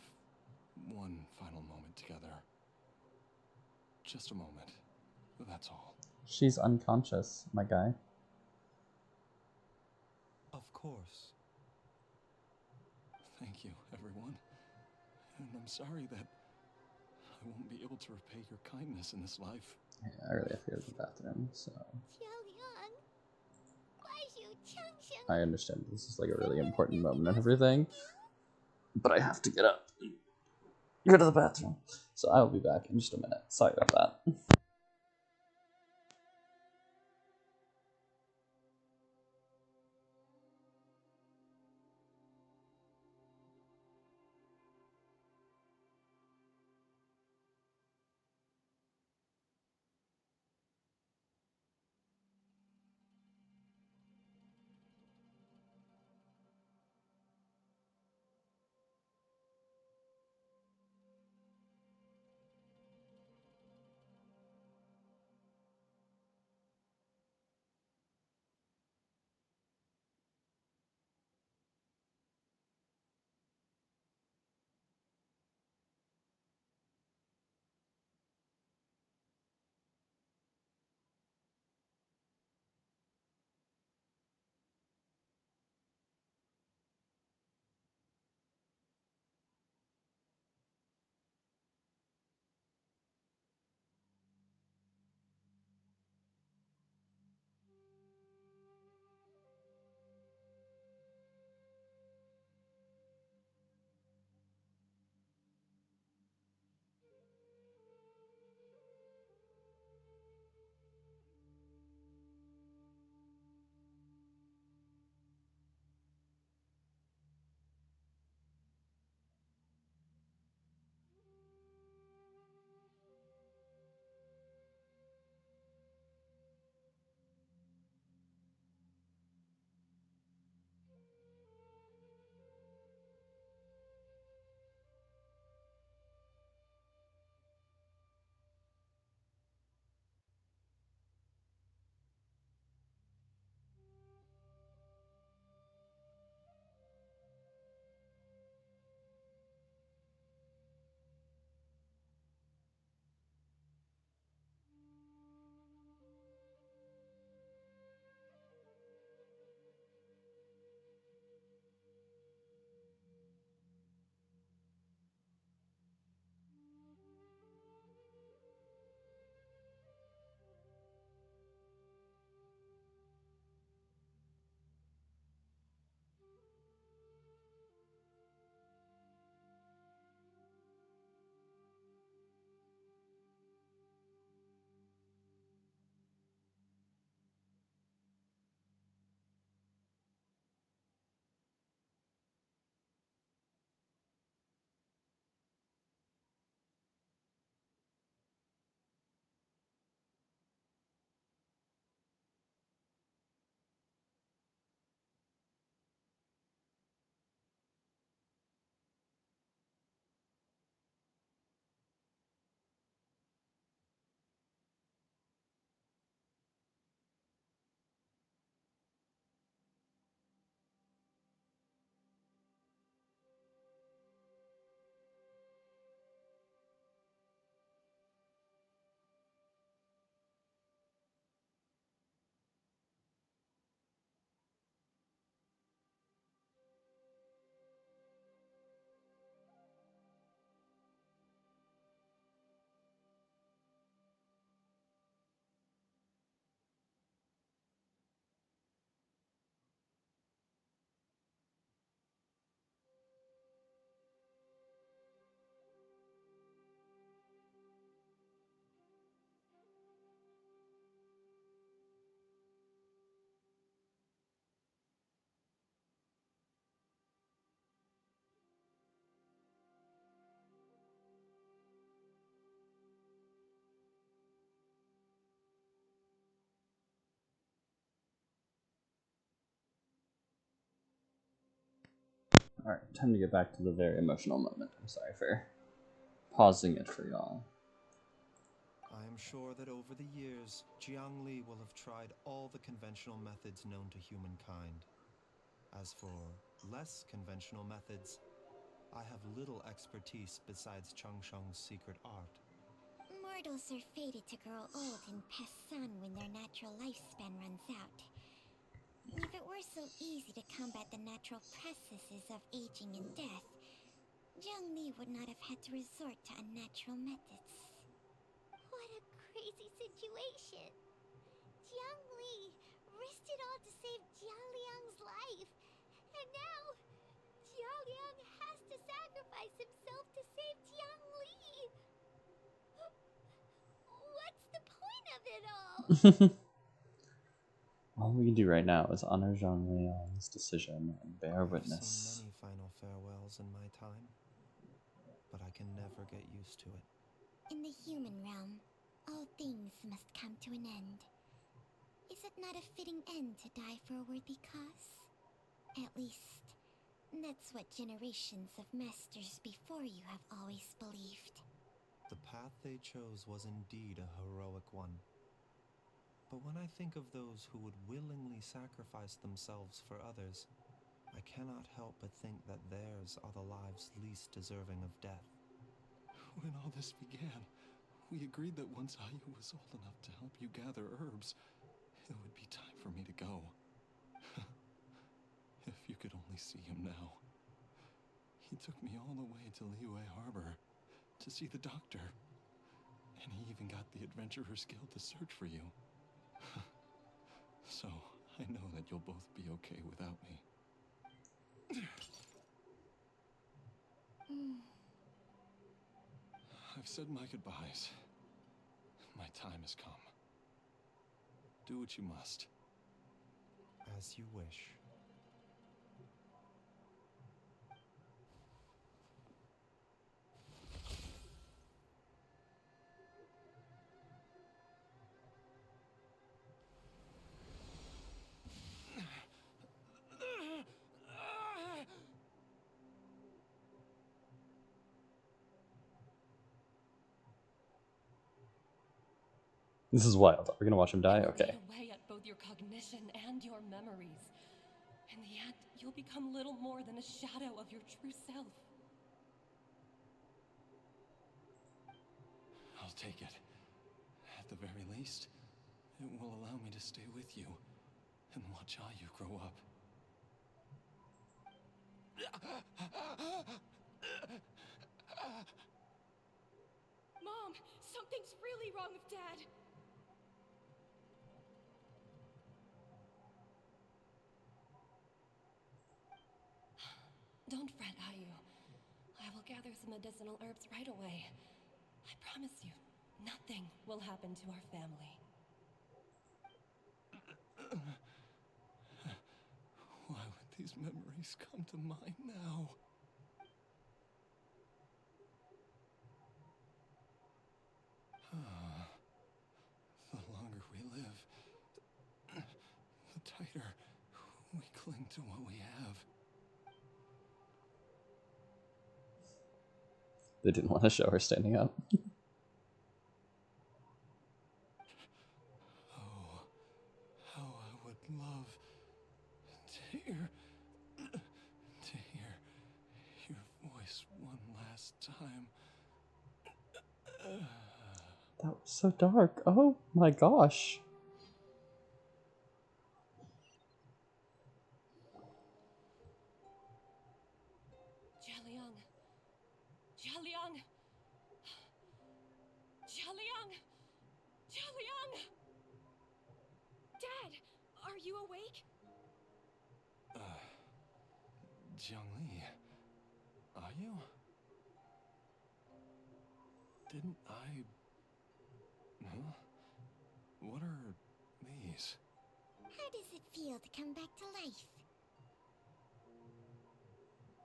S10: one final moment together. Just a moment. That's all.
S1: She's unconscious, my guy.
S6: Of course.
S10: Thank you, everyone. And I'm sorry that I won't be able to repay your kindness in this life.
S1: Yeah, I really have to go to the bathroom, so...
S5: Jialiang... Baizhu, Changsheng...
S1: I understand this is like a really important moment and everything, but I have to get up and go to the bathroom. So I will be back in just a minute. Sorry about that. Alright, time to get back to the very emotional moment. I'm sorry for pausing it for y'all.
S6: I am sure that over the years, Jiang Li will have tried all the conventional methods known to humankind. As for less conventional methods, I have little expertise besides Changsheng's secret art.
S5: Mortals are fated to grow old and pass on when their natural lifespan runs out. If it were so easy to combat the natural processes of aging and death, Jiang Li would not have had to resort to unnatural methods.
S9: What a crazy situation! Jiang Li risked it all to save Jialiang's life, and now Jialiang has to sacrifice himself to save Jiang Li. What's the point of it all?
S1: All we can do right now is honor Zhang Liang's decision and bear witness.
S6: I've seen many final farewells in my time, but I can never get used to it.
S5: In the human realm, all things must come to an end. Is it not a fitting end to die for a worthy cause? At least, that's what generations of masters before you have always believed.
S6: The path they chose was indeed a heroic one. But when I think of those who would willingly sacrifice themselves for others, I cannot help but think that theirs are the lives least deserving of death.
S10: When all this began, we agreed that once Ayu was old enough to help you gather herbs, it would be time for me to go. If you could only see him now. He took me all the way to Liyue Harbor to see the doctor. And he even got the Adventurers Guild to search for you. So, I know that you'll both be okay without me. I've said my goodbyes. My time has come. Do what you must.
S6: As you wish.
S1: This is wild. Are we gonna watch him die? Okay.
S12: Eat away at both your cognition and your memories. In the end, you'll become little more than a shadow of your true self.
S10: I'll take it. At the very least, it will allow me to stay with you and watch Ayu grow up.
S12: Mom, something's really wrong with Dad. Don't fret, Ayu. I will gather some medicinal herbs right away. I promise you, nothing will happen to our family.
S10: Why would these memories come to mind now? The longer we live, the tighter we cling to what we have.
S1: They didn't want to show her standing up.
S10: Oh, how I would love to hear your voice one last time.
S1: That was so dark. Oh my gosh.
S12: Jialiang! Jialiang! Jialiang! Jialiang!
S3: Dad, are you awake?
S10: Jiang Li, are you? Didn't I... Huh? What are these?
S5: How does it feel to come back to life?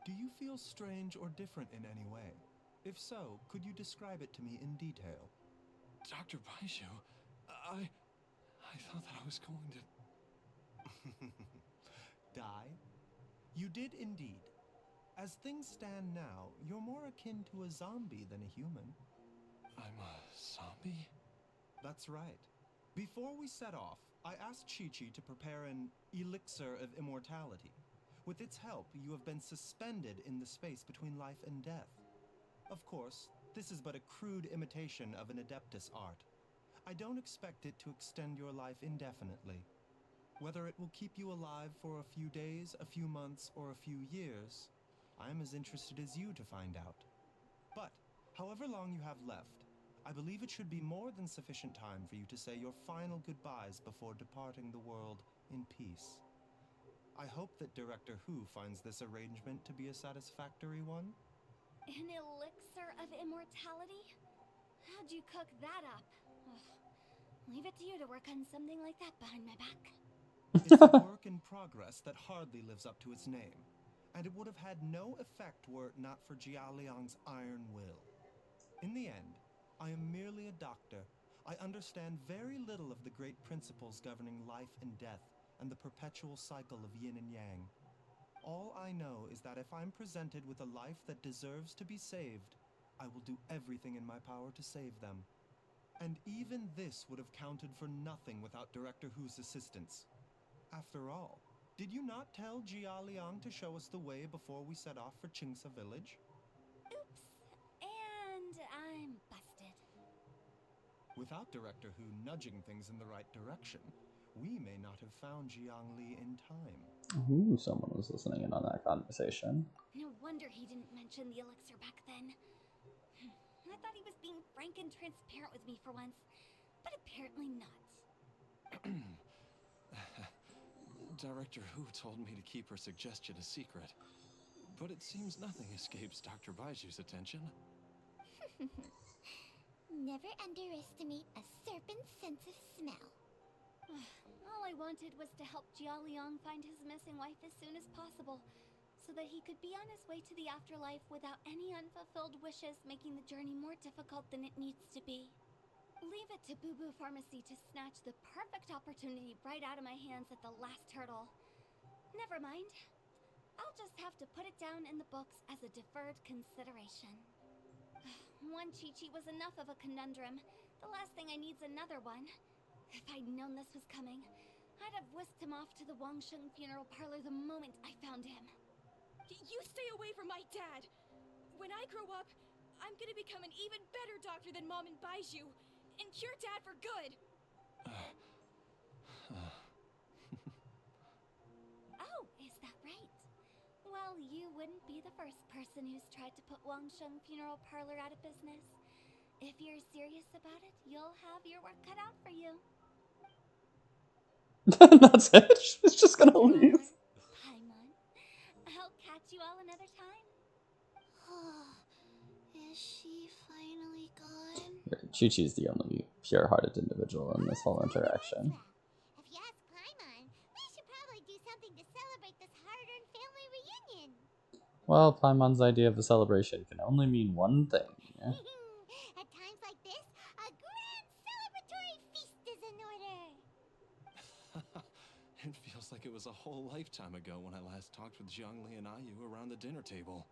S6: Do you feel strange or different in any way? If so, could you describe it to me in detail?
S10: Dr. Baizhu, I thought that I was going to...
S6: Die? You did indeed. As things stand now, you're more akin to a zombie than a human.
S10: I'm a zombie?
S6: That's right. Before we set off, I asked Chi-Chi to prepare an elixir of immortality. With its help, you have been suspended in the space between life and death. Of course, this is but a crude imitation of an Adeptus art. I don't expect it to extend your life indefinitely. Whether it will keep you alive for a few days, a few months, or a few years, I am as interested as you to find out. But, however long you have left, I believe it should be more than sufficient time for you to say your final goodbyes before departing the world in peace. I hope that Director Hu finds this arrangement to be a satisfactory one.
S9: An elixir of immortality? How'd you cook that up? Ugh. Leave it to you to work on something like that behind my back.
S6: It's a work in progress that hardly lives up to its name, and it would have had no effect were it not for Jia Liang's iron will. In the end, I am merely a doctor. I understand very little of the great principles governing life and death and the perpetual cycle of yin and yang. All I know is that if I'm presented with a life that deserves to be saved, I will do everything in my power to save them. And even this would have counted for nothing without Director Hu's assistance. After all, did you not tell Jia Liang to show us the way before we set off for Qingce village?
S9: Oops. And I'm busted.
S6: Without Director Hu nudging things in the right direction, we may not have found Jiangli in time.
S1: Ooh, someone was listening in on that conversation.
S9: No wonder he didn't mention the elixir back then. I thought he was being frank and transparent with me for once, but apparently not.
S10: Director Hu told me to keep her suggestion a secret, but it seems nothing escapes Dr. Baizhu's attention.
S5: Never underestimate a serpent's sense of smell.
S9: All I wanted was to help Jia Liang find his missing wife as soon as possible, so that he could be on his way to the afterlife without any unfulfilled wishes making the journey more difficult than it needs to be. Leave it to Boo Boo Pharmacy to snatch the perfect opportunity right out of my hands at the last hurdle. Never mind. I'll just have to put it down in the books as a deferred consideration. One Chi-Chi was enough of a conundrum. The last thing I need's another one. If I'd known this was coming, I'd have whisked him off to the Wangsheng funeral parlor the moment I found him.
S3: You stay away from my dad! When I grow up, I'm gonna become an even better doctor than Mom and Baizhu, and cure Dad for good!
S9: Oh, is that right? Well, you wouldn't be the first person who's tried to put Wangsheng Funeral Parlor out of business. If you're serious about it, you'll have your work cut out for you.
S1: That's it? She's just gonna leave.
S9: Paimon, I'll catch you all another time.
S5: Is she finally gone?
S1: Chi-Chi's the only pure-hearted individual in this whole interaction.
S5: If you ask Paimon, we should probably do something to celebrate this hard-earned family reunion.
S1: Well, Paimon's idea of a celebration can only mean one thing. Yeah?
S5: At times like this, a grand celebratory feast is in order.
S10: It feels like it was a whole lifetime ago when I last talked with Zhongli and Ayu around the dinner table.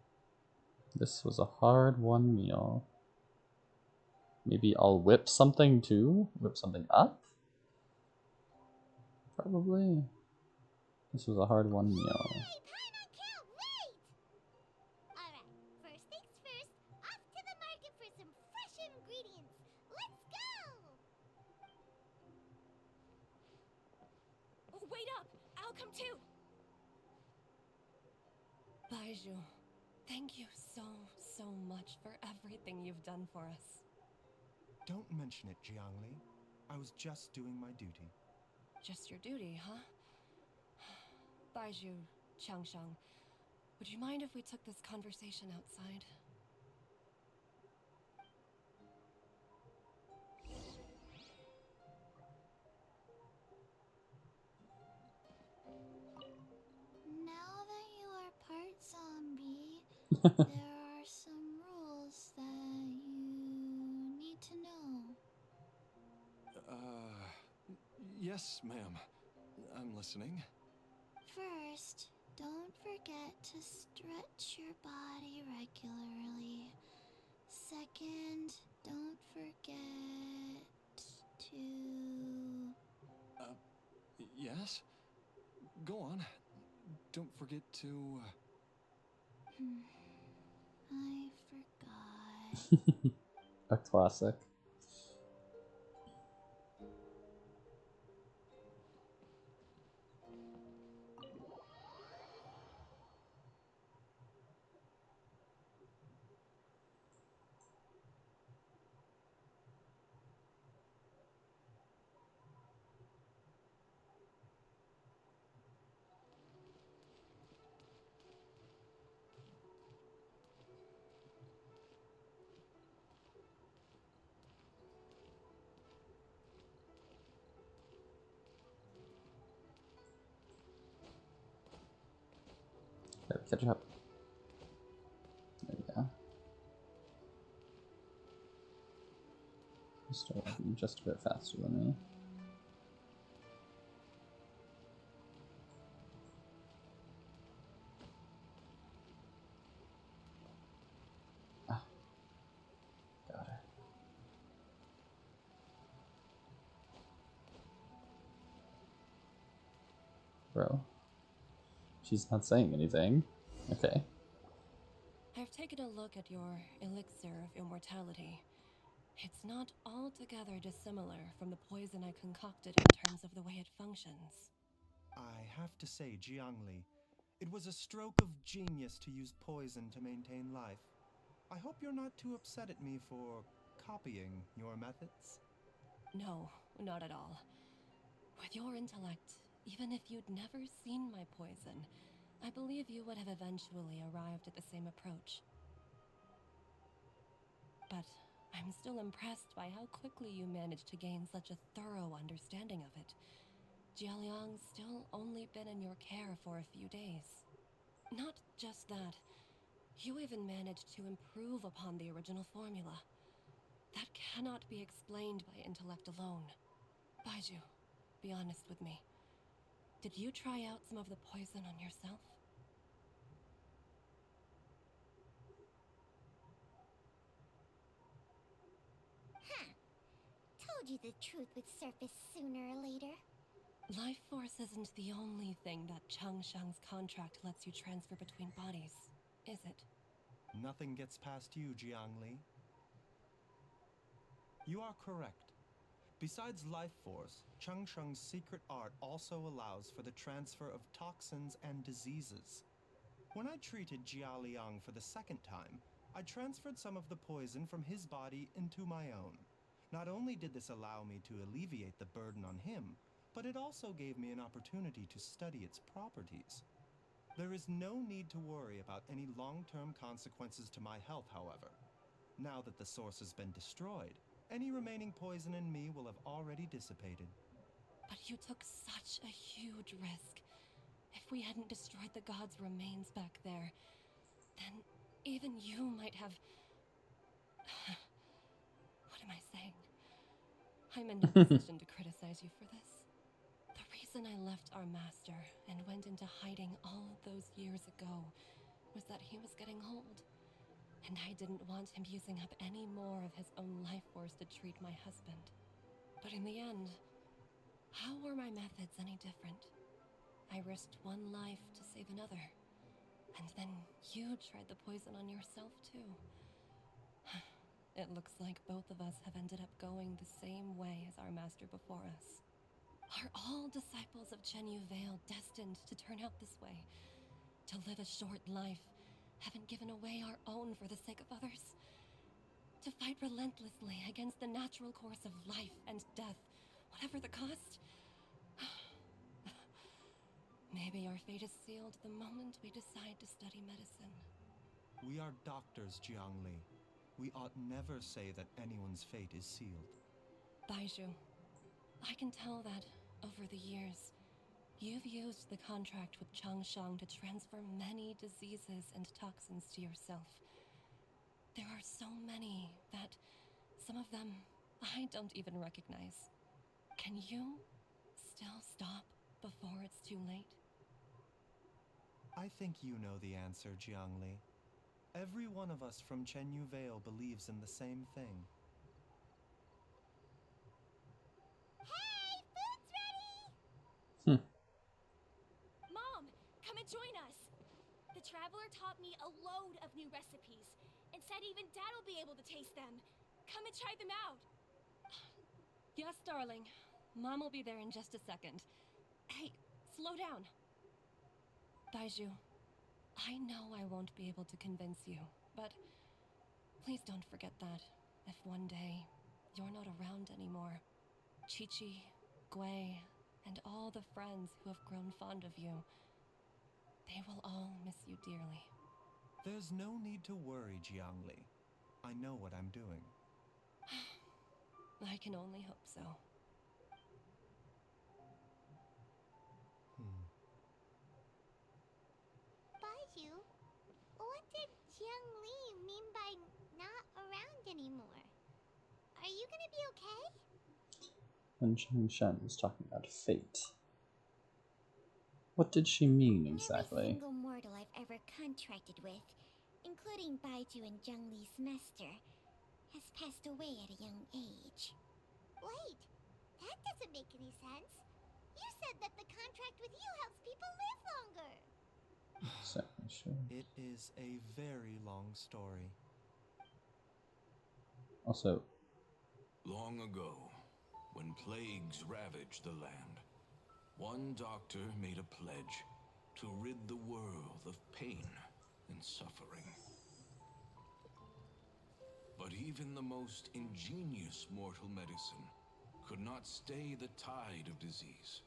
S1: This was a hard-won meal. Maybe I'll whip something too? Whip something up? Probably. This was a hard-won meal.
S5: Paimon can't wait! Alright, first things first, off to the market for some fresh ingredients. Let's go!
S3: Wait up! I'll come too!
S12: Baizhu, thank you so much for everything you've done for us.
S6: Don't mention it, Jiangli. I was just doing my duty.
S12: Just your duty, huh? Baizhu, Changsheng, would you mind if we took this conversation outside?
S5: Now that you are part zombie, there are some rules that you need to know.
S10: Yes, ma'am. I'm listening.
S5: First, don't forget to stretch your body regularly. Second, don't forget to...
S10: Yes? Go on. Don't forget to...
S5: I forgot.
S1: A classic. There, catch up. There we go. Start walking just a bit faster than me. Ah, got her. Bro. She's not saying anything. Okay.
S12: I've taken a look at your elixir of immortality. It's not altogether dissimilar from the poison I concocted in terms of the way it functions.
S6: I have to say, Jiangli, it was a stroke of genius to use poison to maintain life. I hope you're not too upset at me for copying your methods.
S12: No, not at all. With your intellect, even if you'd never seen my poison, I believe you would have eventually arrived at the same approach. But I'm still impressed by how quickly you managed to gain such a thorough understanding of it. Jialiang's still only been in your care for a few days. Not just that, you even managed to improve upon the original formula. That cannot be explained by intellect alone. Baizhu, be honest with me. Did you try out some of the poison on yourself?
S5: Told you the truth would surface sooner or later.
S12: Life force isn't the only thing that Changshang's contract lets you transfer between bodies, is it?
S6: Nothing gets past you, Jiangli. You are correct. Besides life force, Changsheng's secret art also allows for the transfer of toxins and diseases. When I treated Jia Liang for the second time, I transferred some of the poison from his body into my own. Not only did this allow me to alleviate the burden on him, but it also gave me an opportunity to study its properties. There is no need to worry about any long-term consequences to my health, however. Now that the source has been destroyed, any remaining poison in me will have already dissipated.
S12: But you took such a huge risk. If we hadn't destroyed the god's remains back there, then even you might have... What am I saying? I'm in no position to criticize you for this. The reason I left our master and went into hiding all those years ago was that he was getting old, and I didn't want him using up any more of his own life force to treat my husband. But in the end, how were my methods any different? I risked one life to save another, and then you tried the poison on yourself too. It looks like both of us have ended up going the same way as our master before us. Are all disciples of Chen Yu Vale destined to turn out this way? To live a short life, having given away our own for the sake of others? To fight relentlessly against the natural course of life and death, whatever the cost? Maybe our fate is sealed the moment we decide to study medicine.
S6: We are doctors, Jiangli. We ought never say that anyone's fate is sealed.
S12: Baizhu, I can tell that, over the years, you've used the contract with Changshang to transfer many diseases and toxins to yourself. There are so many that, some of them, I don't even recognize. Can you still stop before it's too late?
S6: I think you know the answer, Jiangli. Every one of us from Chenyu Vale believes in the same thing.
S3: Hey, food's ready!
S1: Hmm.
S3: Mom, come and join us. The Traveler taught me a load of new recipes and said even Dad will be able to taste them. Come and try them out.
S12: Yes, darling. Mom will be there in just a second. Hey, slow down. Baizhu, I know I won't be able to convince you, but please don't forget that if one day you're not around anymore, Chi-Chi, Gui, and all the friends who have grown fond of you, they will all miss you dearly.
S6: There's no need to worry, Jiangli. I know what I'm doing.
S12: I can only hope so.
S5: Baizhu, what did Jiangli mean by not around anymore? Are you gonna be okay?
S1: When Chang Shen was talking about fate. What did she mean exactly?
S5: Every single mortal I've ever contracted with, including Baizhu and Zhengli's master, has passed away at a young age. Wait, that doesn't make any sense. You said that the contract with you helps people live longer.
S1: Certainly sure.
S6: It is a very long story.
S1: Also,
S7: Long ago, when plagues ravaged the land, one doctor made a pledge to rid the world of pain and suffering. But even the most ingenious mortal medicine could not stay the tide of disease.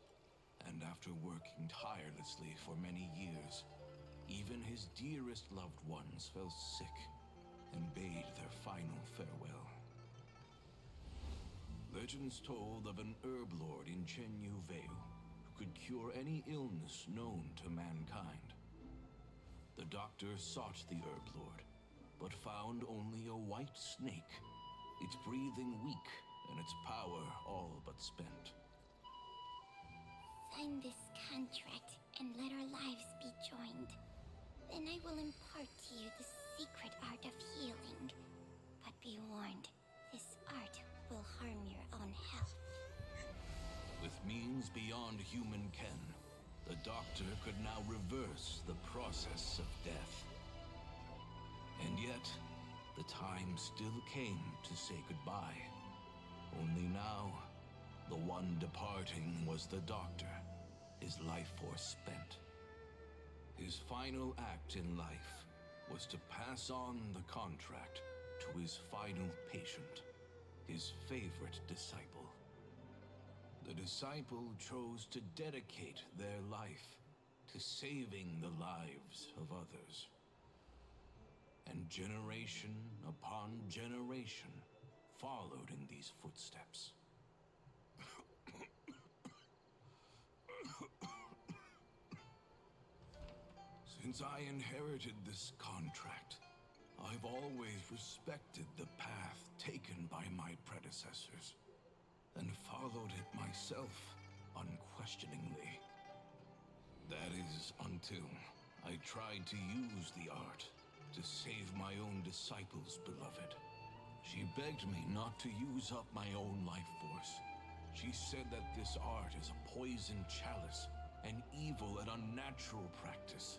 S7: And after working tirelessly for many years, even his dearest loved ones fell sick and bade their final farewell. Legends told of an herb lord in Chenyu Vale who could cure any illness known to mankind. The doctor sought the herb lord, but found only a white snake, its breathing weak and its power all but spent.
S5: Sign this contract and let our lives be joined. Then I will impart to you the secret art of healing. But be warned, this art will harm your own health.
S7: With means beyond human ken, the doctor could now reverse the process of death. And yet, the time still came to say goodbye. Only now, the one departing was the doctor, his life force spent. His final act in life was to pass on the contract to his final patient, his favorite disciple. The disciple chose to dedicate their life to saving the lives of others. And generation upon generation followed in these footsteps. Since I inherited this contract, I've always respected the path taken by my predecessors and followed it myself unquestioningly. That is until I tried to use the art to save my own disciple's beloved. She begged me not to use up my own life force. She said that this art is a poisoned chalice, an evil and unnatural practice.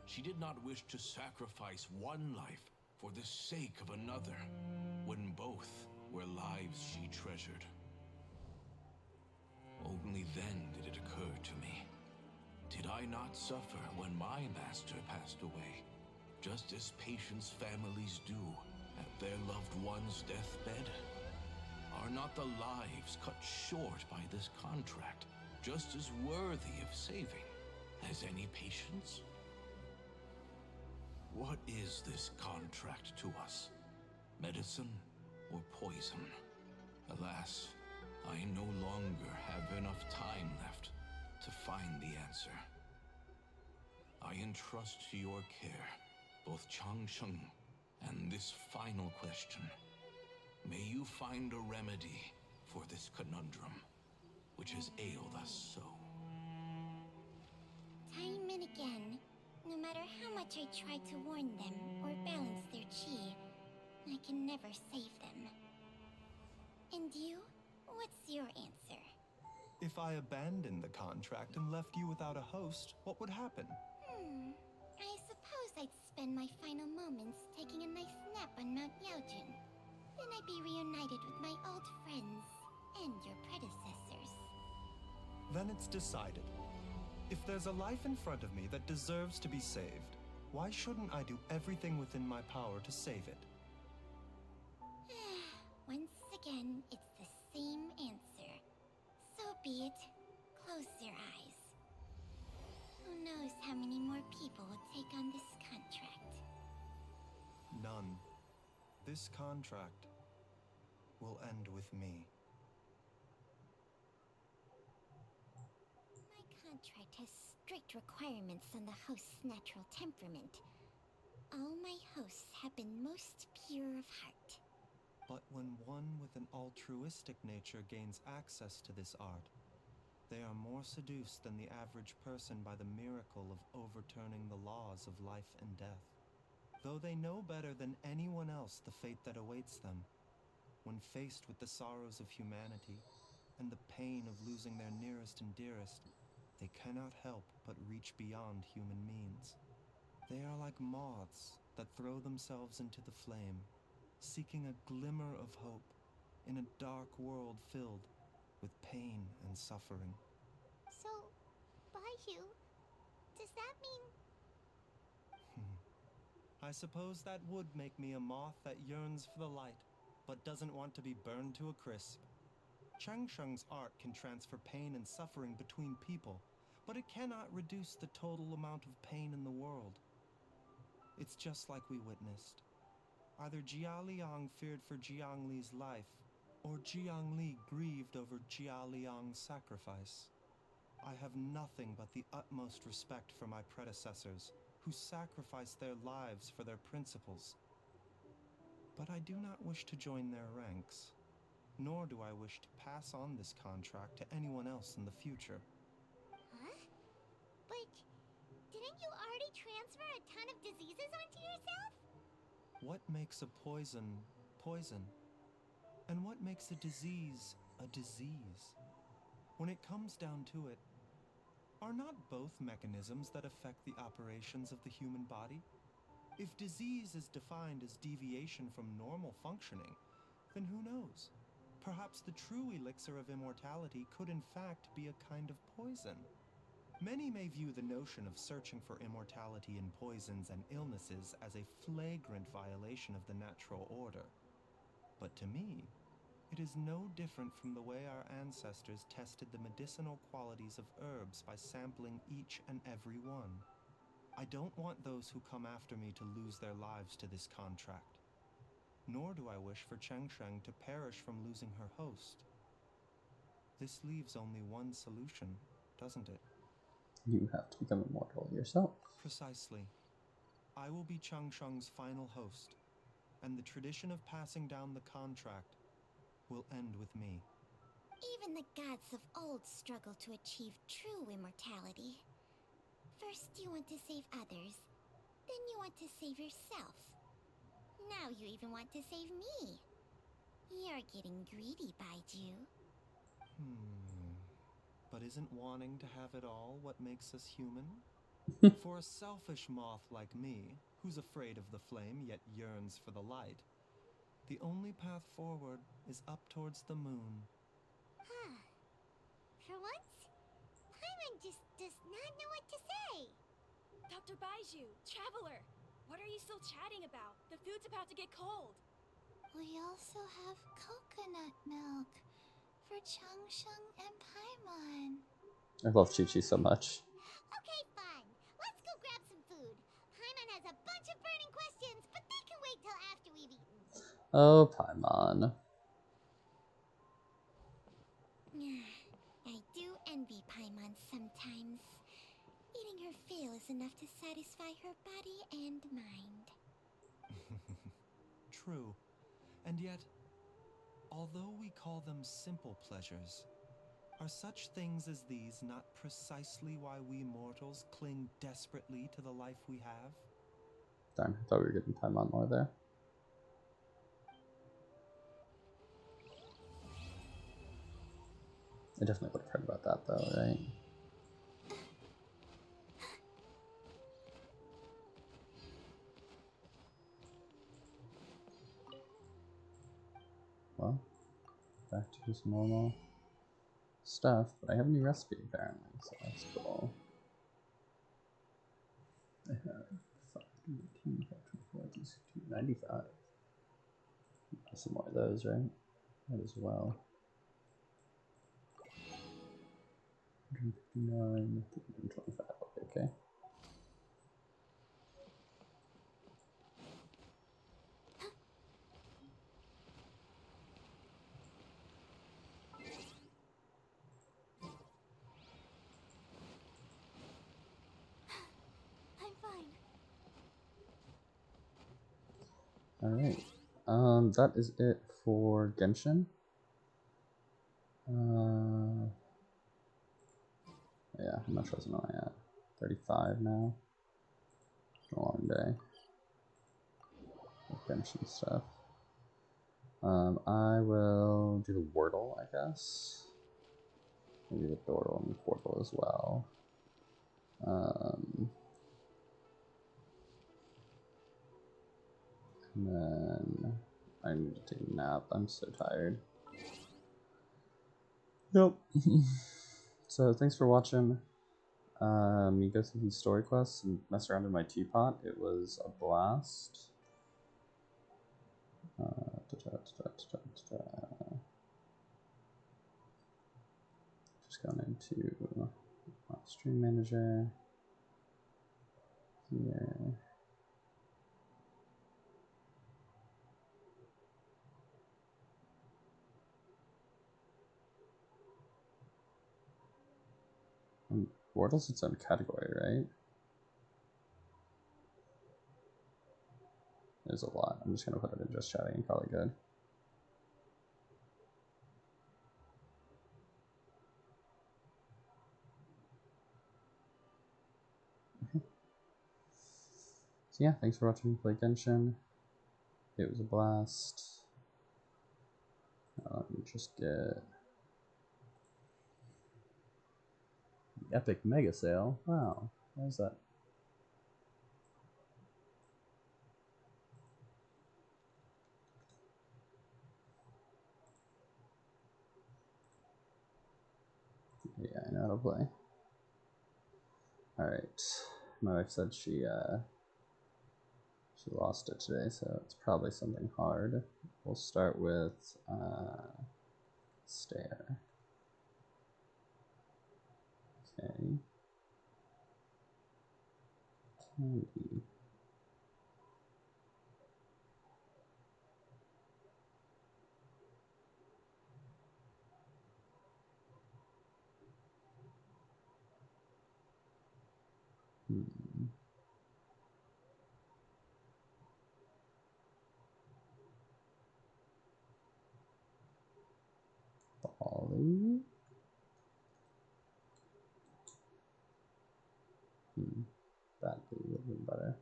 S7: She did not wish to sacrifice one life for the sake of another, when both were lives she treasured. Only then did it occur to me. Did I not suffer when my master passed away, just as patients' families do at their loved one's deathbed? Are not the lives cut short by this contract just as worthy of saving as any patients? What is this contract to us? Medicine or poison? Alas, I no longer have enough time left to find the answer. I entrust to your care both Changsheng and this final question. May you find a remedy for this conundrum, which has ailed us so.
S5: Time and again, no how much I try to warn them or balance their chi, I can never save them. And you? What's your answer?
S6: If I abandoned the contract and left you without a host, what would happen?
S5: I suppose I'd spend my final moments taking a nice nap on Mount Yaojun. Then I'd be reunited with my old friends and your predecessors.
S6: Then it's decided. If there's a life in front of me that deserves to be saved, why shouldn't I do everything within my power to save it?
S5: Once again, it's the same answer. So be it. Close your eyes. Who knows how many more people will take on this contract?
S6: None. This contract will end with me.
S5: My contract has strict requirements on the host's natural temperament. All my hosts have been most pure of heart.
S6: But when one with an altruistic nature gains access to this art, they are more seduced than the average person by the miracle of overturning the laws of life and death. Though they know better than anyone else the fate that awaits them, when faced with the sorrows of humanity and the pain of losing their nearest and dearest, they cannot help but reach beyond human means. They are like moths that throw themselves into the flame, seeking a glimmer of hope in a dark world filled with pain and suffering.
S5: So, Baizhu, does that mean...
S6: I suppose that would make me a moth that yearns for the light, but doesn't want to be burned to a crisp. Changsheng's art can transfer pain and suffering between people, but it cannot reduce the total amount of pain in the world. It's just like we witnessed. Either Jia Liang feared for Jiang Li's life, or Jiang Li grieved over Jia Liang's sacrifice. I have nothing but the utmost respect for my predecessors, who sacrificed their lives for their principles. But I do not wish to join their ranks, nor do I wish to pass on this contract to anyone else in the future.
S5: Huh? But didn't you already transfer a ton of diseases onto yourself?
S6: What makes a poison poison? And what makes a disease a disease? When it comes down to it, are not both mechanisms that affect the operations of the human body? If disease is defined as deviation from normal functioning, then who knows? Perhaps the true elixir of immortality could in fact be a kind of poison. Many may view the notion of searching for immortality in poisons and illnesses as a flagrant violation of the natural order. But to me, it is no different from the way our ancestors tested the medicinal qualities of herbs by sampling each and every one. I don't want those who come after me to lose their lives to this contract. Nor do I wish for Changsheng to perish from losing her host. This leaves only one solution, doesn't it?
S1: You have to become immortal yourself.
S6: Precisely. I will be Changsheng's final host, and the tradition of passing down the contract will end with me.
S5: Even the gods of old struggle to achieve true immortality. First you want to save others, then you want to save yourself. Now you even want to save me. You're getting greedy, Baizhu.
S6: But isn't wanting to have it all what makes us human? For a selfish moth like me, who's afraid of the flame yet yearns for the light, the only path forward is up towards the moon.
S5: For once, Paimon just does not know what to say.
S3: Dr. Baizhu, Traveler, what are you still chatting about? The food's about to get cold.
S5: We also have coconut milk for Changsheng and Paimon.
S1: I love Chi-Chi so much.
S5: Okay, fine. Let's go grab some food. Paimon has a bunch of burning questions, but they can wait till after we've eaten.
S1: Oh, Paimon.
S5: I do envy Paimon sometimes. Eating her fill is enough to satisfy her body and mind.
S6: True. And yet, although we call them simple pleasures, Are such things as these not precisely why we mortals cling desperately to the life we have?
S1: Darn, I thought we were getting time on more there. I definitely would have heard about that though, right? Well, back to just normal stuff, but I have a new recipe apparently, so that's cool. I have 518, 524, 95. Some more of those, right? Might as well. 159, 325, okay.
S5: I'm fine.
S1: Alright. That is it for Genshin. Yeah, how much was I at? 35 now. It's a long day. Genshin stuff. I will do the Wordle, I guess. Maybe the Dordle and the Quordle as well. And then I need to take a nap. I'm so tired. Yep. So thanks for watching me go through these story quests and mess around in my teapot. It was a blast. Just going into my stream manager here. Wordle's its own category, right? There's a lot. I'm just gonna put it in just chatting and call it good. So yeah, thanks for watching me play Genshin. It was a blast. Let me just get the Epic Mega Sale. Wow, what is that? Yeah, I know how to play. Alright. My wife said she lost it today, so it's probably something hard. We'll start with Stare. Okay. Candy. Ollie. That D would have been better,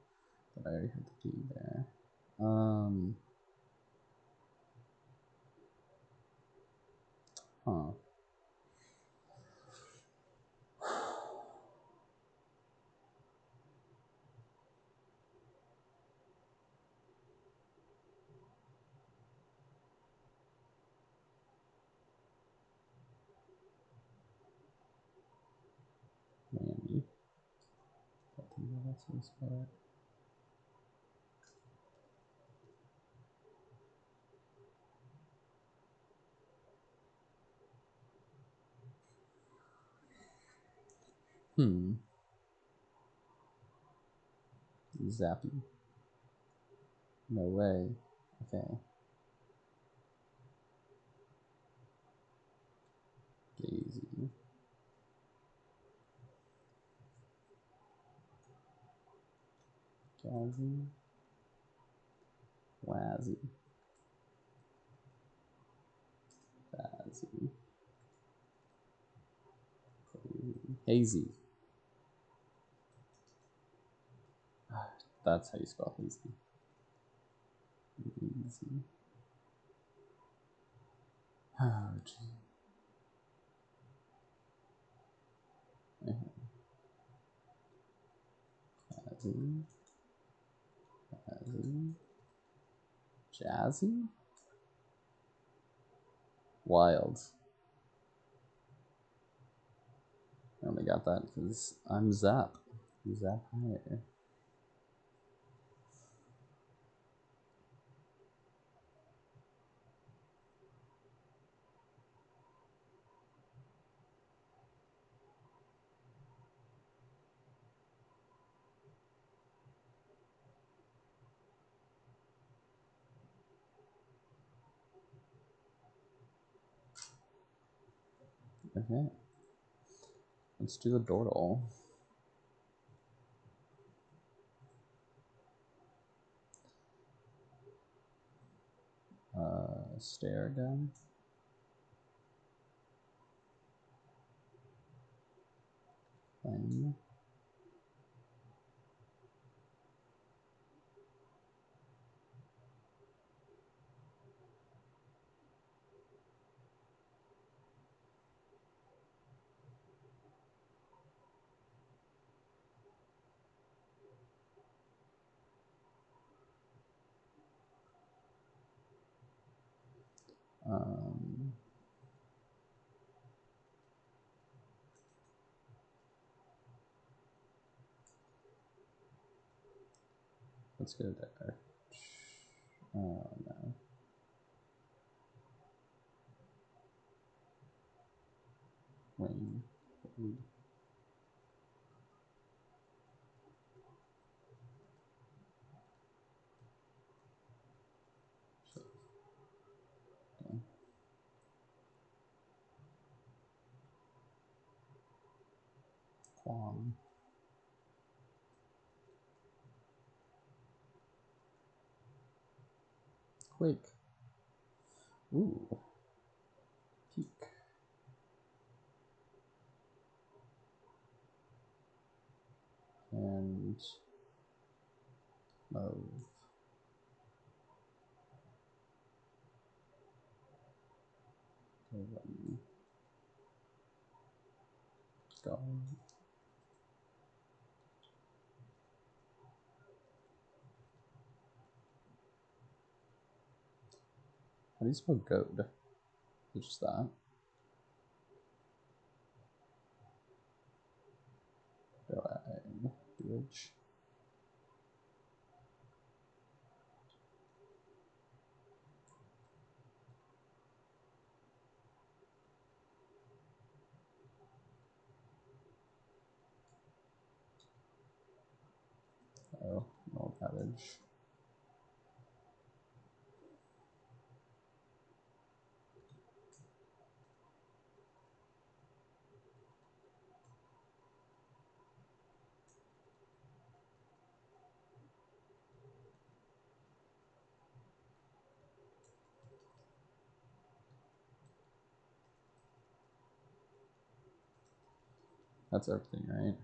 S1: but I already had the D there. Huh. Miami. I think that's how you spell it. Zappy. No way. Okay. Daisy. Gazzy. Wazzy. Bazzy. Hazy. That's how you spell hazy. Hazy. Oh, gee. Jazzy. Jazzy. Jazzy? Wild. I only got that because I'm Zap. Zap higher. Okay. Let's do the Dordle. Stare again. Thing. Let's go there. Oh no. Wing. Quang. Quake. Ooh. Peak. And mauve. Go. How do you spell goad? It's just that. Go ahead. Bridge. Oh, no cabbage. That's everything, right?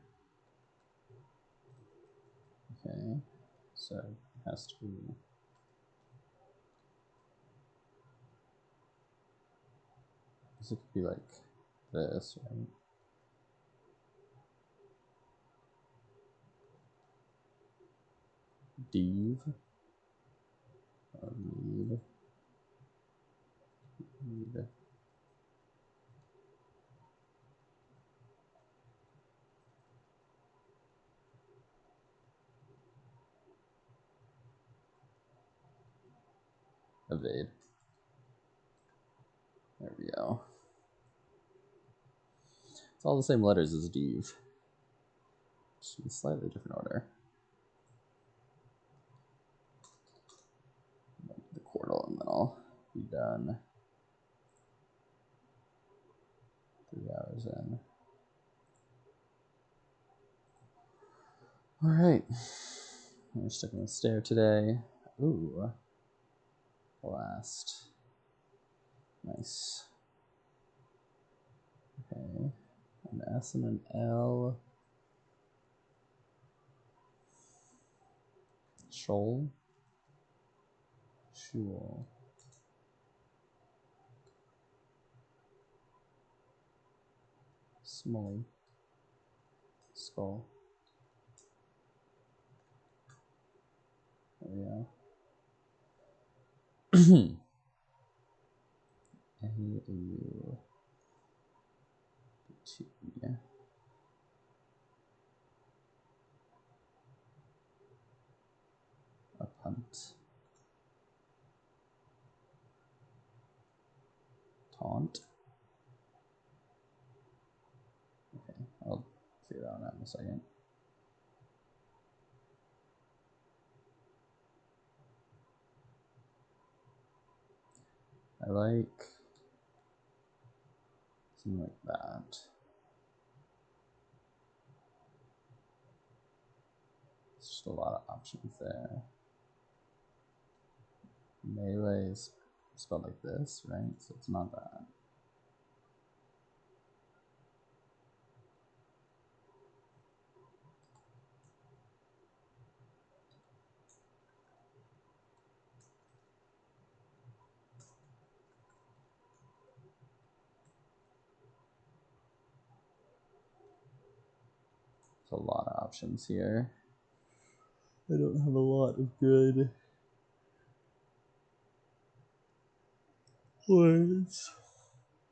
S1: Okay. So it has to be. This could be like this, right? Div. Or need. Need. Evade. There we go. It's all the same letters as div. Just in a slightly different order. The Quordle, and then I'll be done. 3 hours in. Alright. We're sticking with stare today. Ooh. Blast. Nice. Okay. An S and an L. Shoal. Shul. Smolly. Skull. There we go. A-U. T. A punt. Taunt. Okay, I'll figure that out in a second. I like something like that. It's just a lot of options there. Melee is spelled like this, right? So it's not that. There's a lot of options here. I don't have a lot of good words.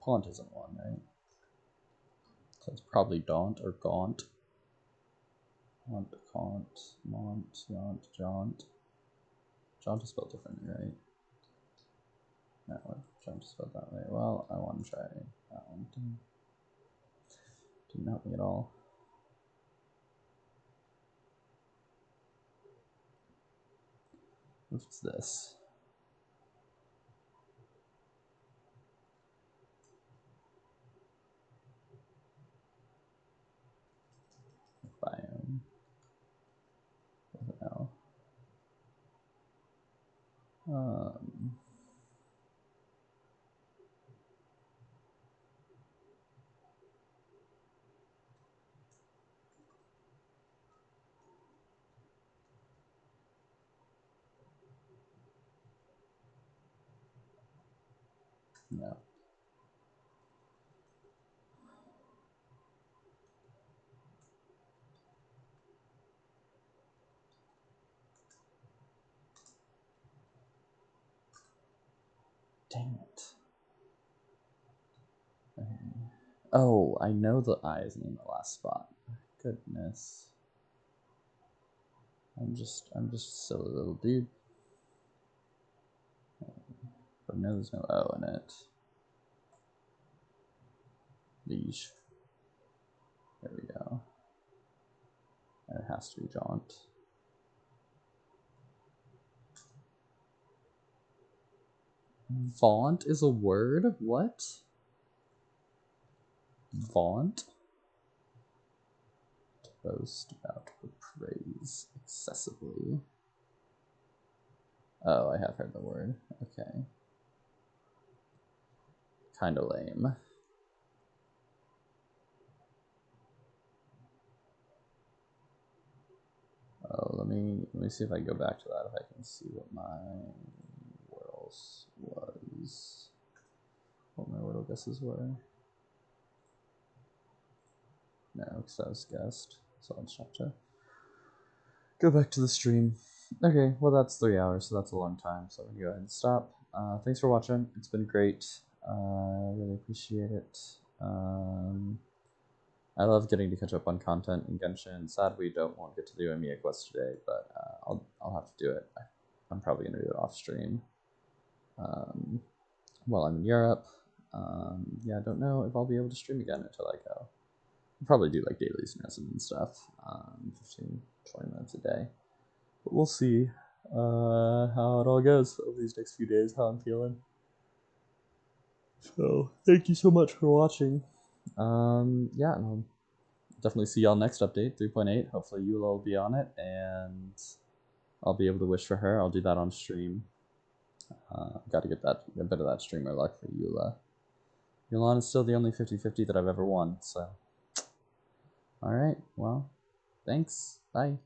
S1: Pont isn't one, right? So it's probably Daunt or Gaunt. Gaunt, Gaunt, Mont, Yaunt, Jaunt. Jaunt is spelled differently, right? No, Jaunt is spelled that way. Well, I want to try that one. Didn't help me at all. What's this? Biome. Doesn't know. No. Dang it. Okay. Oh, I know the I isn't in the last spot. Goodness. I'm just a silly little dude. But no, there's no O in it. Liege. There we go. And it has to be Jaunt. Vaunt is a word? What? Vaunt? To boast about or praise excessively. Oh, I have heard the word. Okay. Kinda lame. Oh, let me see if I go back to that, if I can see what my Wordles was. What my Wordle guesses were. No, because that was guessed. So I'll just have to go back to the stream. Okay, well that's 3 hours, so that's a long time, so I'm gonna go ahead and stop. Thanks for watching. It's been great. I really appreciate it. I love getting to catch up on content in Genshin. Sad we won't get to do Emiya quest today, but I'll have to do it. I'm probably gonna do it off stream while I'm in Europe. Yeah, I don't know if I'll be able to stream again until I go. I'll probably do like dailies and stuff, 15, 20 minutes a day. But we'll see how it all goes over these next few days, how I'm feeling. So, thank you so much for watching. Yeah, and I'll definitely see y'all next update, 3.8. Hopefully Eula will be on it, and I'll be able to wish for her. I'll do that on stream. Got to get a bit of that streamer luck for Eula. Yulan is still the only 50-50 that I've ever won, so Alright, well, thanks. Bye.